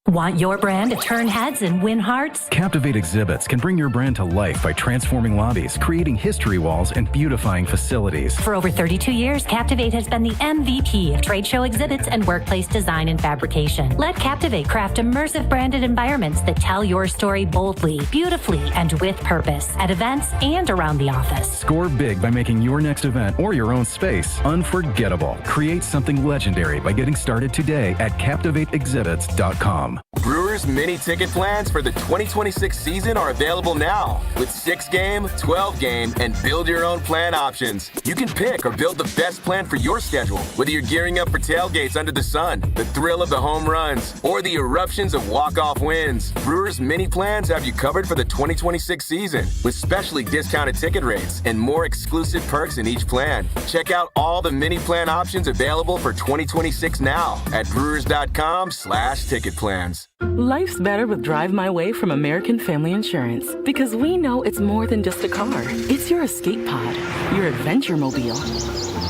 Want your brand to turn heads and win hearts? Captivate Exhibits can bring your brand to life by transforming lobbies, creating history walls, and beautifying facilities. For over 32 years, Captivate has been the MVP of trade show exhibits and workplace design and fabrication. Let Captivate craft immersive branded environments that tell your story boldly, beautifully, and with purpose at events and around the office. Score big by making your next event or your own space unforgettable. Create something legendary by getting started today at CaptivateExhibits.com. Brewers mini ticket plans for the 2026 season are available now with 6-game, 12-game, and build your own plan options. You can pick or build the best plan for your schedule, whether you're gearing up for tailgates under the sun, the thrill of the home runs, or the eruptions of walk-off wins. Brewers mini plans have you covered for the 2026 season with specially discounted ticket rates and more exclusive perks in each plan. Check out all the mini plan options available for 2026 now at brewers.com/ticket plans. Life's better with Drive My Way from American Family Insurance because we know it's more than just a car. It's your escape pod, your adventure mobile,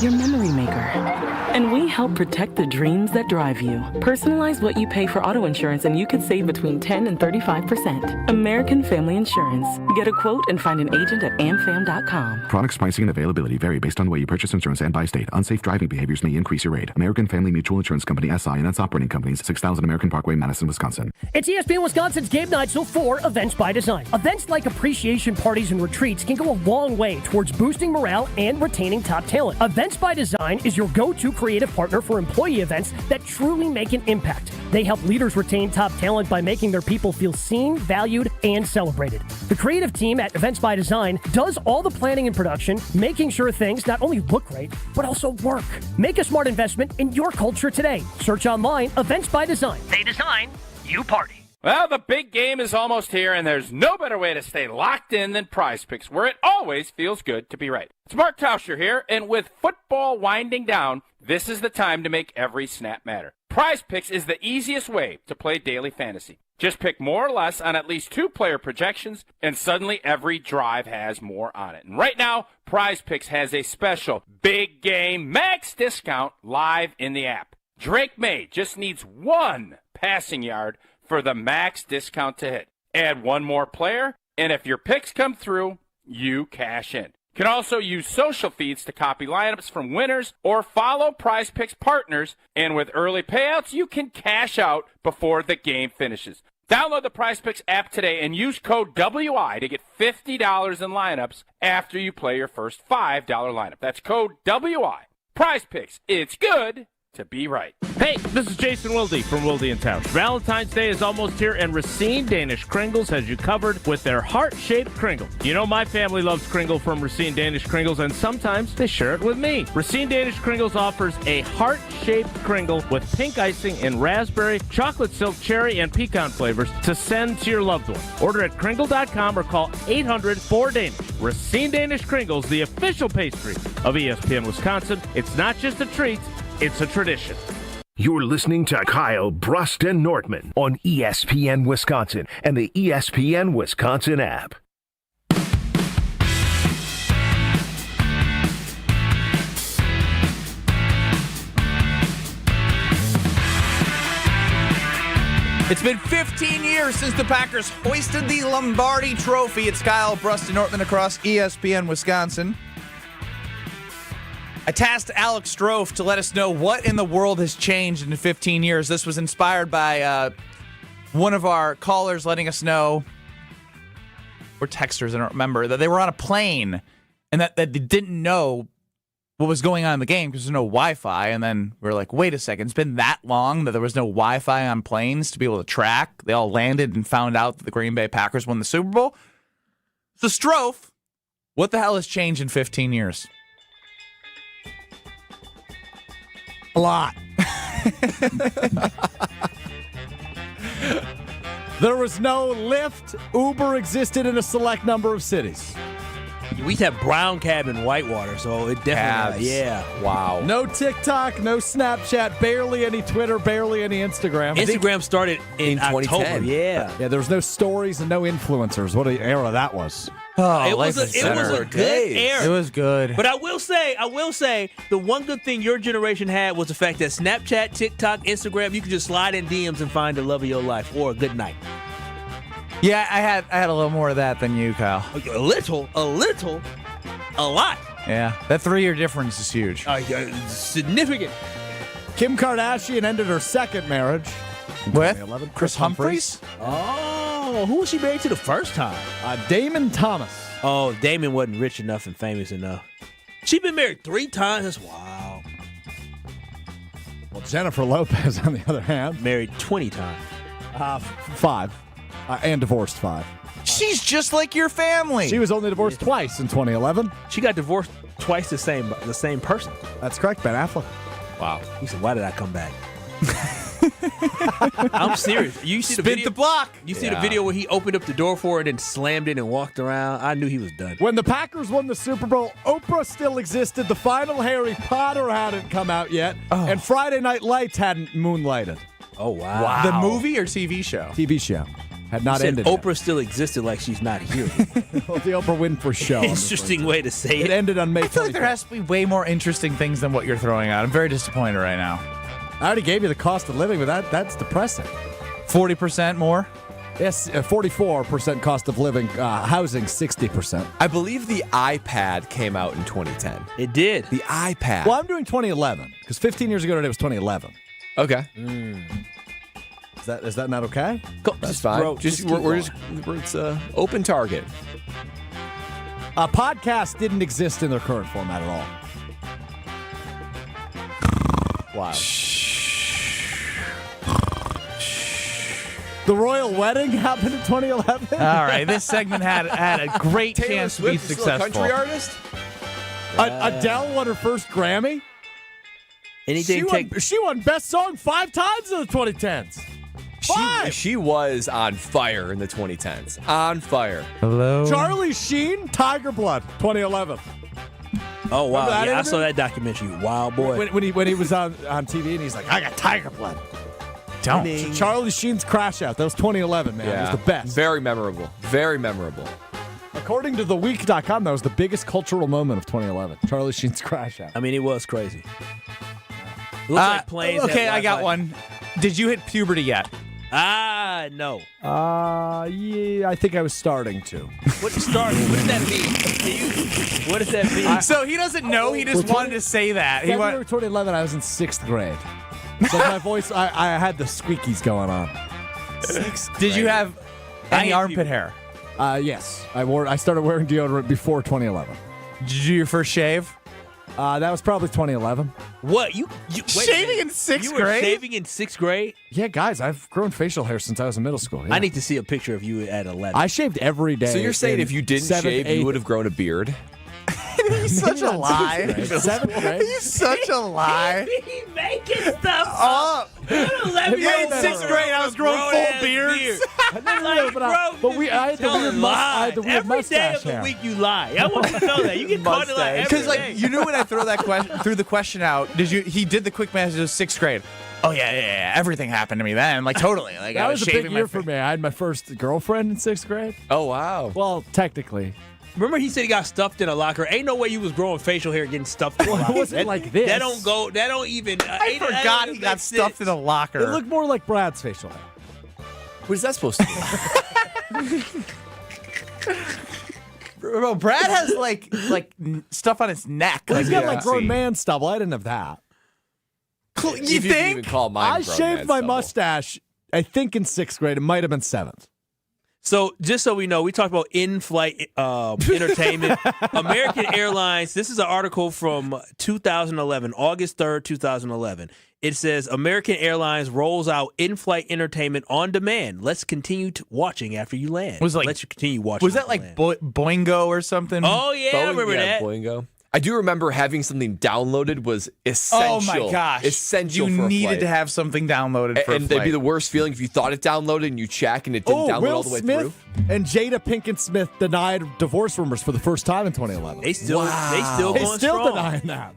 your memory maker. And we help protect the dreams that drive you. Personalize what you pay for auto insurance and you could save between 10 and 35%. American Family Insurance. Get a quote and find an agent at amfam.com. Products, pricing, and availability vary based on the way you purchase insurance and by state. Unsafe driving behaviors may increase your rate. American Family Mutual Insurance Company, SI, and its operating companies, 6000 American Parkway, Madison, Wisconsin. It's ESPN Wisconsin's Game Night so for Events by Design. Events like appreciation parties and retreats can go a long way towards boosting morale and retaining top talent. Events by Design is your go-to creative partner for employee events that truly make an impact. They help leaders retain top talent by making their people feel seen, valued, and celebrated. The creative team at Events by Design does all the planning and production, making sure things not only look great, but also work. Make a smart investment in your culture today. Search online, Events by Design. They design, you party. Well, the big game is almost here, and there's no better way to stay locked in than Prize Picks, where it always feels good to be right. It's Mark Tauscher here, and with football winding down, this is the time to make every snap matter. Prize Picks is the easiest way to play daily fantasy. Just pick more or less on at least 2 player projections, and suddenly every drive has more on it. And right now, Prize Picks has a special big game max discount live in the app. Drake May just needs 1 passing yard for the max discount to hit. Add 1 more player, and if your picks come through, you cash in. You can also use social feeds to copy lineups from winners or follow Prize Picks partners, and with early payouts, you can cash out before the game finishes. Download the Prize Picks app today and use code WI to get $50 in lineups after you play your first $5 lineup. That's code WI. Prize Picks. It's good to be right. Hey, this is Jason Wilde from Wilde & Towns. Valentine's Day is almost here, and Racine Danish Kringles has you covered with their heart-shaped Kringle. You know my family loves Kringle from Racine Danish Kringles, and sometimes they share it with me. Racine Danish Kringles offers a heart-shaped Kringle with pink icing in raspberry, chocolate silk, cherry, and pecan flavors to send to your loved one. Order at Kringle.com or call 800-4DANISH. Racine Danish Kringles, the official pastry of ESPN Wisconsin. It's not just a treat, it's a tradition. You're listening to Kyle, Brust, and Nortman on ESPN Wisconsin and the ESPN Wisconsin app. It's been 15 years since the Packers hoisted the Lombardi Trophy. It's Kyle, Brust, and Nortman across ESPN Wisconsin. I tasked Alex Strofe to let us know what in the world has changed in 15 years. This was inspired by one of our callers letting us know, or texters, I don't remember, that they were on a plane and that they didn't know what was going on in the game because there's no Wi-Fi. And then we were like, wait a second, it's been that long that there was no Wi-Fi on planes to be able to track. They all landed and found out that the Green Bay Packers won the Super Bowl. So Strofe, what the hell has changed in 15 years? A lot. There was no Lyft. Uber existed in a select number of cities. We used to have brown cab in Whitewater, so it definitely, yeah. Wow. No TikTok, no Snapchat, barely any Twitter, barely any Instagram. Instagram started in October, yeah. Yeah, there was no stories and no influencers. What an era that was. Oh, it was a good era. It was good. But I will say, the one good thing your generation had was the fact that Snapchat, TikTok, Instagram, you could just slide in DMs and find the love of your life or a good night. Yeah, I had a little more of that than you, Kyle. A little, a lot. Yeah, that 3-year difference is huge. Significant. Kim Kardashian ended her second marriage. With Chris Humphries? Oh, who was she married to the first time? Damon Thomas. Oh, Damon wasn't rich enough and famous enough. She's been married 3 times. That's wild. Well, Jennifer Lopez, on the other hand, married 20 times. 5. And divorced 5. She's just like your family. She was only divorced twice in 2011. She got divorced twice the same person. That's correct, Ben Affleck. Wow. He said, why did I come back? I'm serious. You see the block. You see the video where he opened up the door for it and slammed it and walked around. I knew he was done. When the Packers won the Super Bowl, Oprah still existed. The final Harry Potter hadn't come out yet, and Friday Night Lights hadn't moonlighted. Oh, wow. The movie or TV show? TV show. Had not You said ended Oprah yet. still existed like she's not here. Well, the Oprah Winfrey show. Interesting way to say It it. ended on May 25th. I feel like there has to be way more interesting things than what you're throwing out. I'm very disappointed right now. I already gave you the cost of living, but that's depressing. 40% more? Yes, 44% cost of living. Housing, 60%. I believe the iPad came out in 2010. It did. The iPad. Well, I'm doing 2011 because 15 years ago today was 2011. Okay. Is that not okay? That's fine. It's open target. Podcasts didn't exist in their current format at all. Wow. The royal wedding happened in 2011. All right, this segment had a great Taylor chance to Swift be is still a successful. country artist? Adele won her first Grammy. She won Best Song 5 times in the 2010s. She was on fire in the 2010s. On fire. Hello. Charlie Sheen, Tiger Blood, 2011. Oh, wow. Remember that Yeah, I interview? saw that documentary. Wild boy. When he was on TV and he's like, I got Tiger Blood. Don't. Charlie Sheen's Crash Out. That was 2011, man. It was the best. Very memorable. Very memorable. According to TheWeek.com, that was the biggest cultural moment of 2011. Charlie Sheen's Crash Out. I mean, it was crazy. It looks like planes. Okay, had I got Wi-Fi. one. Did you hit puberty yet? No. Yeah, I think I was starting to. What does that mean? What does that mean? So he doesn't know. He just wanted to say that. He February 2011, I was in 6th grade. So my voice, I had the squeakies going on. Did you have any armpit hair? Yes. I started wearing deodorant before 2011. Did you do your first shave? That was probably 2011. What? You wait a shaving minute. in 6th You were grade? shaving in 6th grade? Yeah, guys, I've grown facial hair since I was in middle school. Yeah. I need to see a picture of you at 11. I shaved every day. So you're saying in if you didn't 7th, shave, 8th, you would have grown a beard? He's such a lie. 7th grade. He's such a lie. He's making stuff up. Yeah, in 6th grade, I was growing full beards. But I had the weird Every day mustache of the hair. week you lie. I want you to know that. You get caught in like every Because day. you knew when I threw the question out. He did the quick message of 6th grade. Oh yeah. Everything happened to me then. Like totally. Like That I was a shaving big my year for me. I had my first girlfriend in 6th grade. Oh, wow. Well, technically. Remember he said he got stuffed in a locker. Ain't no way you was growing facial hair getting stuffed in a locker. It wasn't like this. That don't even. I forgot he got stuffed in a locker. It looked more like Brad's facial hair. What is that supposed to be? Bro, Brad has like stuff on his neck. Well, he's got Yeah. like grown man stubble. I didn't have that. You If you can think? even call mine I grown shaved man my stubble. mustache, I think, in 6th grade. It might have been 7th. So just so we know, we talked about in-flight entertainment. American Airlines, this is an article from 2011, August 3rd, 2011. It says, American Airlines rolls out in-flight entertainment on demand. Let's continue watching after you land. Let's continue watching. Was that like Boingo or something? Oh, yeah, I remember that. Boingo. I do remember having something downloaded was essential. Oh my gosh! Essential. You for a needed flight. to have something downloaded for a and flight. that'd be the worst feeling if you thought it downloaded and you check and it didn't download Will all the way Smith through. and Jada Pinkett Smith denied divorce rumors for the first time in 2011. They still They're going still strong. denying that.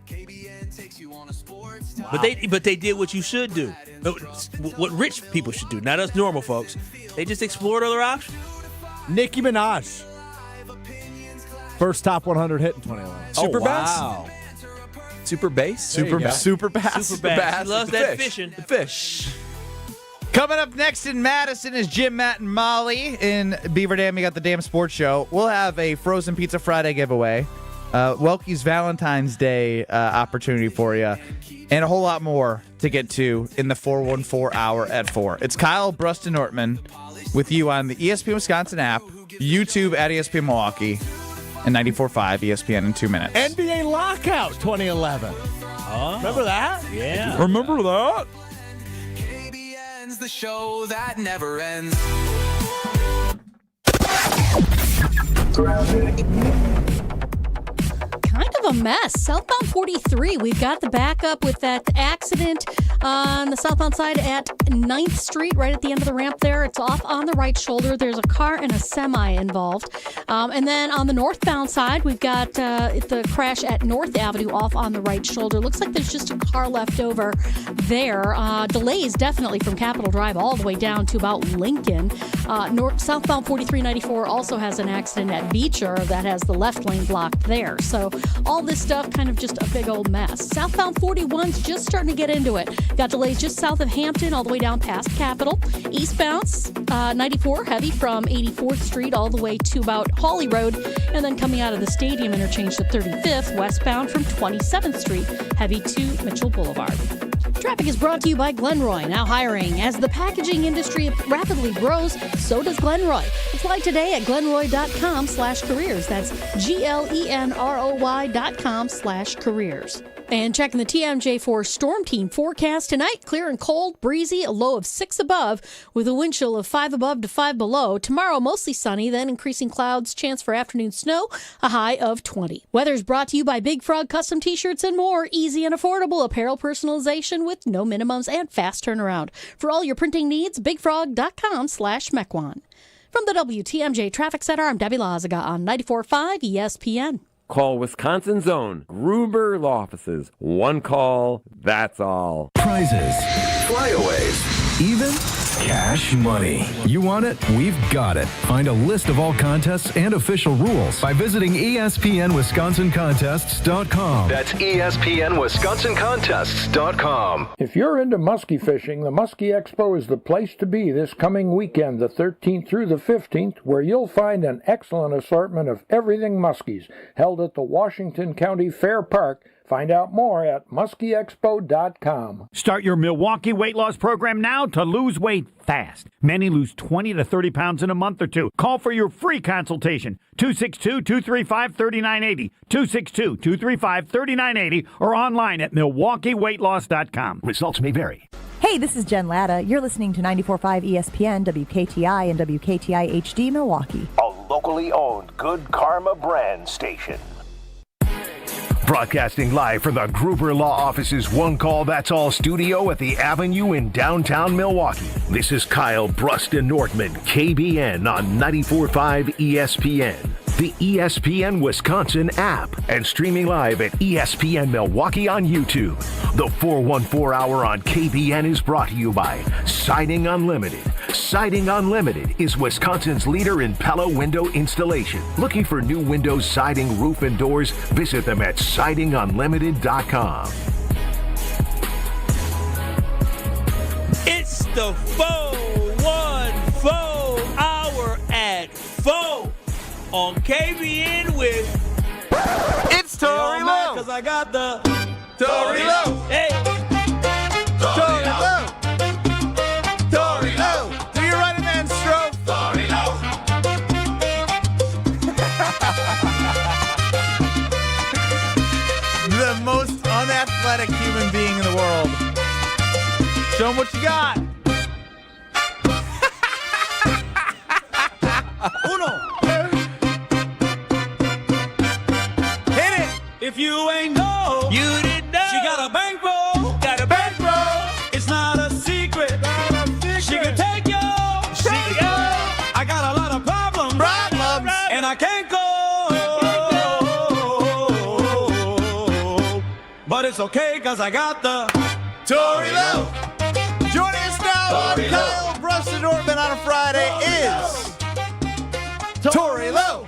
But they did what you should do. What rich people should do, not us normal folks. They just explored other options. Nicki Minaj. First top 100 hit in 2011. Super wow. bass? Super bass? Super bass. Super bass. She loves The that fish. fishing. The fish. Coming up next in Madison is Jim, Matt, and Molly. In Beaver Dam, you got the Damn Sports Show. We'll have a Frozen Pizza Friday giveaway, Welky's Valentine's Day opportunity for you, and a whole lot more to get to in the 414 hour at 4. It's Kyle, Brust Nortman with you on the ESPN Wisconsin app, YouTube at ESPN Milwaukee, and 94.5 ESPN in 2 minutes. NBA Lockout 2011. Remember that? Yeah. Remember that? KBN's the show that never ends. Kind of a mess. Southbound 43. We've got the backup with that accident on the southbound side at 9th Street, right at the end of the ramp there. It's off on the right shoulder. There's a car and a semi involved. And then on the northbound side, we've got the crash at North Avenue off on the right shoulder. Looks like there's just a car left over there. Delays definitely from Capitol Drive all the way down to about Lincoln. Southbound 4394 also has an accident at Beecher that has the left lane blocked there. So all this stuff kind of just a big old mess. Southbound 41's just starting to get into it. Got delays just south of Hampton all the way down past Capitol. Eastbound 94 heavy from 84th Street all the way to about Hawley Road, and then coming out of the Stadium interchange to 35th, westbound from 27th Street heavy to Mitchell Boulevard. Traffic is brought to you by Glenroy, now hiring. As the packaging industry rapidly grows, so does Glenroy. Apply today at glenroy.com/careers. That's GLENROY.com/careers. And checking the TMJ4 Storm Team forecast tonight, clear and cold, breezy, a low of 6 above, with a wind chill of 5 above to 5 below. Tomorrow, mostly sunny, then increasing clouds, chance for afternoon snow, a high of 20. Weather is brought to you by Big Frog Custom T-shirts and more. Easy and affordable apparel personalization with no minimums and fast turnaround. For all your printing needs, bigfrog.com/Mequon. From the WTMJ Traffic Center, I'm Debbie Lazaga on 94.5 ESPN. Call Wisconsin's own Gruber Law Offices. One call, that's all. Prizes, Flyaways. even cash money. You want it? We've got it. Find a list of all contests and official rules by visiting ESPNWisconsinContests.com. That's ESPNWisconsinContests.com. If you're into muskie fishing, the Muskie Expo is the place to be this coming weekend, the 13th through the 15th, where you'll find an excellent assortment of everything muskies, held at the Washington County Fair Park. Find out more at muskieexpo.com. Start your Milwaukee weight loss program now to lose weight fast. Many lose 20 to 30 pounds in a month or two. Call for your free consultation. 262-235-3980. 262-235-3980 or online at MilwaukeeWeightLoss.com. Results may vary. Hey, this is Jen Latta. You're listening to 94.5 ESPN, WKTI, and WKTI HD Milwaukee. A locally owned Good Karma brand station. Broadcasting live from the Gruber Law Office's One Call That's All studio at the Avenue in downtown Milwaukee. This is Kyle Brust Nortman, KBN on 94.5 ESPN, the ESPN Wisconsin app, and streaming live at ESPN Milwaukee on YouTube. The 414 Hour on KBN is brought to you by Siding Unlimited. Siding Unlimited is Wisconsin's leader in Pella window installation. Looking for new windows, siding, roof, and doors? Visit them at sidingunlimited.com. It's the 414 Hour at 4 on KBN with... It's Tory Lowe. Because I got the... Tory Lowe. Hey. Tory Lowe. Tory Lowe. Do your running man stroke. Tory Lowe. The most unathletic human being in the world. Show him what you got. Uno. Hit it. If you ain't know, You didn't know. she got a bankroll. Got a bankroll. It's not a secret. She can take you. I got a lot of problems. And I can't go. But it's okay, cause I got the Tory Lowe. Joining us now on Kyle Brust Nortman on a Friday is Tory Lowe.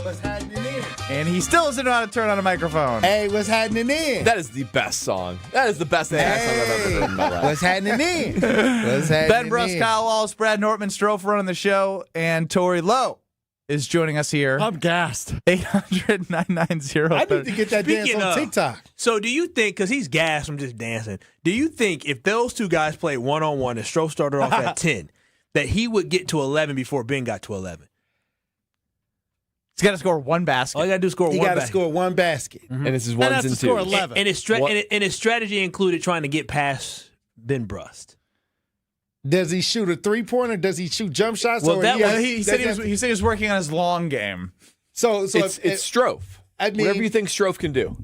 What's happening in? And he still doesn't know how to turn on a microphone. Hey, what's happening in? That is the best song. That is the best song I've ever heard in my life. What's happening in? What's happening Ben Brust, in? Kyle Wallace, Brad Nortman, Stroh running the show, and Tory Lowe is joining us here. I'm gassed. 800-990. I need to get that dance on TikTok. So do you think, because he's gassed from just dancing, do you think if those two guys played one-on-one and Stroh started off at 10, that he would get to 11 before Ben got to 11? He's got to score one basket. All you got to do is score one basket. He got to score one basket. And this is ones and twos. Score 11. And his strategy included trying to get past Ben Brust. Does he shoot a three-pointer? Does he shoot jump shots? Well, or he said he was working on his long game. So it's Stroh. I mean, whatever you think Stroh can do.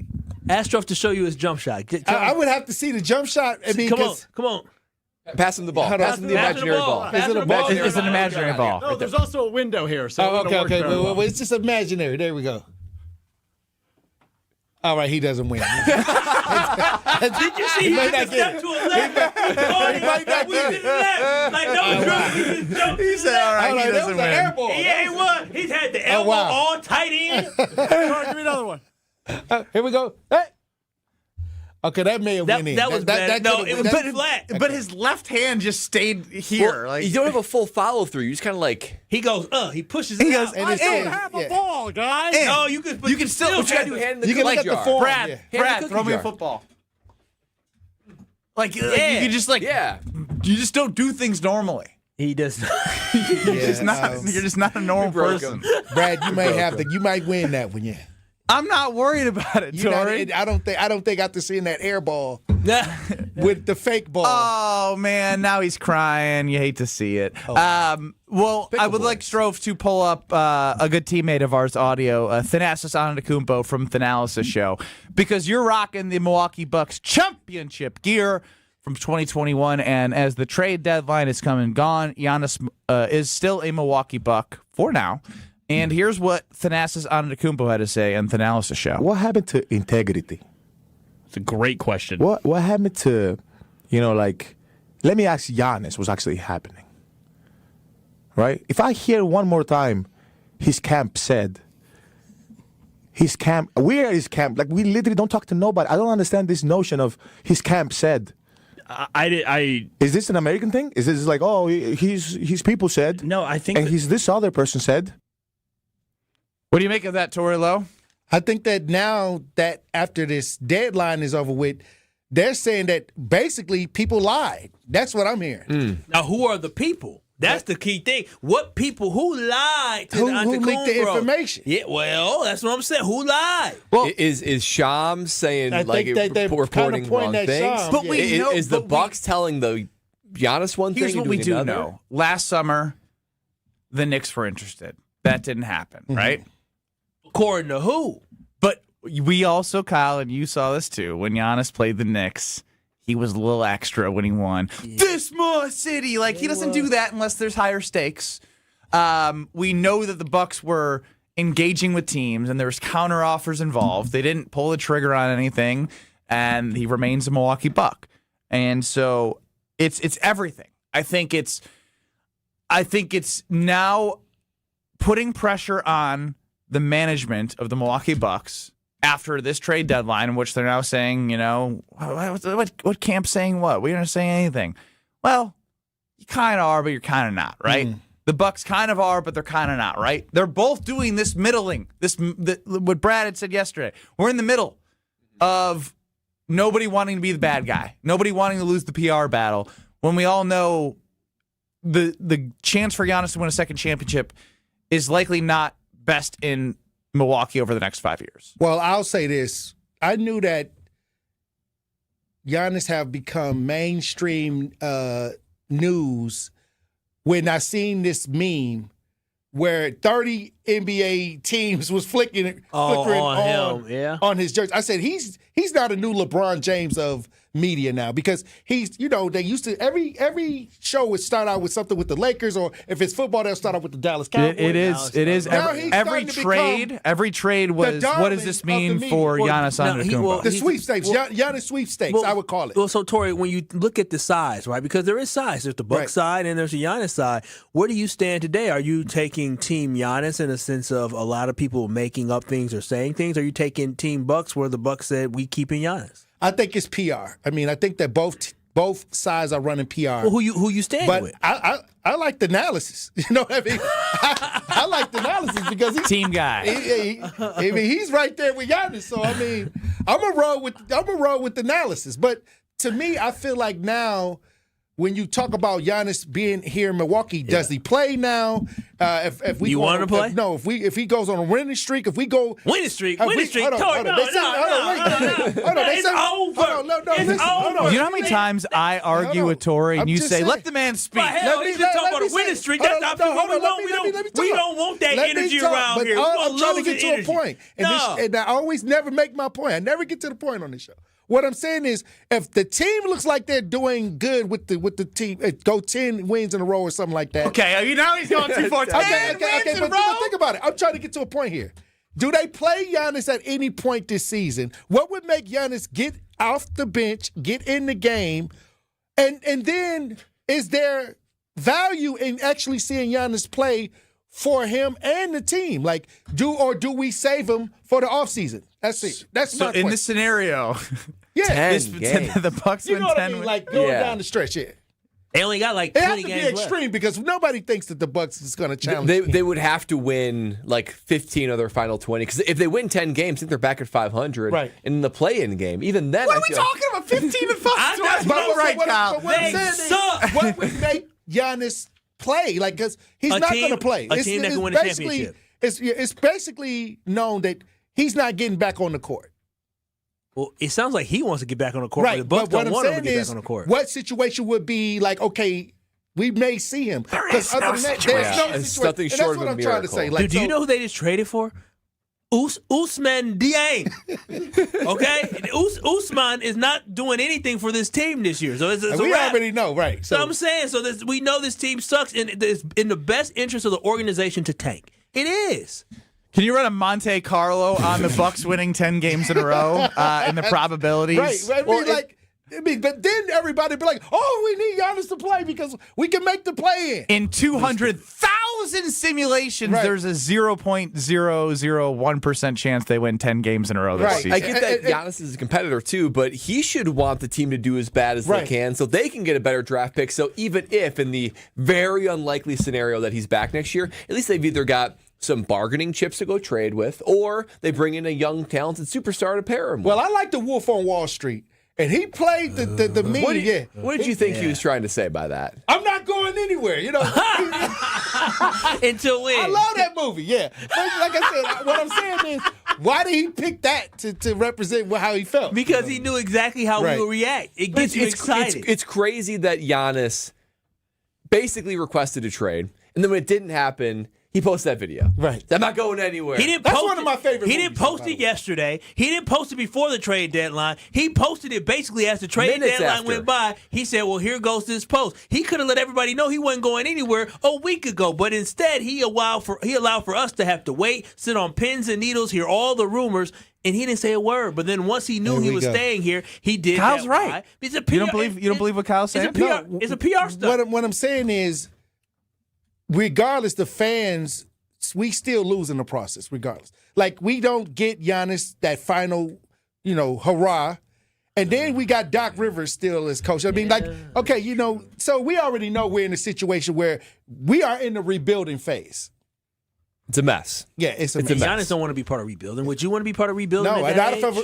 Ask Stroh to show you his jump shot. I would have to see the jump shot. I mean, come on. Pass him the ball. Pass him the imaginary ball. Is it a ball? It's an imaginary ball. No, there's also a window here. So Oh, okay. Well, it's just imaginary. There we go. All right, he doesn't win. Did you see? He just stepped to a left. He might not get it. Like no drunk. He said, "All right, he doesn't win." Yeah, he was. He's had the elbow all tight in. Give me another one. Here we go. Hey. Okay, that may have went in. That was bad. No, it was flat. But his left hand just stayed here. Well, you don't have a full follow through. You just kind of like he goes. He pushes. He goes. I don't have a ball, guys. No, you can still. But you got to do hand in the You can look at the form. Brad, throw me a football. Like you can just you just don't do things normally. He does. You're just not a normal person. Brad, you might win that one. Yeah. I'm not worried about it, Tori. I don't think after seeing that air ball with the fake ball. Oh man, now he's crying. You hate to see it. Well, I would like Strove to pull up a good teammate of ours audio, Giannis Antetokounmpo from Thanalysis Show, because you're rocking the Milwaukee Bucks championship gear from 2021, and as the trade deadline is come and gone, Giannis is still a Milwaukee Buck for now. And here's what Giannis Antetokounmpo had to say on the Thanalysis Show. What happened to integrity? It's a great question. What happened to, let me ask Giannis what's actually happening. Right? If I hear one more time, his camp said, where is camp? Like, we literally don't talk to nobody. I don't understand this notion of his camp said. Is this an American thing? Is this like, his people said? No, I think. And this other person said. What do you make of that, Tori Lowe? I think that now that after this deadline is over with, they're saying that basically people lied. That's what I'm hearing. Now, who are the people? That's the key thing. What people? Who lied to Antetokounmpo? Who leaked the information? Yeah, well, that's what I'm saying. Who lied? Well, is Shams saying reporting wrong things? But we know. Is the Bucks telling the Giannis one thing? Here's what we do know. Last summer, the Knicks were interested. That didn't happen, right? According to who? But we also, Kyle, and you saw this too, when Giannis played the Knicks, he was a little extra when he won. Yeah. This more city. Like, he doesn't do that unless there's higher stakes. We know that the Bucks were engaging with teams, and there was counter offers involved. They didn't pull the trigger on anything, and he remains a Milwaukee Buck. And so it's everything. I think it's now putting pressure on the management of the Milwaukee Bucks after this trade deadline, in which they're now saying, what camp's saying what? We aren't saying anything. Well, you kind of are, but you're kind of not, right? The Bucks kind of are, but they're kind of not, right? They're both doing this middling. What Brad had said yesterday. We're in the middle of nobody wanting to be the bad guy, nobody wanting to lose the PR battle, when we all know the chance for Giannis to win a second championship is likely not best in Milwaukee over the next 5 years. Well, I'll say this. I knew that Giannis have become mainstream news when I seen this meme where 30 NBA teams was flickering on his jersey. I said, he's not a new LeBron James of media now, because he's, they used to, every show would start out with something with the Lakers, or if it's football, they'll start out with the Dallas Cowboys. It is. Every trade was, what does this mean for Giannis Antetokounmpo? The sweepstakes, Giannis sweepstakes, I would call it. Well, so Tori, when you look at the size, right, because there is size. There's the Bucks side and there's the Giannis side. Where do you stand today? Are you taking Team Giannis in a sense of a lot of people making up things or saying things? Are you taking Team Bucks where the Bucks said we keeping Giannis? I think it's PR. I mean, I think that both sides are running PR. Well, who you stand with? I like the analysis. You know what I mean? I like the analysis because he's team guy. He's right there with Giannis. So I mean, I'm gonna roll with the analysis. But to me, I feel like now, when you talk about Giannis being here in Milwaukee, does he play now? If we want him to play? No. If he goes on a winning streak, winning streak. Hold on. It's over. You know how many times I argue with Tori and you say, "Let the man speak." He's just talking about a winning streak. That's not what we want. We don't want that energy around here. I'm trying to get to a point, and I always never make my point. I never get to the point on this show. what I'm saying is, if the team looks like they're doing good with the team, go 10 wins in a row or something like that. Okay, now he's going too far. 10 wins in a row? But think about it. I'm trying to get to a point here. Do they play Giannis at any point this season? What would make Giannis get off the bench, get in the game, and then is there value in actually seeing Giannis play for him and the team? Like, do we save him for the offseason? That's it. That's my question. In this scenario, the Bucks win 10 what I mean? Like going down the stretch here. They only got like 20 it has to games be extreme left. because nobody thinks that the Bucks is going to challenge. They would have to win like 15 of their final 20 because if they win 10 games, I think they're back at 500. Right. In the play-in game, even then, What are we talking about? 15 and 5? What would make Giannis play? Like, because he's not going to play. A team that can win a championship. It's basically known that he's not getting back on the court. Well, it sounds like he wants to get back on the court, but the Bucks don't want him to get back on the court. What situation would be like, okay, we may see him? Because other than that, there's no It's situation. nothing And short that's what of a I'm trying to say. miracle. Like, Dude, do you know who they just traded for? Usman Dieng. Okay? Usman is not doing anything for this team this year. So it's we a wrap. already know, right? So I'm saying, we know this team sucks, and it's in the best interest of the organization to tank. It is. Can you run a Monte Carlo on the Bucks winning 10 games in a row and the probabilities? Right. But then everybody be like, oh, we need Giannis to play because we can make the play in. In 200,000 simulations, there's a 0.001% chance they win 10 games in a row this season. I get that Giannis is a competitor too, but he should want the team to do as bad as they can so they can get a better draft pick. So even if in the very unlikely scenario that he's back next year, at least they've either got some bargaining chips to go trade with, or they bring in a young, talented superstar to pair him with. Well, I like the Wolf on Wall Street. And he played the meme. What did you think he was trying to say by that? I'm not going anywhere, Until when? I love that movie, yeah. But like I said, what I'm saying is, why did he pick that to represent how he felt? Because he knew exactly how we would react. It gets you excited. It's crazy that Giannis basically requested a trade, and then when it didn't happen, he posted that video. Right. I'm not going anywhere. That's one of my favorite He didn't post it yesterday. He didn't post it before the trade deadline. He posted it basically as the trade deadline went by. He said, well, here goes this post. He could have let everybody know he wasn't going anywhere a week ago, but instead he allowed for us to have to wait, sit on pins and needles, hear all the rumors, and he didn't say a word. But then once he knew he was staying here, he did. Kyle's that. right. Why? It's a PR, you don't believe what Kyle's saying? It's a PR stuff. What I'm saying is, regardless, the fans, we still lose in the process, regardless. Like, we don't get Giannis that final, hurrah. And then we got Doc Rivers still as coach. I mean, okay, so we already know we're in a situation where we are in the rebuilding phase. It's a mess. Yeah, it's a mess. Giannis don't want to be part of rebuilding. Would you want to be part of rebuilding? No,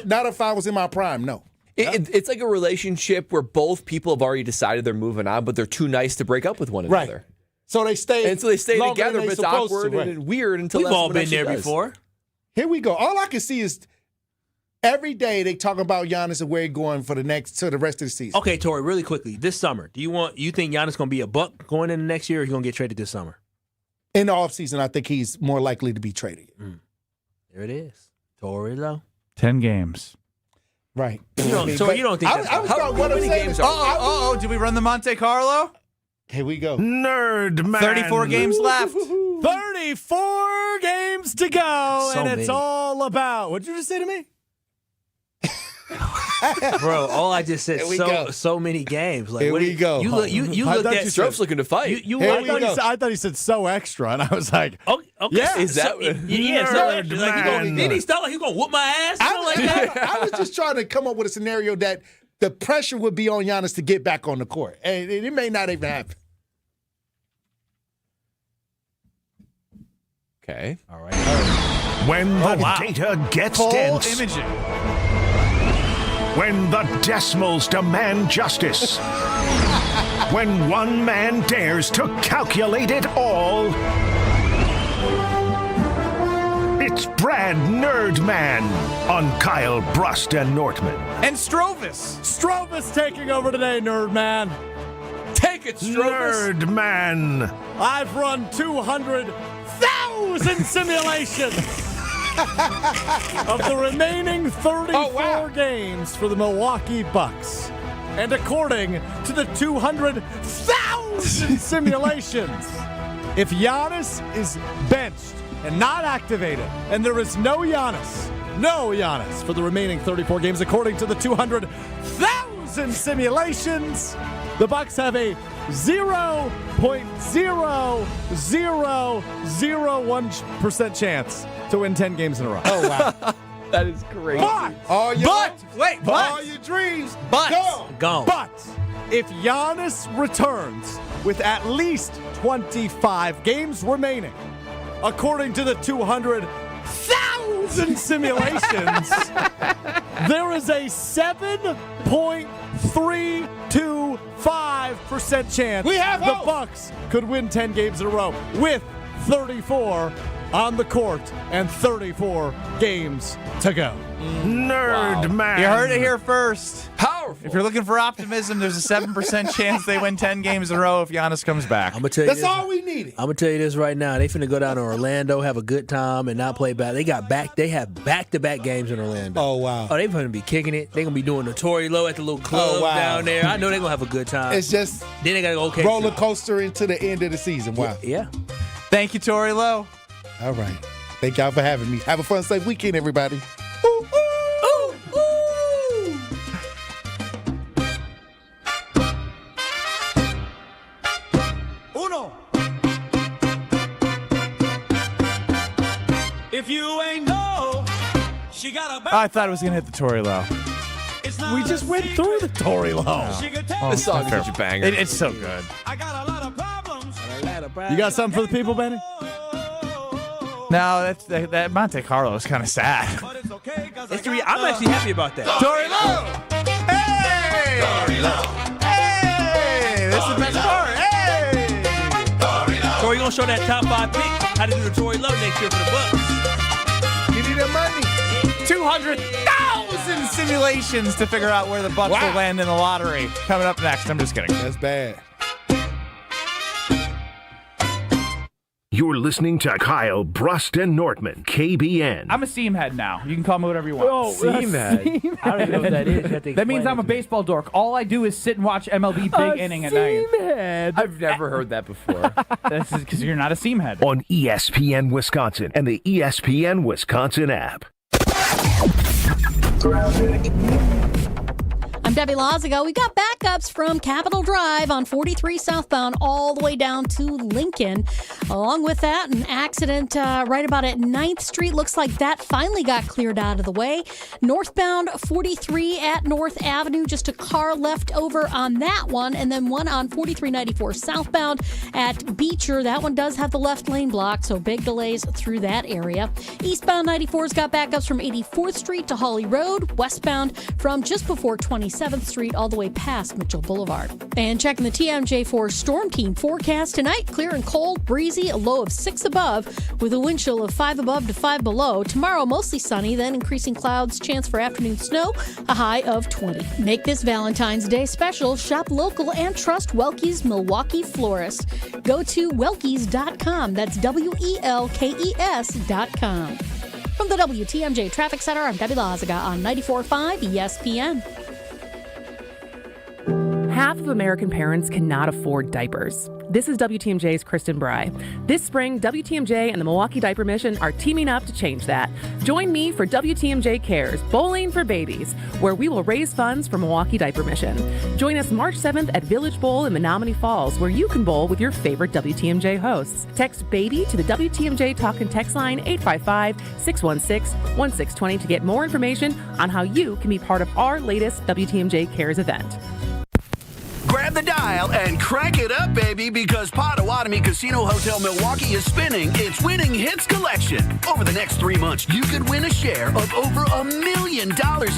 not if I was in my prime, no. It's like a relationship where both people have already decided they're moving on, but they're too nice to break up with one another. Right. So they stay. And so they stay longer together, than but it's they supposed awkward to, and weird until We've all someone been actually there does. before. Here we go. All I can see is every day they talk about Giannis and where he's going to the rest of the season. Okay, Tori, really quickly, this summer, you think Giannis going to be a Buck going into next year, or he's going to get traded this summer? In the offseason, I think he's more likely to be traded. There it is. Tori, though. 10 games. Right. You don't think that's what I'm saying is, did we run the Monte Carlo? Here we go. Nerd man. 34 games left. 34 games to go, So and it's many. all about. What'd you just say to me? Bro, all I just said, Here we go. so many games. Like, Here what we go. You I looked thought at you Stroke's looking to fight. I thought he said so extra, and I was like, Okay. Yeah. Is that Nerd so man. then he start like he's gonna whoop my ass. I was just trying to come up with a scenario that the pressure would be on Giannis to get back on the court. And it may not even happen. Okay. All right. When the data gets Full dense. imaging. When the decimals demand justice. When one man dares to calculate it all. It's Brad Nerdman on Kyle, Brust, and Nortman. And Strovis. Strovis taking over today, Nerd Man. Take it, Strovis. Nerdman. I've run 200,000 simulations. of the remaining 34 games for the Milwaukee Bucks. And according to the 200,000 simulations, if Giannis is benched and not activated, and there is no Giannis for the remaining 34 games, according to the 200,000 simulations, the Bucks have a 0.0001% chance to win 10 games in a row. Oh, wow. That is crazy. But all your dreams gone. But if Giannis returns with at least 25 games remaining, according to the 200,000 simulations, there is a 7.325% chance the Bucks could win 10 games in a row with 34 on the court and 34 games to go. Nerd man. You heard it here first. Powerful. If you're looking for optimism, there's a 7% chance they win 10 games in a row if Giannis comes back. I'm gonna tell you That's this. all we needed. I'm gonna tell you this right now. They finna go down to Orlando, have a good time, and not play bad. They have back-to-back games in Orlando. Oh, wow. Oh, they gonna be kicking it. They gonna be doing the Tory Low at the little club down there. I know they gonna have a good time. It's just then they gotta go roller coaster into the end of the season. Wow. Yeah. Thank you, Tory Low. All right. Thank y'all for having me. Have a fun, safe weekend, everybody. Ooh, ooh, ooh. Uno. If you ain't know, she got a I thought it was going to hit the Tory Low. We just went through the Tory Low. This song is such a banger. It's so good. I got a lot of problems. You got something for the people, Benny? No, that Monte Carlo is kind of sad. I'm actually happy about that. Tory Low! Hey! Tory Low! Hey! This is the best part. Hey! Tory gonna show that top 5 pick how to do the Tory Low next year for the Bucks. Give me the money. 200,000 simulations to figure out where the Bucks will land in the lottery. Coming up next. I'm just kidding. That's bad. You're listening to Kyle, Brust, and Nortman, KBN. I'm a seam head now. You can call me whatever you want. Seam head. I don't even know what that is. You have to That means explain I'm it a to me. baseball dork. All I do is sit and watch MLB big inning at night. I've never heard that before. This is because you're not a seam head. On ESPN Wisconsin and the ESPN Wisconsin app. I'm Debbie Lazago. We got backups from Capitol Drive on 43 southbound all the way down to Lincoln. Along with that, an accident right about at 9th Street. Looks like that finally got cleared out of the way. Northbound 43 at North Avenue. Just a car left over on that one. And then one on 4394 southbound at Beecher. That one does have the left lane blocked, so big delays through that area. Eastbound 94's got backups from 84th Street to Holly Road. Westbound from just before 27th Street all the way past Mitchell Boulevard. And checking the TMJ4 Storm Team forecast tonight, clear and cold, breezy, a low of 6 above with a wind chill of 5 above to 5 below. Tomorrow, mostly sunny, then increasing clouds, chance for afternoon snow, a high of 20. Make this Valentine's Day special. Shop local and trust Welke's Milwaukee Florist. Go to welkes.com. That's WELKES.com. From the WTMJ Traffic Center, I'm Debbie Lazaga on 94.5 ESPN. Half of American parents cannot afford diapers. This is WTMJ's Kristen Bry. This spring, WTMJ and the Milwaukee Diaper Mission are teaming up to change that. Join me for WTMJ Cares, Bowling for Babies, where we will raise funds for Milwaukee Diaper Mission. Join us March 7th at Village Bowl in Menominee Falls, where you can bowl with your favorite WTMJ hosts. Text BABY to the WTMJ Talk and Text line 855-616-1620 to get more information on how you can be part of our latest WTMJ Cares event. Grab the dial and crank it up, baby, because Potawatomi Casino Hotel Milwaukee is spinning its Winning Hits collection. Over the next 3 months, you could win a share of over $1 million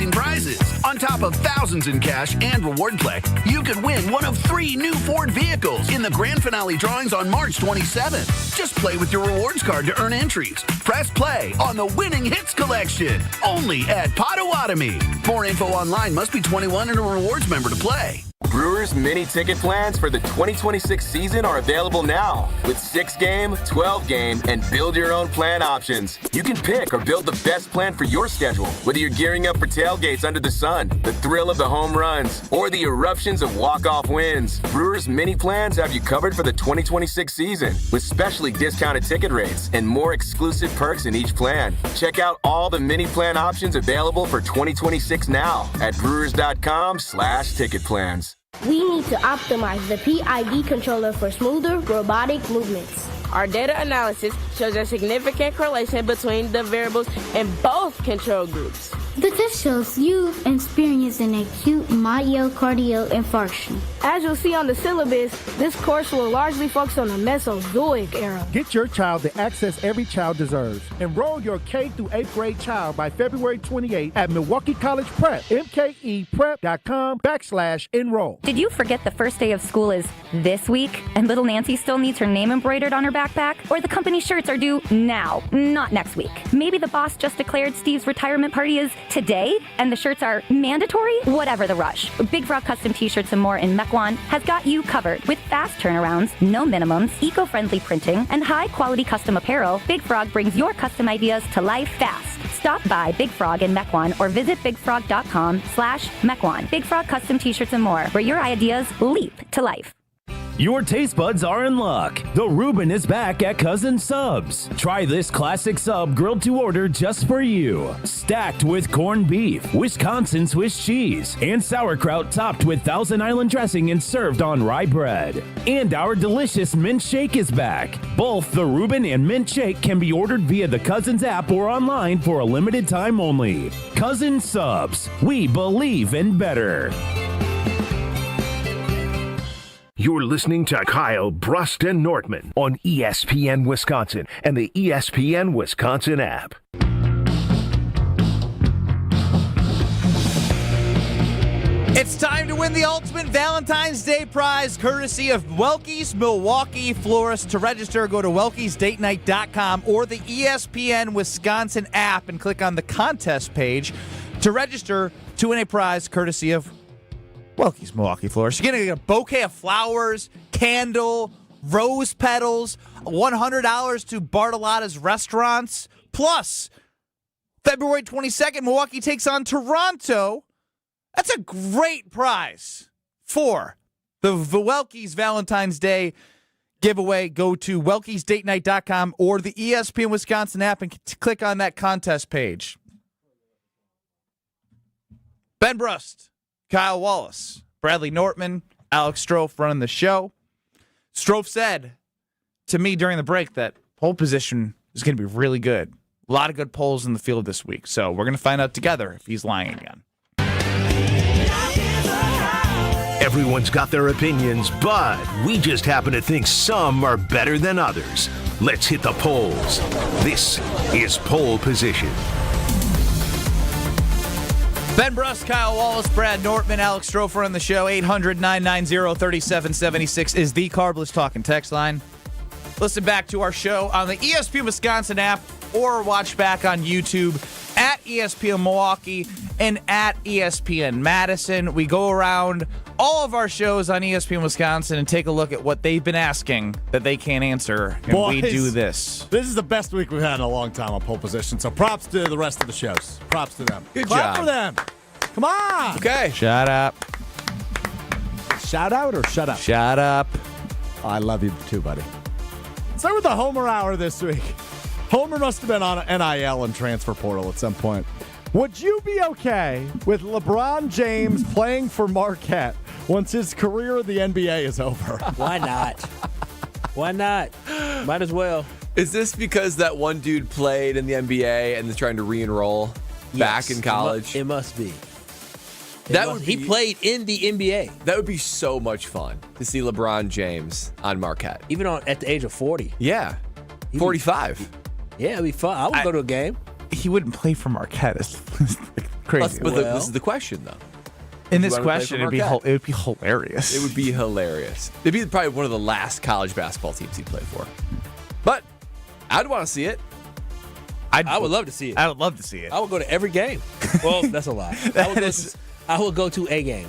in prizes. On top of thousands in cash and reward play, you could win one of 3 new Ford vehicles in the grand finale drawings on March 27th. Just play with your rewards card to earn entries. Press play on the Winning Hits collection, only at Potawatomi. More info online. Must be 21 and a rewards member to play. Brewers mini ticket plans for the 2026 season are available now with 6-game, 12-game, and build-your-own plan options. You can pick or build the best plan for your schedule, whether you're gearing up for tailgates under the sun, the thrill of the home runs, or the eruptions of walk-off wins. Brewers mini plans have you covered for the 2026 season with specially discounted ticket rates and more exclusive perks in each plan. Check out all the mini plan options available for 2026 now at brewers.com/ticket plans. We need to optimize the PID controller for smoother robotic movements. Our data analysis shows a significant correlation between the variables in both control groups. The test shows you've experienced an acute myocardial infarction. As you'll see on the syllabus, this course will largely focus on the Mesozoic era. Get your child the access every child deserves. Enroll your K through 8th grade child by February 28 at Milwaukee College Prep, mkeprep.com/enroll. Did you forget the first day of school is this week and little Nancy still needs her name embroidered on her backpack? Or the company shirts are due now, not next week? Maybe the boss just declared Steve's retirement party is today and the shirts are mandatory? Whatever the rush. Big Frog Custom T-shirts and more in Mequon has got you covered with fast turnarounds, no minimums, eco-friendly printing, and high-quality custom apparel. Big Frog brings your custom ideas to life fast. Stop by Big Frog in Mequon or visit bigfrog.com/Mequon. Big Frog Custom T-shirts and more, where your ideas leap to life. Your taste buds are in luck. The Reuben is back at Cousin Subs. Try this classic sub grilled to order just for you. Stacked with corned beef, Wisconsin Swiss cheese, and sauerkraut topped with Thousand Island dressing and served on rye bread. And our delicious mint shake is back. Both the Reuben and mint shake can be ordered via the Cousins app or online for a limited time only. Cousin Subs. We believe in better. You're listening to Kyle, Brust, and Nortman on ESPN Wisconsin and the ESPN Wisconsin app. It's time to win the ultimate Valentine's Day prize, courtesy of Welke's Milwaukee Florist. To register, go to welkesdatenight.com or the ESPN Wisconsin app and click on the contest page to register to win a prize courtesy of Welke's Milwaukee Florist. You're going to get a bouquet of flowers, candle, rose petals, $100 to Bartolotta's Restaurants. Plus, February 22nd, Milwaukee takes on Toronto. That's a great prize for the Welke's Valentine's Day giveaway. Go to welkesdatenight.com or the ESPN Wisconsin app and click on that contest page. Ben Brust, Kyle Wallace, Bradley Nortman, Alex Strofe running the show. Strofe said to me during the break that pole position is going to be really good. A lot of good polls in the field this week. So we're going to find out together if he's lying again. Everyone's got their opinions, but we just happen to think some are better than others. Let's hit the polls. This is Pole Position. Ben Brust, Kyle Wallace, Brad Nortman, Alex Strofer on the show. 800-990-3776 is the Carbless Talking text line. Listen back to our show on the ESPN Wisconsin app or watch back on YouTube at ESPN Milwaukee and at ESPN Madison. We go around all of our shows on ESPN Wisconsin and take a look at what they've been asking that they can't answer, and Boys, we do this. This is the best week we've had in a long time on pole position, so props to the rest of the shows. Props to them. Good Clap job. for them. Come on. Okay. Shut up. Shout out or shut up? Shut up. Oh, I love you too, buddy. Start with the Homer Hour this week. Homer must have been on an NIL and transfer portal at some point. Would you be okay with LeBron James playing for Marquette once his career in the NBA is over? Why not? Why not? Might as well. Is this because that one dude played in the NBA and is trying to re-enroll back in college? It must be. He played in the NBA. That would be so much fun to see LeBron James on Marquette. Even at the age of 40. Yeah. 45. Yeah, it'd be fun. I would go to a game. He wouldn't play for Marquette. It's crazy. But this is the question, though. In this question, it would be hilarious. It would be hilarious. It'd be probably one of the last college basketball teams he played for. But I'd want to see it. I would love to see it. I would love to see it. I would go to every game. Well, that's a lie. I would go to a game.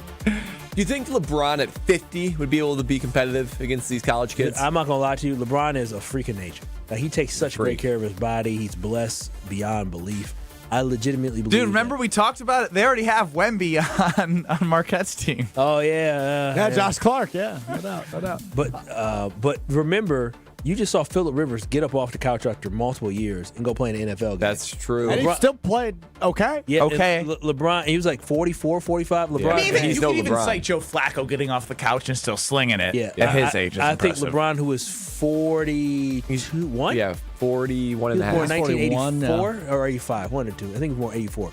Do you think LeBron at 50 would be able to be competitive against these college kids? I'm not going to lie to you. LeBron is a freak of nature. Like, he takes such great care of his body. He's blessed beyond belief. I legitimately believe Dude, remember we talked about it? They already have Wemby on Marquette's team. Oh, yeah. Yeah, Josh Clark, yeah. No doubt. But remember, you just saw Phillip Rivers get up off the couch after multiple years and go play in the NFL game. That's true. And he still played okay. Yeah, okay. LeBron, he was like 44, 45. LeBron. I mean, even, he's you no can even LeBron. cite Joe Flacco getting off the couch and still slinging it. Yeah, at his age is I think impressive. LeBron, who was 41. Yeah, 41 and a half. Born 1984 or 85, one or two. I think it's more 84.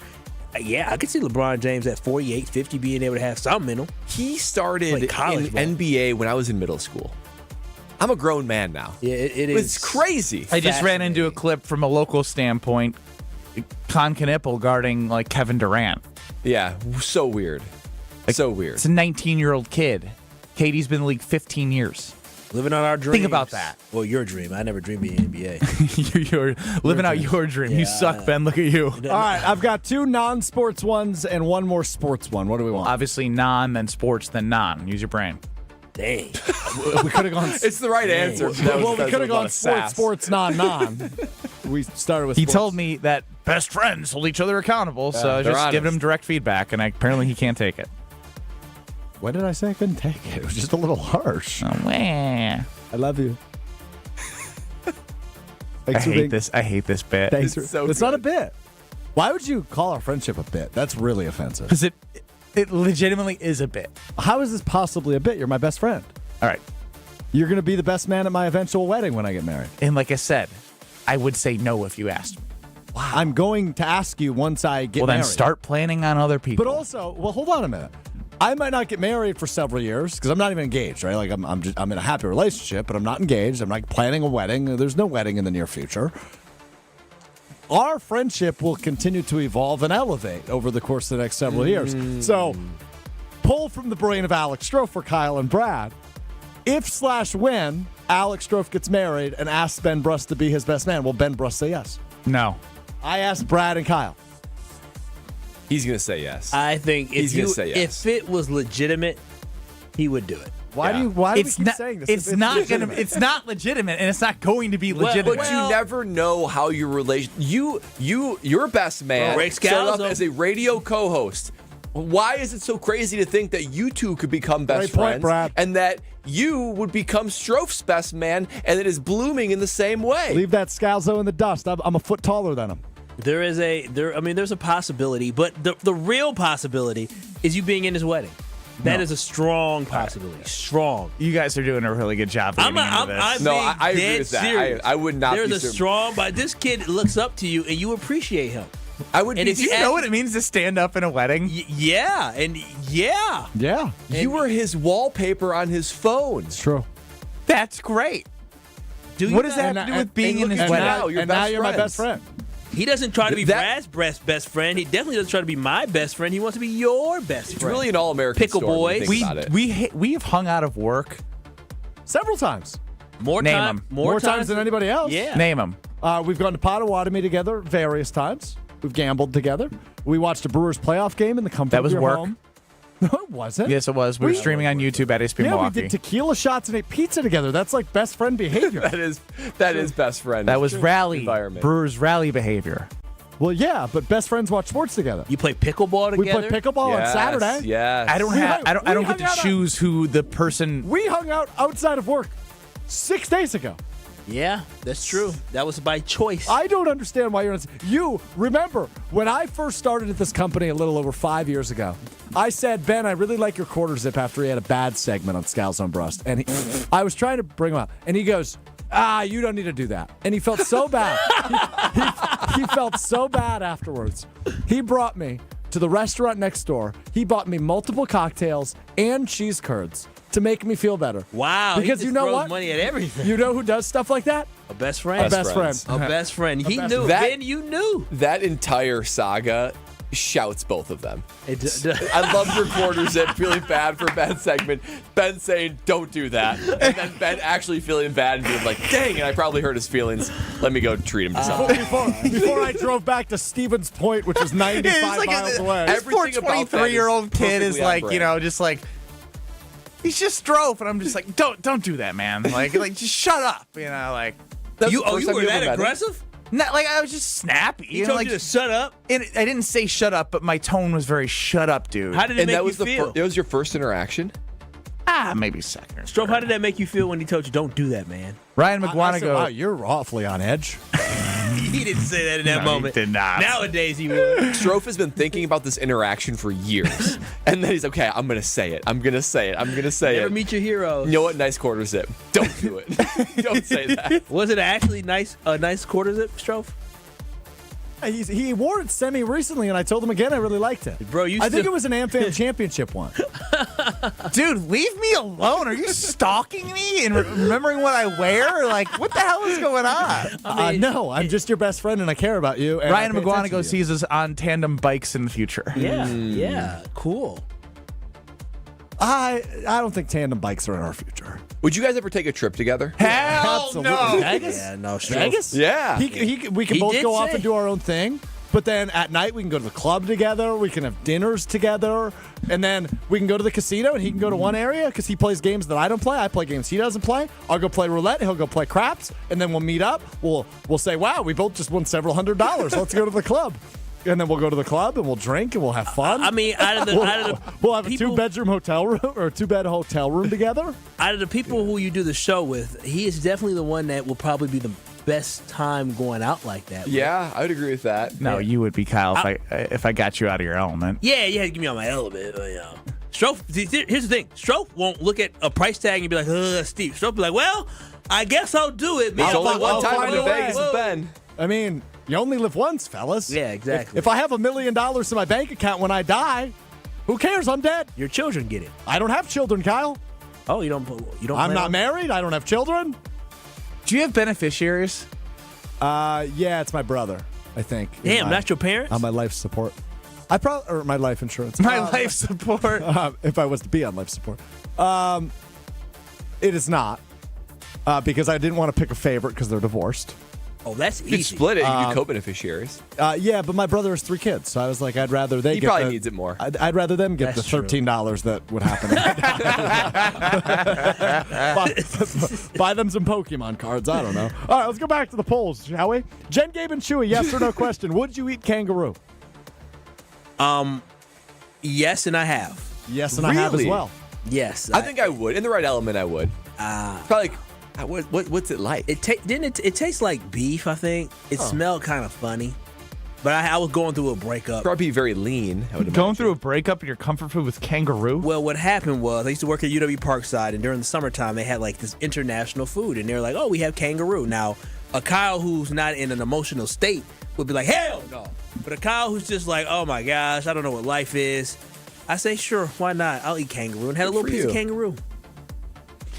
Yeah, I could see LeBron James at 48, 50 being able to have something in him. He started Like college ball. in NBA when I was in middle school. I'm a grown man now. Yeah, it is. It's crazy. I just ran into a clip from a local standpoint. Con Knipple guarding like Kevin Durant. Yeah, so weird. So weird. It's a 19-year-old kid. Katie's been in the league 15 years. Living on our dreams. Think about that. Well, your dream. I never dreamed being in the NBA. You're living out your dream. You suck, Ben. Look at you. All right, I've got 2 non-sports ones and 1 more sports one. What do we want? Obviously, non, then sports, then non. Use your brain. Dang. We could have gone. It's the right answer. Well, we could have gone sports, non. We started with. He sports. told me that best friends hold each other accountable, so they're just giving honest. him direct feedback, and apparently he can't take it. When did I say I couldn't take it? It was just a little harsh. Oh, man. I love you. I hate this bit. Thanks. so It's not a bit. Why would you call our friendship a bit? That's really offensive. Because it legitimately is a bit. How is this possibly a bit? You're my best friend. All right. You're going to be the best man at my eventual wedding when I get married. And like I said, I would say no if you asked me. Wow. I'm going to ask you once I get married. Well, then start planning on other people. But also, well, hold on a minute. I might not get married for several years because I'm not even engaged, right? Like I'm in a happy relationship, but I'm not engaged. I'm not planning a wedding. There's no wedding in the near future. Our friendship will continue to evolve and elevate over the course of the next several years. So, pull from the brain of Alex Strofe for Kyle and Brad. If/when Alex Strofe gets married and asks Ben Brust to be his best man, will Ben Brust say yes? No. I asked Brad and Kyle. He's going to say yes. I think He's gonna say yes. if it was legitimate, he would do it. Why do we keep saying this? It's not legitimate, and it's not going to be legitimate. But you never know how your relation. Your best man Ray started off Scalzo. as a radio co-host. Why is it so crazy to think that you two could become best Great point, friends, Brad. and that you would become Strofe's best man, and it is blooming in the same way? Leave that Scalzo in the dust. I'm a foot taller than him. There's a possibility, but the real possibility is you being in his wedding. That is a strong possibility. Strong. You guys are doing a really good job. I'm I agree with that. serious. I would not. There's be a strong, but this kid looks up to you and you appreciate him. I would. And be, if Do you know what it means to stand up in a wedding? Yeah, and yeah. Yeah. You were his wallpaper on his phone. It's true. That's great. What does that have to do with being in his and wedding? now, You're and now best you're my best friends. friend. He doesn't try to be Brad's best friend. He definitely doesn't try to be my best friend. He wants to be your best friend. It's really an all-American Pickle story when you boys. think about it. We have hung out of work. Several times. More Name time, 'em. more times than anybody else. Yeah. Name them. We've gone to Potawatomi together various times. We've gambled together. We watched a Brewers playoff game in the comfort That was of your work. home. No, it wasn't. Yes, it was. We were streaming on YouTube at ESPN Yeah, Milwaukee. we did tequila shots and ate pizza together. That's like best friend behavior. that is best friend. That was rally. environment. Brewers rally behavior. Well, yeah, but best friends watch sports together. You play pickleball together? We played pickleball on Saturday. Yes. I don't get to choose who the person. We hung out outside of work 6 days ago. Yeah, that's true. That was by choice. I don't understand why you're not. You remember when I first started at this company a little over 5 years ago, I said, Ben, I really like your quarter zip after he had a bad segment on Scouts on Brust. And I was trying to bring him up. And he goes, you don't need to do that. And he felt so bad. He felt so bad afterwards. He brought me to the restaurant next door. He bought me multiple cocktails and cheese curds to make me feel better. Wow. Because he just you know throws what? money at everything. You know who does stuff like that? A best friend. A best friend. A best friend. He best knew. friend. Ben, you knew. That entire saga shouts both of them. I I love your quarter zip, feeling bad for Ben's segment. Ben saying, don't do that. And then Ben actually feeling bad and being like, dang, and I probably hurt his feelings. Let me go treat him to something. Before I drove back to Stevens Point, which was 95 miles away. This poor 23-year-old kid is like, just like, he's just Strofe, and I'm just like, don't do that, man. Like just shut up, like. You were that aggressive? Not, like I was just snappy. He told like, you to shut up? And I didn't say shut up, but my tone was very shut up, dude. How did it make you feel? That was your first interaction? Maybe second. Strofe, how did that make you feel when he told you, don't do that, man? Ryan McGuanago. Wow, you're awfully on edge. He didn't say that in that moment. He did not. Nowadays, he would. Strofe has been thinking about this interaction for years. And then he's okay, I'm going to say it. I'm going to say it. Never meet your heroes. You know what? Nice quarter zip. Don't do it. Don't say that. Was it actually a nice quarter zip, Strofe? He wore it semi-recently, and I told him again I really liked it. Bro, I think it was an AmFam championship one. Dude, leave me alone. Are you stalking me and remembering what I wear? Like, what the hell is going on? No, I'm just your best friend, and I care about you. And Ryan McGuanago sees us on tandem bikes in the future. Yeah, cool. I don't think tandem bikes are in our future. Would you guys ever take a trip together? Hell no. Vegas? Yeah, no, Strofe. Vegas? Yeah. We can both go off and do our own thing, but then at night we can go to the club together, we can have dinners together, and then we can go to the casino and he can go to one area because he plays games that I don't play. I play games he doesn't play. I'll go play roulette, he'll go play craps, and then we'll meet up. We'll say, wow, we both just won several $100s. Let's go to the club. And then we'll go to the club and we'll drink and we'll have fun. I mean, we'll have a 2-bedroom hotel room or a 2-bed hotel room together. Out of the people who you do the show with, he is definitely the one that will probably be the best time going out like that. Yeah, I would agree with that. No, you would be, Kyle, if I got you out of your element. Yeah, you had to get me on my element. Strofe, here's the thing. Strofe won't look at a price tag and be like, Steve. Strofe be like, well, I guess I'll do it. There's only one time in Vegas has been. I mean, you only live once, fellas. Yeah, exactly. If I have $1 million in my bank account when I die, who cares? I'm dead. Your children get it. I don't have children, Kyle. Oh, you don't. I'm not married. I don't have children. Do you have beneficiaries? Yeah, it's my brother, I think. Damn, not your parents? On my life support. Or my life insurance. My life support. If I was to be on life support. It is not. Because I didn't want to pick a favorite because they're divorced. Oh, that's easy. You could split it. You do co-beneficiaries. Yeah, but my brother has 3 kids, so I was like, I'd rather they. He probably needs it more. I'd rather them get That's the $13 that would happen. Buy them some Pokemon cards. I don't know. All right, let's go back to the polls, shall we? Jen, Gabe, and Chewy. Yes or no question? Would you eat kangaroo? Yes, and I have. Yes, and I have as well. Yes, I think I would. In the right element, I would. Probably. What's it like? It tastes like beef, I think. It smelled kind of funny. But I was going through a breakup. Probably very lean. I would Going imagine. through a breakup and your comfort food with kangaroo? Well, what happened was I used to work at UW Parkside, and during the summertime, they had like this international food, and they were like, oh, we have kangaroo. Now, a Kyle who's not in an emotional state would be like, hell no. But a Kyle who's just like, oh my gosh, I don't know what life is. I say, sure, why not? I'll eat kangaroo. And had a little piece of kangaroo.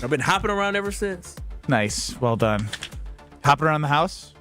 I've been hopping around ever since. Nice. Well done. Hopping around the house?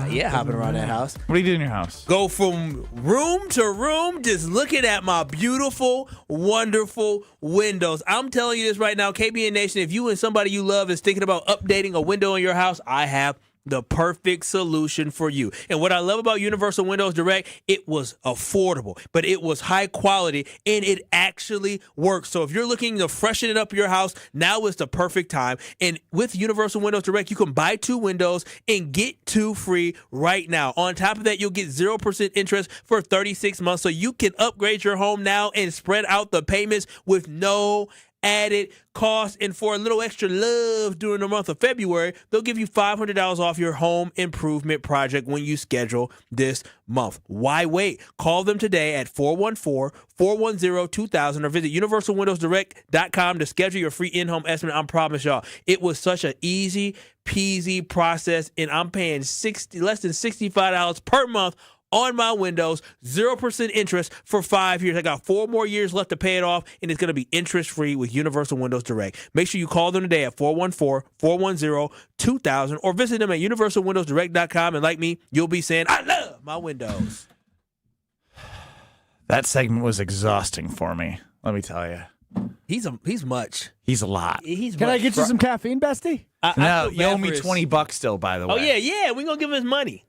Yeah, hopping around that house. What do you do in your house? Go from room to room, just looking at my beautiful, wonderful windows. I'm telling you this right now, KBN Nation, if you and somebody you love is thinking about updating a window in your house, I have the perfect solution for you. And what I love about Universal Windows Direct, it was affordable, but it was high quality, and it actually works. So if you're looking to freshen it up your house, now is the perfect time. And with Universal Windows Direct, you can buy 2 windows and get 2 free right now. On top of that, you'll get 0% interest for 36 months, so you can upgrade your home now and spread out the payments with no added cost. And for a little extra love during the month of February, they'll give you $500 off your home improvement project when you schedule this month. Why wait? Call them today at 414-410-2000 or visit universalwindowsdirect.com to schedule your free in-home estimate. I promise y'all, it was such an easy peasy process, and I'm paying less than $65 per month on my windows, 0% interest for 5 years. I got 4 more years left to pay it off, and it's going to be interest-free with Universal Windows Direct. Make sure you call them today at 414-410-2000 or visit them at universalwindowsdirect.com, and like me, you'll be saying, I love my windows. That segment was exhausting for me, let me tell you. He's much. He's a lot. Can I get you some caffeine, bestie? No, you owe me $20 still, by the way. Oh, yeah. We're going to give him his money.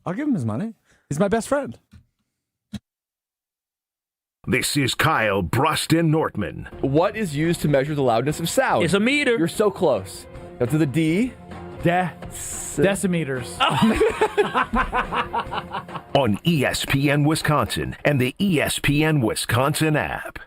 I'll give him his money. He's my best friend. This is Kyle Brust Nortman. What is used to measure the loudness of sound? It's a meter. You're so close. Up to the D. Decimeters. On ESPN Wisconsin and the ESPN Wisconsin app.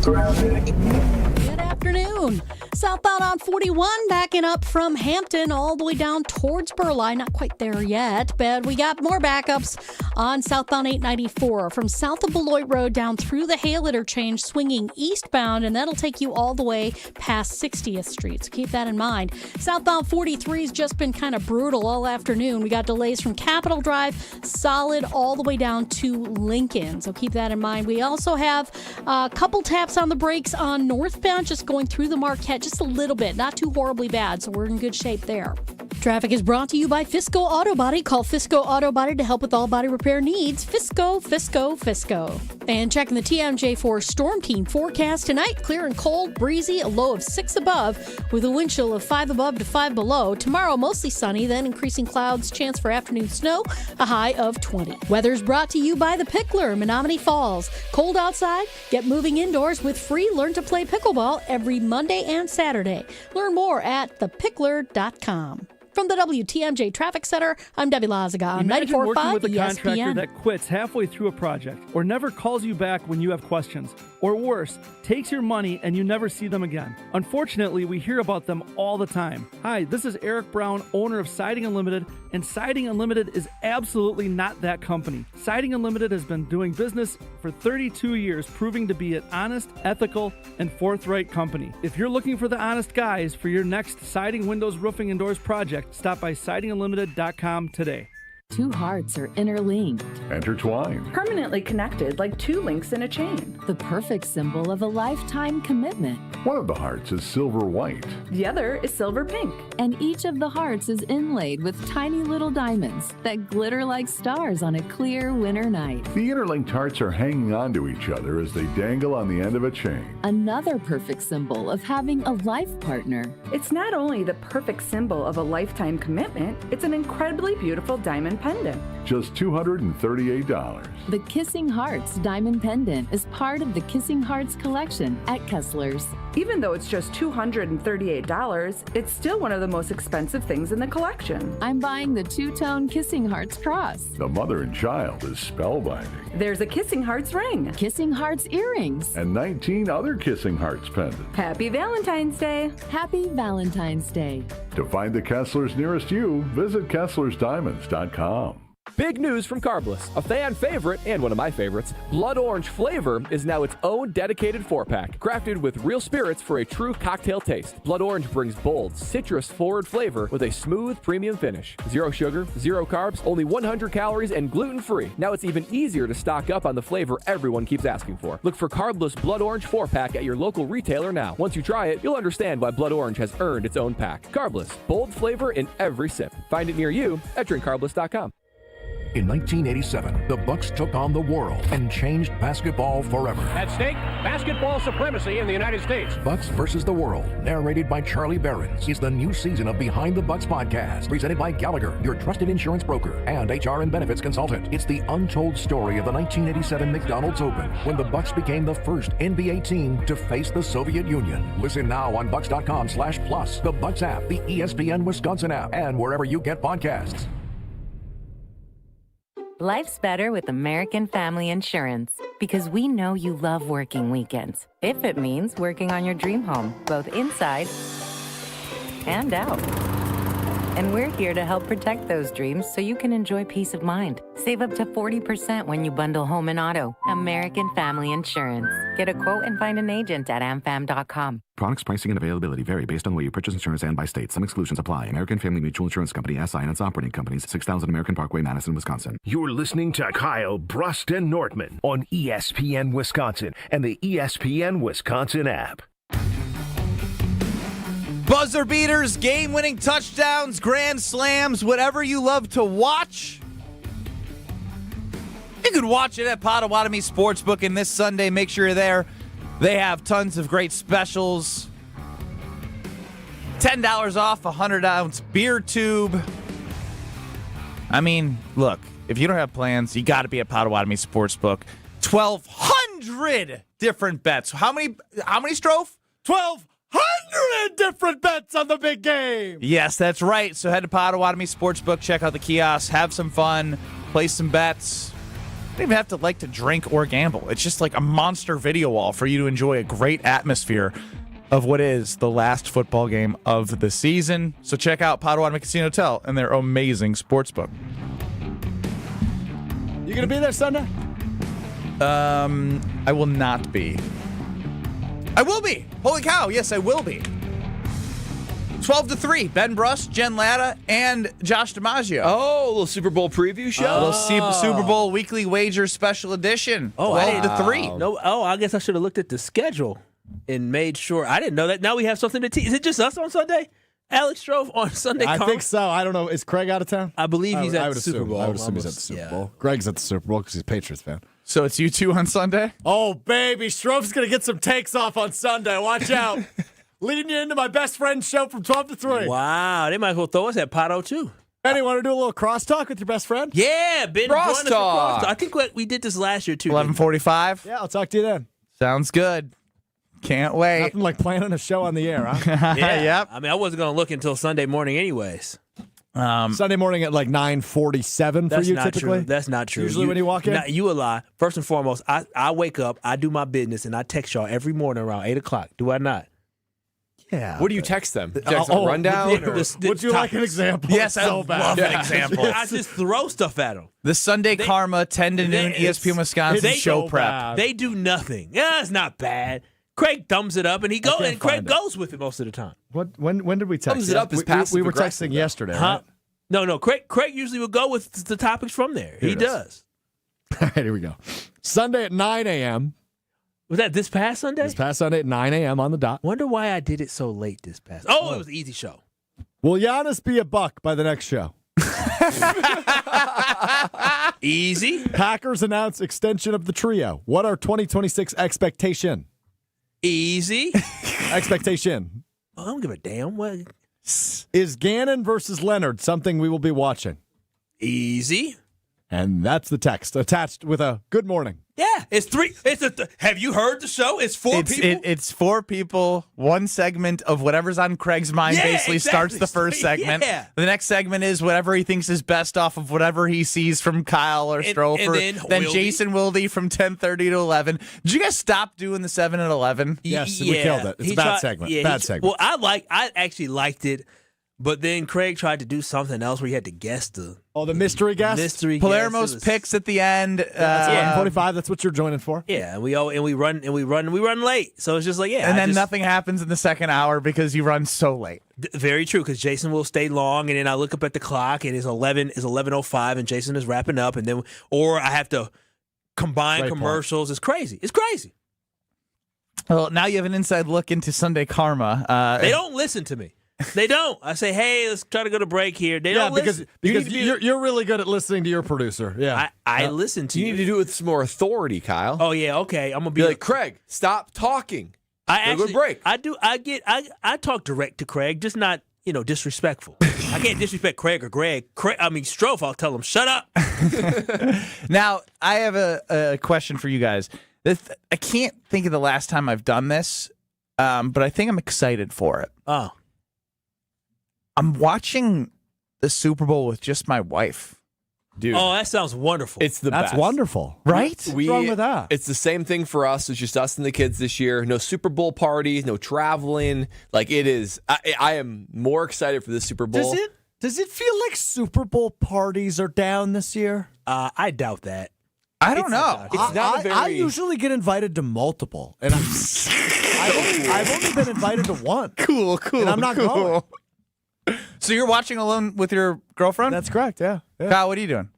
Good afternoon. Southbound on 41, backing up from Hampton all the way down towards Burleigh. Not quite there yet, but we got more backups on southbound 894 from south of Beloit Road down through the Hale interchange, swinging eastbound, and that'll take you all the way past 60th Street. So keep that in mind. Southbound 43 has just been kind of brutal all afternoon. We got delays from Capitol Drive, solid all the way down to Lincoln. So keep that in mind. We also have a couple taps on the brakes on northbound, just going through the Marquette just a little bit, not too horribly bad, so we're in good shape there. Traffic is brought to you by Fisco Auto Body. Call Fisco Auto Body to help with all body repair needs. Fisco. And checking the TMJ4 Storm Team forecast tonight, clear and cold, breezy, a low of 6 above with a wind chill of 5 above to 5 below. Tomorrow, mostly sunny, then increasing clouds, chance for afternoon snow, a high of 20. Weather's brought to you by The Pickler, Menominee Falls. Cold outside? Get moving indoors with free Learn to Play Pickleball every Monday and Saturday. Learn more at thepickler.com. From the WTMJ Traffic Center, I'm Debbie Lazaga on 94.5 ESPN. Working with a contractor that quits halfway through a project or never calls you back when you have questions. Or worse, takes your money and you never see them again. Unfortunately, we hear about them all the time. Hi, this is Eric Brown, owner of Siding Unlimited, and Siding Unlimited is absolutely not that company. Siding Unlimited has been doing business for 32 years, proving to be an honest, ethical, and forthright company. If you're looking for the honest guys for your next siding, windows, roofing, and doors project, stop by sidingunlimited.com today. Two hearts are interlinked, intertwined, permanently connected like two links in a chain. The perfect symbol of a lifetime commitment. One of the hearts is silver white. The other is silver pink. And each of the hearts is inlaid with tiny little diamonds that glitter like stars on a clear winter night. The interlinked hearts are hanging on to each other as they dangle on the end of a chain. Another perfect symbol of having a life partner. It's not only the perfect symbol of a lifetime commitment, it's an incredibly beautiful diamond pendant. Just $238. The Kissing Hearts Diamond Pendant is part of the Kissing Hearts collection at Kessler's. Even though it's just $238, it's still one of the most expensive things in the collection. I'm buying the two-tone Kissing Hearts cross. The mother and child is spellbinding. There's a Kissing Hearts ring. Kissing Hearts earrings. And 19 other Kissing Hearts pendants. Happy Valentine's Day. Happy Valentine's Day. To find the Kesslers nearest you, visit KesslersDiamonds.com. Big news from Carbless, a fan favorite and one of my favorites. Blood Orange flavor is now its own dedicated 4-pack, crafted with real spirits for a true cocktail taste. Blood Orange brings bold, citrus-forward flavor with a smooth, premium finish. 0 sugar, 0 carbs, only 100 calories, and gluten-free. Now it's even easier to stock up on the flavor everyone keeps asking for. Look for Carbless Blood Orange 4-pack at your local retailer now. Once you try it, you'll understand why Blood Orange has earned its own pack. Carbless, bold flavor in every sip. Find it near you at drinkcarbless.com. In 1987, the Bucks took on the world and changed basketball forever. At stake, basketball supremacy in the United States. Bucks versus the World, narrated by Charlie Behrens, is the new season of Behind the Bucks podcast, presented by Gallagher, your trusted insurance broker and HR and benefits consultant. It's the untold story of the 1987 McDonald's Open, when the Bucks became the first NBA team to face the Soviet Union. Listen now on Bucks.com/plus, the Bucks app, the ESPN Wisconsin app, and wherever you get podcasts. Life's better with American Family Insurance because we know you love working weekends. If it means working on your dream home, both inside and out. And we're here to help protect those dreams so you can enjoy peace of mind. Save up to 40% when you bundle home and auto. American Family Insurance. Get a quote and find an agent at amfam.com. Products, pricing, and availability vary based on where you purchase insurance and by state. Some exclusions apply. American Family Mutual Insurance Company, SI, and its operating companies, 6000 American Parkway, Madison, Wisconsin. You're listening to Kyle Brust Nortman on ESPN Wisconsin and the ESPN Wisconsin app. Buzzer beaters, game-winning touchdowns, grand slams, whatever you love to watch. You can watch it at Potawatomi Sportsbook, and this Sunday, make sure you're there. They have tons of great specials. $10 off a 100-ounce beer tube. I mean, look, if you don't have plans, you got to be at Potawatomi Sportsbook. 1,200 different bets. How many, Strofe? 1,200 different bets on the big game. Yes, that's right. So head to Potawatomi Sportsbook, check out the kiosks, have some fun, place some bets. You don't even have to like to drink or gamble. It's just like a monster video wall for you to enjoy a great atmosphere of what is the last football game of the season. So check out Potawatomi Casino Hotel and their amazing sportsbook. You going to be there Sunday? I will not be. I will be. Holy cow. Yes, I will be. 12-3. Ben Brust, Jen Latta, and Josh DiMaggio. Oh, a little Super Bowl preview show. A little Super Bowl weekly wager special edition. 12-3. No. Oh, I guess I should have looked at the schedule and made sure. I didn't know that. Now we have something to tease. Is it just us on Sunday? Alex drove on Sunday. I think so. I don't know. Is Craig out of town? I believe he's at the Super Bowl. I would assume he's at the Super Bowl. Greg's at the Super Bowl because he's a Patriots fan. So it's you two on Sunday? Oh, baby. Strove's going to get some takes off on Sunday. Watch out. Leading you into my best friend's show from 12 to 3. Wow. They might as well throw us at Pato, too. Benny, want to do a little crosstalk with your best friend? Yeah, Ben. Crosstalk. I think we did this last year, too. 11:45? Yeah, I'll talk to you then. Sounds good. Can't wait. Nothing like planning a show on the air, huh? Yeah. Yep. I mean, I wasn't going to look until Sunday morning anyways. Sunday morning at like 9:47 for you typically? True. That's not true. Usually when you walk in? Nah, you a lie. First and foremost, I wake up, I do my business, and I text y'all every morning around 8 o'clock. Do I not? Yeah. What do you text them? Text them a rundown? Would you like an example? Yes, so I bad. love an example. I just throw stuff at them. The Sunday Karma, 10 to noon, ESPN Wisconsin show prep. They do nothing. Yeah, it's not bad. Craig thumbs it up, and Craig goes with it most of the time. When did we text? Thumbs it up is passive we were aggressive, texting though. yesterday, Huh? right? No. Craig usually will go with the topics from there. He does. All right, here we go. Sunday at 9 a.m. Was that this past Sunday? This past Sunday at 9 a.m. on the dot. Wonder why I did it so late this past. Oh, it was an easy show. Will Giannis be a buck by the next show? Easy. Packers announce extension of the trio. What are 2026 expectation? Easy. Expectation. I don't give a damn. What? Is Gannon versus Leonard something we will be watching? Easy. And that's the text attached with a good morning. Yeah, it's three. Have you heard the show? It's four people. It's four people. One segment of whatever's on Craig's mind basically starts the first segment. Yeah. The next segment is whatever he thinks is best off of whatever he sees from Kyle or Strofer. Then Jason Wilde from 10:30 to 11. Did you guys stop doing the 7 and 11? Yes, we killed it. It's a bad segment. Bad segment. Well, I actually liked it. But then Craig tried to do something else where he had to guess the mystery guest. Palermo's picks at the end. That's 11:45. That's what you're joining for. Yeah, and we run late. So it's just like and then nothing happens in the second hour because you run so late. Very true, because Jason will stay long, and then I look up at the clock and it's 11:05, and Jason is wrapping up, and then I have to combine commercials. It's crazy. It's crazy. Well, now you have an inside look into Sunday Karma. They don't listen to me. They don't. I say, hey, let's try to go to break here. They don't listen. Because you're really good at listening to your producer. Yeah, I listen to you. You need to do it with some more authority, Kyle. Oh yeah, okay. I'm gonna be like Craig. Stop talking. Go to break. I do. I talk direct to Craig, just not disrespectful. I can't disrespect Craig or Greg. Strofe. I'll tell him shut up. Now I have a question for you guys. I can't think of the last time I've done this, but I think I'm excited for it. Oh. I'm watching the Super Bowl with just my wife. Dude. Oh, that sounds wonderful. It's the best. That's wonderful. Right? What's wrong with that? It's the same thing for us. It's just us and the kids this year. No Super Bowl parties, no traveling. Like it is. I am more excited for the Super Bowl. Does it feel like Super Bowl parties are down this year? I doubt that. I don't know. It's not I usually get invited to multiple, and I've only been invited to one. Cool. And I'm not going. So you're watching alone with your girlfriend? That's correct, yeah. Kyle, what are you doing?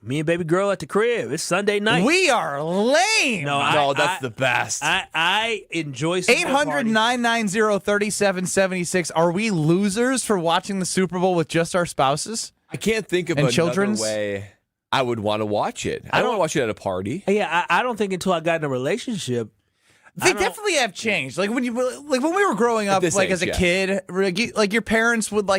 Me and baby girl at the crib. It's Sunday night. We are lame. No, that's the best. I enjoy 800-990-3776. Are we losers for watching the Super Bowl with just our spouses? I can't think of another way I would want to watch it. I don't want to watch it at a party. Yeah, I don't think until I got in a relationship. They definitely have changed. Like when we were growing up, as a kid, like your parents would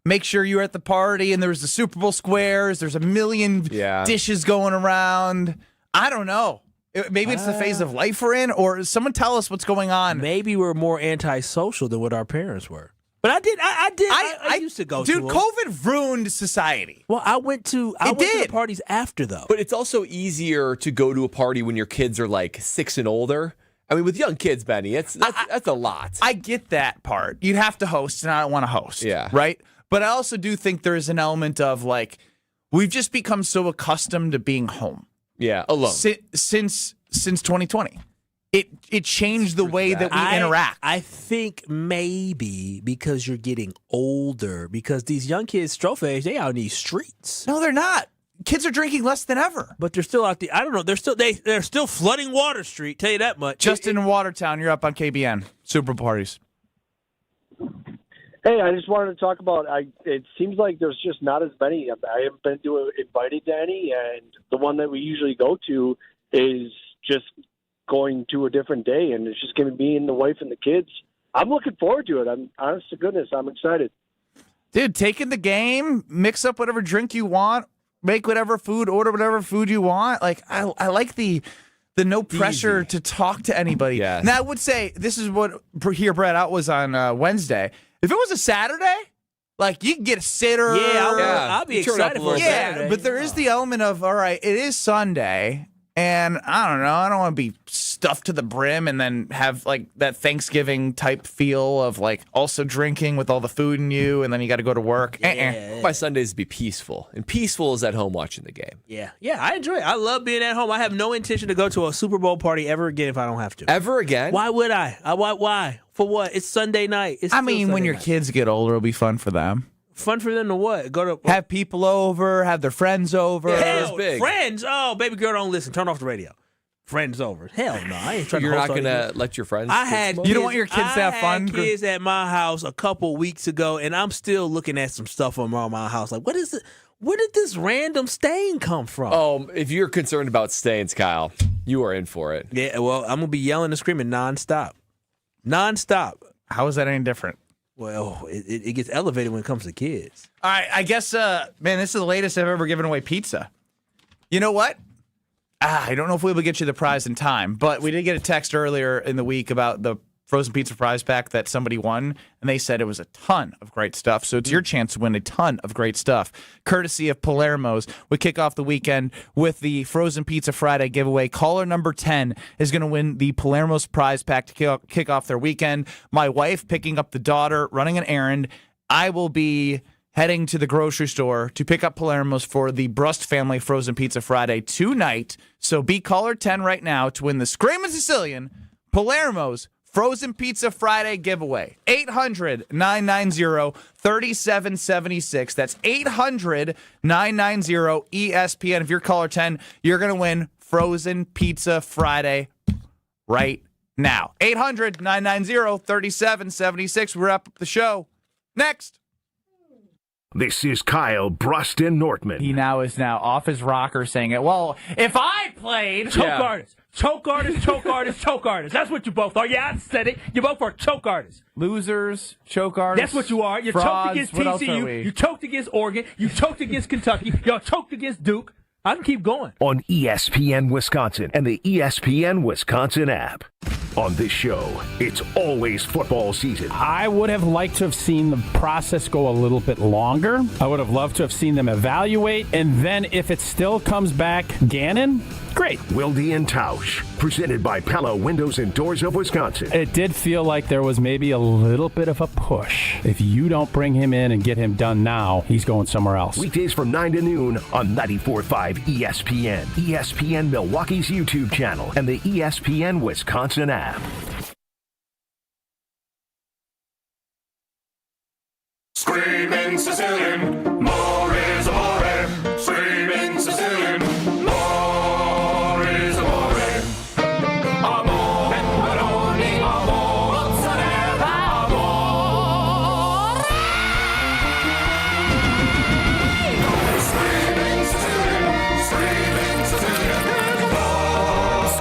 make sure you were at the party, and there was the Super Bowl squares. There's a million dishes going around. I don't know. Maybe it's the phase of life we're in, or someone tell us what's going on. Maybe we're more antisocial than what our parents were. But I used to go to them. COVID ruined society. Well, I went to the parties after, though. But it's also easier to go to a party when your kids are like 6 and older. I mean, with young kids, Benny, that's a lot. I get that part. You'd have to host, and I don't want to host. Yeah. Right? But I also do think there's an element of, like, we've just become so accustomed to being home. Yeah, alone. Since 2020. It changed the way that we interact. I think maybe because you're getting older, because these young kids, Strophe age, they out in these streets. No, they're not. Kids are drinking less than ever. But they're still out there. I don't know. They're still flooding Water Street, tell you that much. Justin in Watertown, you're up on KBN. Super Bowl parties. Hey, I just wanted to talk about, it seems like there's just not as many. I haven't been invited to any, and the one that we usually go to is just going to a different day, and it's just going to be the wife and the kids. I'm looking forward to it. I'm honest to goodness, I'm excited. Dude, take in the game, mix up whatever drink you want, make whatever food, order whatever food you want. Like, I like the no pressure to talk to anybody. Yes. Now, I would say, this is what here Brad out was on Wednesday. If it was a Saturday, like, you can get a sitter. Yeah, I'll be excited for a Saturday. Yeah, but there is the element of, all right, it is Sunday, and I don't know, I don't want to be stuffed to the brim and then have, like, that Thanksgiving type feel of, like, also drinking with all the food in you, and then you got to go to work. My Sundays be peaceful, and peaceful is at home watching the game. Yeah, I enjoy it. I love being at home. I have no intention to go to a Super Bowl party ever again if I don't have to. Ever again? Why would I? Why? For what? It's Sunday night. When your kids get older, it'll be fun for them. Fun for them to what? Go to have people over, have their friends over. Hell, friends. Oh, baby girl, don't listen. Turn off the radio. Friends over. Hell no, I ain't trying to. You're not gonna let your friends. You don't want your kids to have fun. I had kids at my house a couple weeks ago, and I'm still looking at some stuff around my house. Like, what is it? Where did this random stain come from? Oh, if you're concerned about stains, Kyle, you are in for it. Yeah, well, I'm gonna be yelling and screaming nonstop. How is that any different? Well, it gets elevated when it comes to kids. All right, I guess, man, this is the latest I've ever given away pizza. You know what? I don't know if we'll be able to get you the prize in time, but we did get a text earlier in the week about the frozen pizza prize pack that somebody won, and they said it was a ton of great stuff. So it's your chance to win a ton of great stuff, courtesy of Palermo's. We kick off the weekend with the Frozen Pizza Friday giveaway. Caller number 10 is going to win the Palermo's prize pack to kick off their weekend. My wife picking up the daughter, running an errand. I will be heading to the grocery store to pick up Palermo's for the Brust family Frozen Pizza Friday tonight. So be caller 10 right now to win the Screamin' Sicilian Palermo's Frozen Pizza Friday giveaway. 800-990-3776. That's 800-990-ESPN. If you're caller 10, you're going to win Frozen Pizza Friday right now. 800-990-3776. We wrap up the show. Next. This is Kyle Brust Nortman. He now is off his rocker saying it. Well, if I played... Choke artist. That's what you both are. Yeah, I said it. You both are choke artists. Losers, choke artists. That's what you are. You frauds, choked against what else are TCU. we? You choked against Oregon. You choked against Kentucky. Y'all choked against Duke. I can keep going. On ESPN Wisconsin and the ESPN Wisconsin app. On this show, it's always football season. I would have liked to have seen the process go a little bit longer. I would have loved to have seen them evaluate. And then if it still comes back Gannon, great. Wilde and Tausch, presented by Pella Windows and Doors of Wisconsin. It did feel like there was maybe a little bit of a push. If you don't bring him in and get him done now, he's going somewhere else. Weekdays from 9 to noon on 94.5 ESPN, ESPN Milwaukee's YouTube channel, and the ESPN Wisconsin app. Screaming Sicilian, more is amore. Screaming Sicilian, more is amore. Amore, pepperoni, amore, mozzarella, amore. Screaming Sicilian,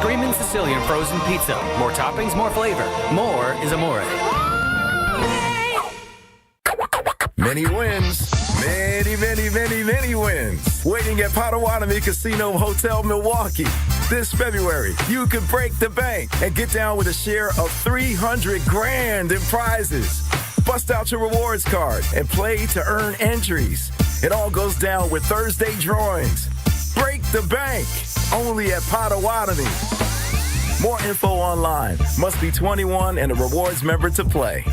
Screaming Sicilian frozen pizza. More toppings, more flavor. More is amore. Many wins. Many wins. Waiting at Potawatomi Casino Hotel, Milwaukee. This February, you could break the bank and get down with a share of $300,000 in prizes. Bust out your rewards card and play to earn entries. It all goes down with Thursday drawings. Break the bank, only at Potawatomi. More info online. Must be 21 and a rewards member to play.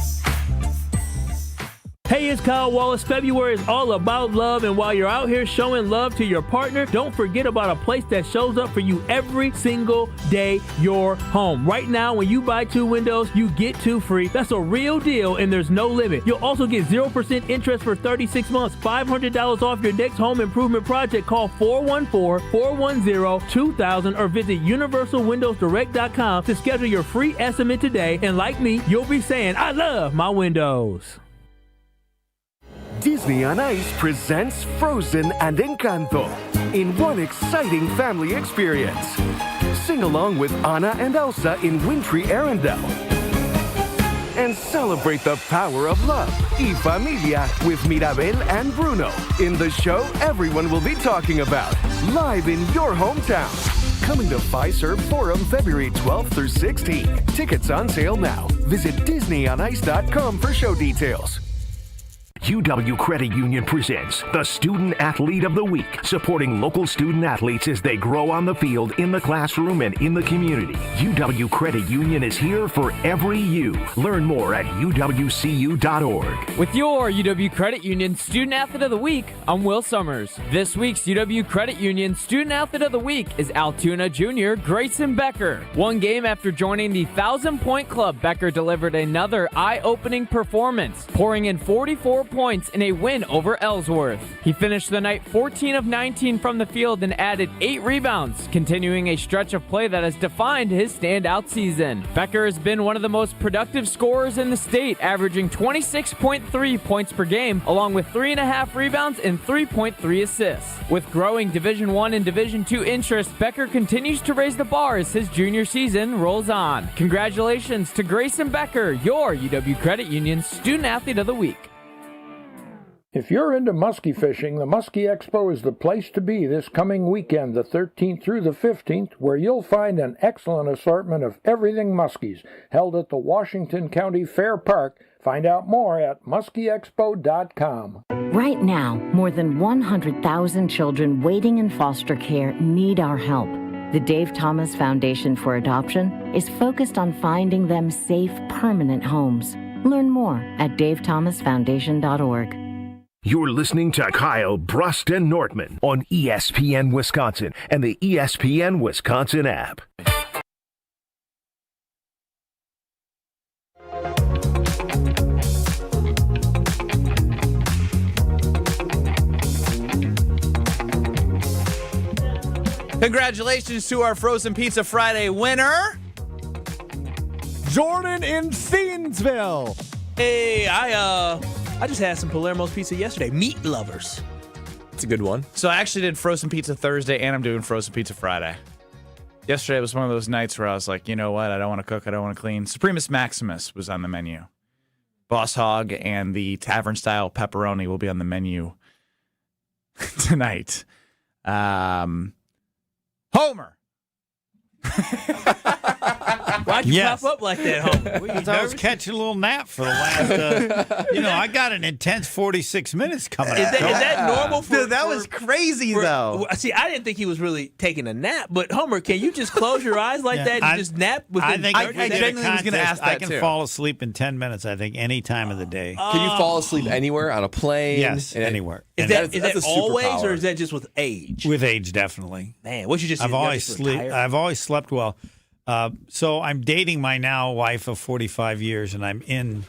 Hey, it's Kyle Wallace. February is all about love, and while you're out here showing love to your partner, don't forget about a place that shows up for you every single day, your home. Right now, when you buy 2 windows, you get 2 free. That's a real deal, and there's no limit. You'll also get 0% interest for 36 months, $500 off your next home improvement project. Call 414-410-2000 or visit universalwindowsdirect.com to schedule your free estimate today. And like me, you'll be saying, I love my windows. Disney on Ice presents Frozen and Encanto in one exciting family experience. Sing along with Anna and Elsa in wintry Arendelle. And celebrate the power of love, y familia, with Mirabel and Bruno in the show everyone will be talking about, live in your hometown. Coming to Fiserv Forum February 12th through 16th. Tickets on sale now. Visit DisneyOnIce.com for show details. UW Credit Union presents the Student Athlete of the Week, supporting local student athletes as they grow on the field, in the classroom, and in the community. UW Credit Union is here for every you. Learn more at uwcu.org. With your UW Credit Union Student Athlete of the Week, I'm Will Summers. This week's UW Credit Union Student Athlete of the Week is Altoona Junior Grayson Becker. One game after joining the 1,000-point club, Becker delivered another eye-opening performance, pouring in 44 points in a win over Ellsworth. He finished the night 14 of 19 from the field and added 8 rebounds, continuing a stretch of play that has defined his standout season. Becker has been one of the most productive scorers in the state, averaging 26.3 points per game, along with 3.5 rebounds and 3.3 assists. With growing Division I and Division II interest, Becker continues to raise the bar as his junior season rolls on. Congratulations to Grayson Becker, your UW Credit Union Student Athlete of the Week. If you're into muskie fishing, the Muskie Expo is the place to be this coming weekend, the 13th through the 15th, where you'll find an excellent assortment of everything muskies, held at the Washington County Fair Park. Find out more at muskieexpo.com. Right now, more than 100,000 children waiting in foster care need our help. The Dave Thomas Foundation for Adoption is focused on finding them safe, permanent homes. Learn more at davethomasfoundation.org. You're listening to Kyle, Brust, and Nortman on ESPN Wisconsin and the ESPN Wisconsin app. Congratulations to our Frozen Pizza Friday winner, Jordan in Thiensville. Hey, I just had some Palermo's pizza yesterday. Meat lovers. It's a good one. So I actually did Frozen Pizza Thursday, and I'm doing Frozen Pizza Friday. Yesterday was one of those nights where I was like, you know what? I don't want to cook. I don't want to clean. Supremus Maximus was on the menu. Boss Hog and the Tavern-style pepperoni will be on the menu tonight. Homer. Why'd you pop up like that, Homer? Because I was catching a little nap for the last, I got an intense 46 minutes coming up. Is that normal for... Dude, that was crazy, though. See, I didn't think he was really taking a nap, but Homer, can you just close your eyes like that and just nap within 30 seconds? I genuinely was going to ask that, I can fall asleep in 10 minutes, I think, any time of the day. Can you fall asleep anywhere? On a plane? Yes, anywhere. Is that always, or is that just with age? With age, definitely. Man, what you just... I've always slept well. So I'm dating my now wife of 45 years, and I'm in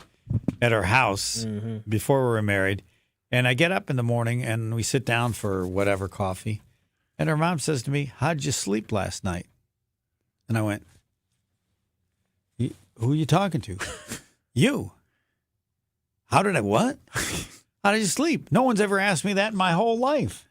at her house before we were married. And I get up in the morning, and we sit down for whatever coffee. And her mom says to me, "How'd you sleep last night?" And I went, "Who are you talking to?" "You." "How did I what?" "How did you sleep?" No one's ever asked me that in my whole life.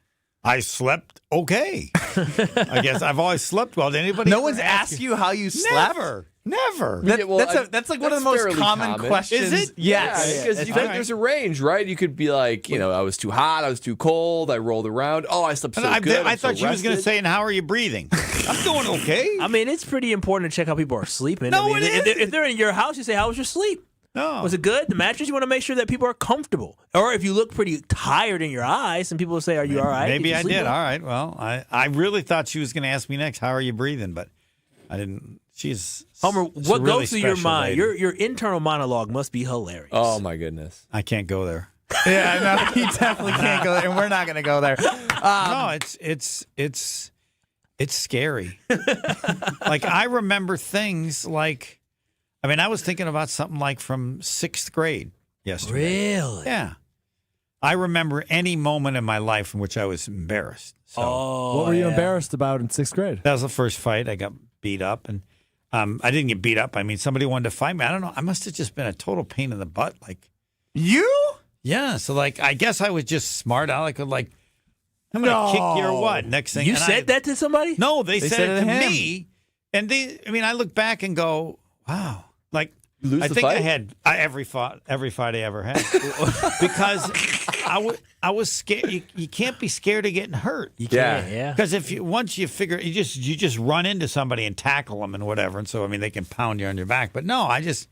I slept okay. I guess I've always slept well. Did anybody? No one's asked you how you slept? Never. Never. That's like one of the most common questions. Is it? Yes. Because you think there's a range, right? You could be like, I was too hot, I was too cold, I rolled around. Oh, I slept so good. I thought she was going to say, and how are you breathing? I'm doing okay. I mean, it's pretty important to check how people are sleeping. No, I mean, if they're in your house, you say, "How was your sleep? No. Was it good? The mattress?" You want to make sure that people are comfortable. Or if you look pretty tired in your eyes, and people will say, "Are you all right?" Maybe I did. Well? All right. Well, I really thought she was going to ask me next, how are you breathing? But I didn't. Homer, what goes through your mind? Your internal monologue must be hilarious. Oh, my goodness. I can't go there. Yeah, no, you definitely can't go there, and we're not going to go there. No, it's scary. Like, I remember things like, I was thinking about something like from 6th grade yesterday. Really? Yeah. I remember any moment in my life in which I was embarrassed. So, what were you embarrassed about in 6th grade? That was the first fight. I got beat up, and I didn't get beat up. Somebody wanted to fight me. I don't know. I must have just been a total pain in the butt. Like, you? Yeah. So, I guess I was just smart. I could, I'm going to kick you or what? Next thing. You said that to somebody? No, they said it to him. me. And I look back and go, wow. Like, lose I the think fight? I had every fight I ever had. Because I was scared. You can't be scared of getting hurt. You can't, yeah. Because once you figure, you just run into somebody and tackle them and whatever. And so, they can pound you on your back. But no, I just...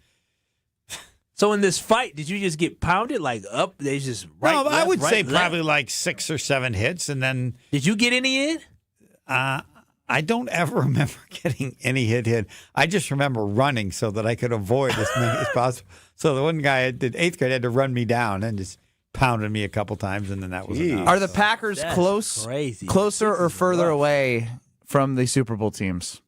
So in this fight, did you just get pounded up? They just No, I would say probably like 6 or 7 hits, and then... Did you get any in? I don't ever remember getting any hit. I just remember running so that I could avoid as many as possible. So the one guy at 8th grade had to run me down and just pounded me a couple times, and then that was enough. Are the Packers crazy. closer or further away from the Super Bowl teams?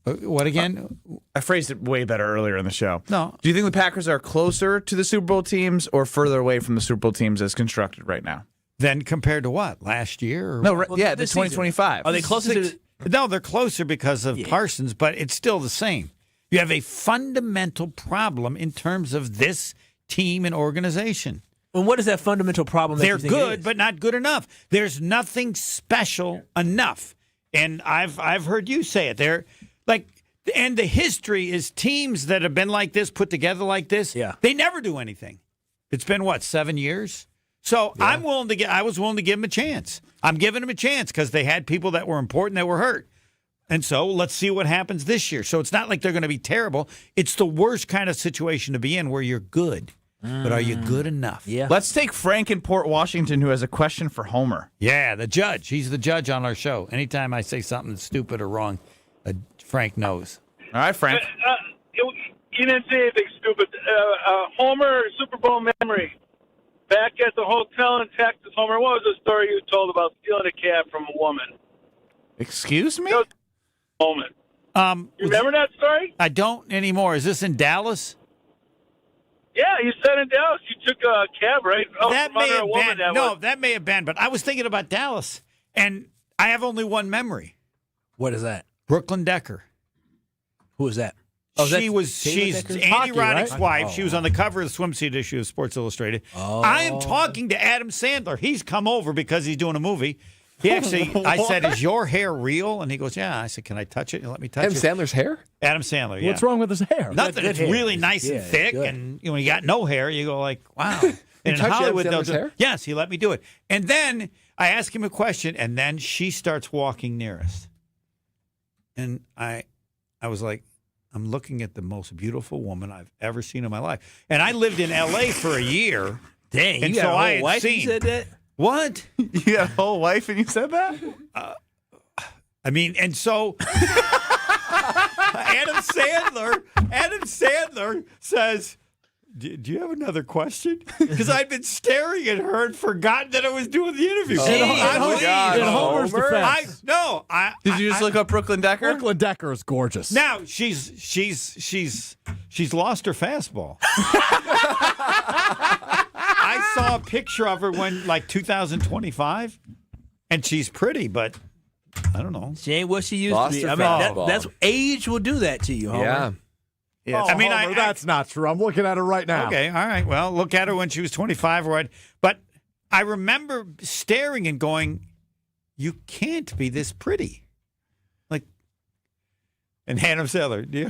What again? I phrased it way better earlier in the show. No. Do you think the Packers are closer to the Super Bowl teams or further away from the Super Bowl teams as constructed right now? Then compared to what? Last year? Or No, what? the 2025. Are they closer to? No, they're closer because of Parsons, but it's still the same. You have a fundamental problem in terms of this team and organization. And what is that fundamental problem? They're good, but not good enough. There's nothing special enough. And I've heard you say it. They're and the history is teams that have been like this, put together like this, they never do anything. It's been, 7 years? So I was willing to give them a chance. I'm giving them a chance because they had people that were important that were hurt. And so let's see what happens this year. So it's not like they're going to be terrible. It's the worst kind of situation to be in where you're good. But are you good enough? Yeah. Let's take Frank in Port Washington, who has a question for Homer. Yeah, the judge. He's the judge on our show. Anytime I say something stupid or wrong, Frank knows. All right, Frank. You didn't say anything stupid. Homer, Super Bowl memory. Back at the hotel in Texas, Homer, what was the story you told about stealing a cab from a woman? Excuse me? Moment. You remember that story? I don't anymore. Is this in Dallas? Yeah, you said in Dallas you took a cab, right? That may have been. That may have been. But I was thinking about Dallas, and I have only one memory. What is that? Brooklyn Decker. Who is that? She's Andy Roddick's wife. She was on the cover of the swimsuit issue of Sports Illustrated. I am talking to Adam Sandler. He's come over because he's doing a movie. He actually, I said, "Is your hair real?" And he goes, "Yeah." I said, "Can I touch it? You let me touch Adam it." Sandler's hair? Adam Sandler. Yeah. What's wrong with his hair? Nothing. It's really nice and thick, good. and when you got no hair, you go like, "Wow." And in touched Hollywood, Adam Sandler's hair? Yes, he let me do it. And then I ask him a question, and then she starts walking near us, and I was like, I'm looking at the most beautiful woman I've ever seen in my life. And I lived in L.A. for a year. Dang, and you got so a I whole had wife seen. and you said that? What? You got a whole wife and you said that? And so Adam Sandler says, do you have another question? Because I'd been staring at her and forgotten that I was doing the interview. In Homer's defense. Did you just look up Brooklyn Decker? Brooklyn Decker is gorgeous. Now she's lost her fastball. I saw a picture of her when 2025, and she's pretty, but I don't know. She ain't what she used Lost to be. her I mean, fastball. that's age will do that to you, Homer. Yeah. Yeah. Oh, Homer, that's not true. I'm looking at her right now. Okay, all right. Well, look at her when she was 25 or what. But I remember staring and going, you can't be this pretty. and hand him Sailor. Do you?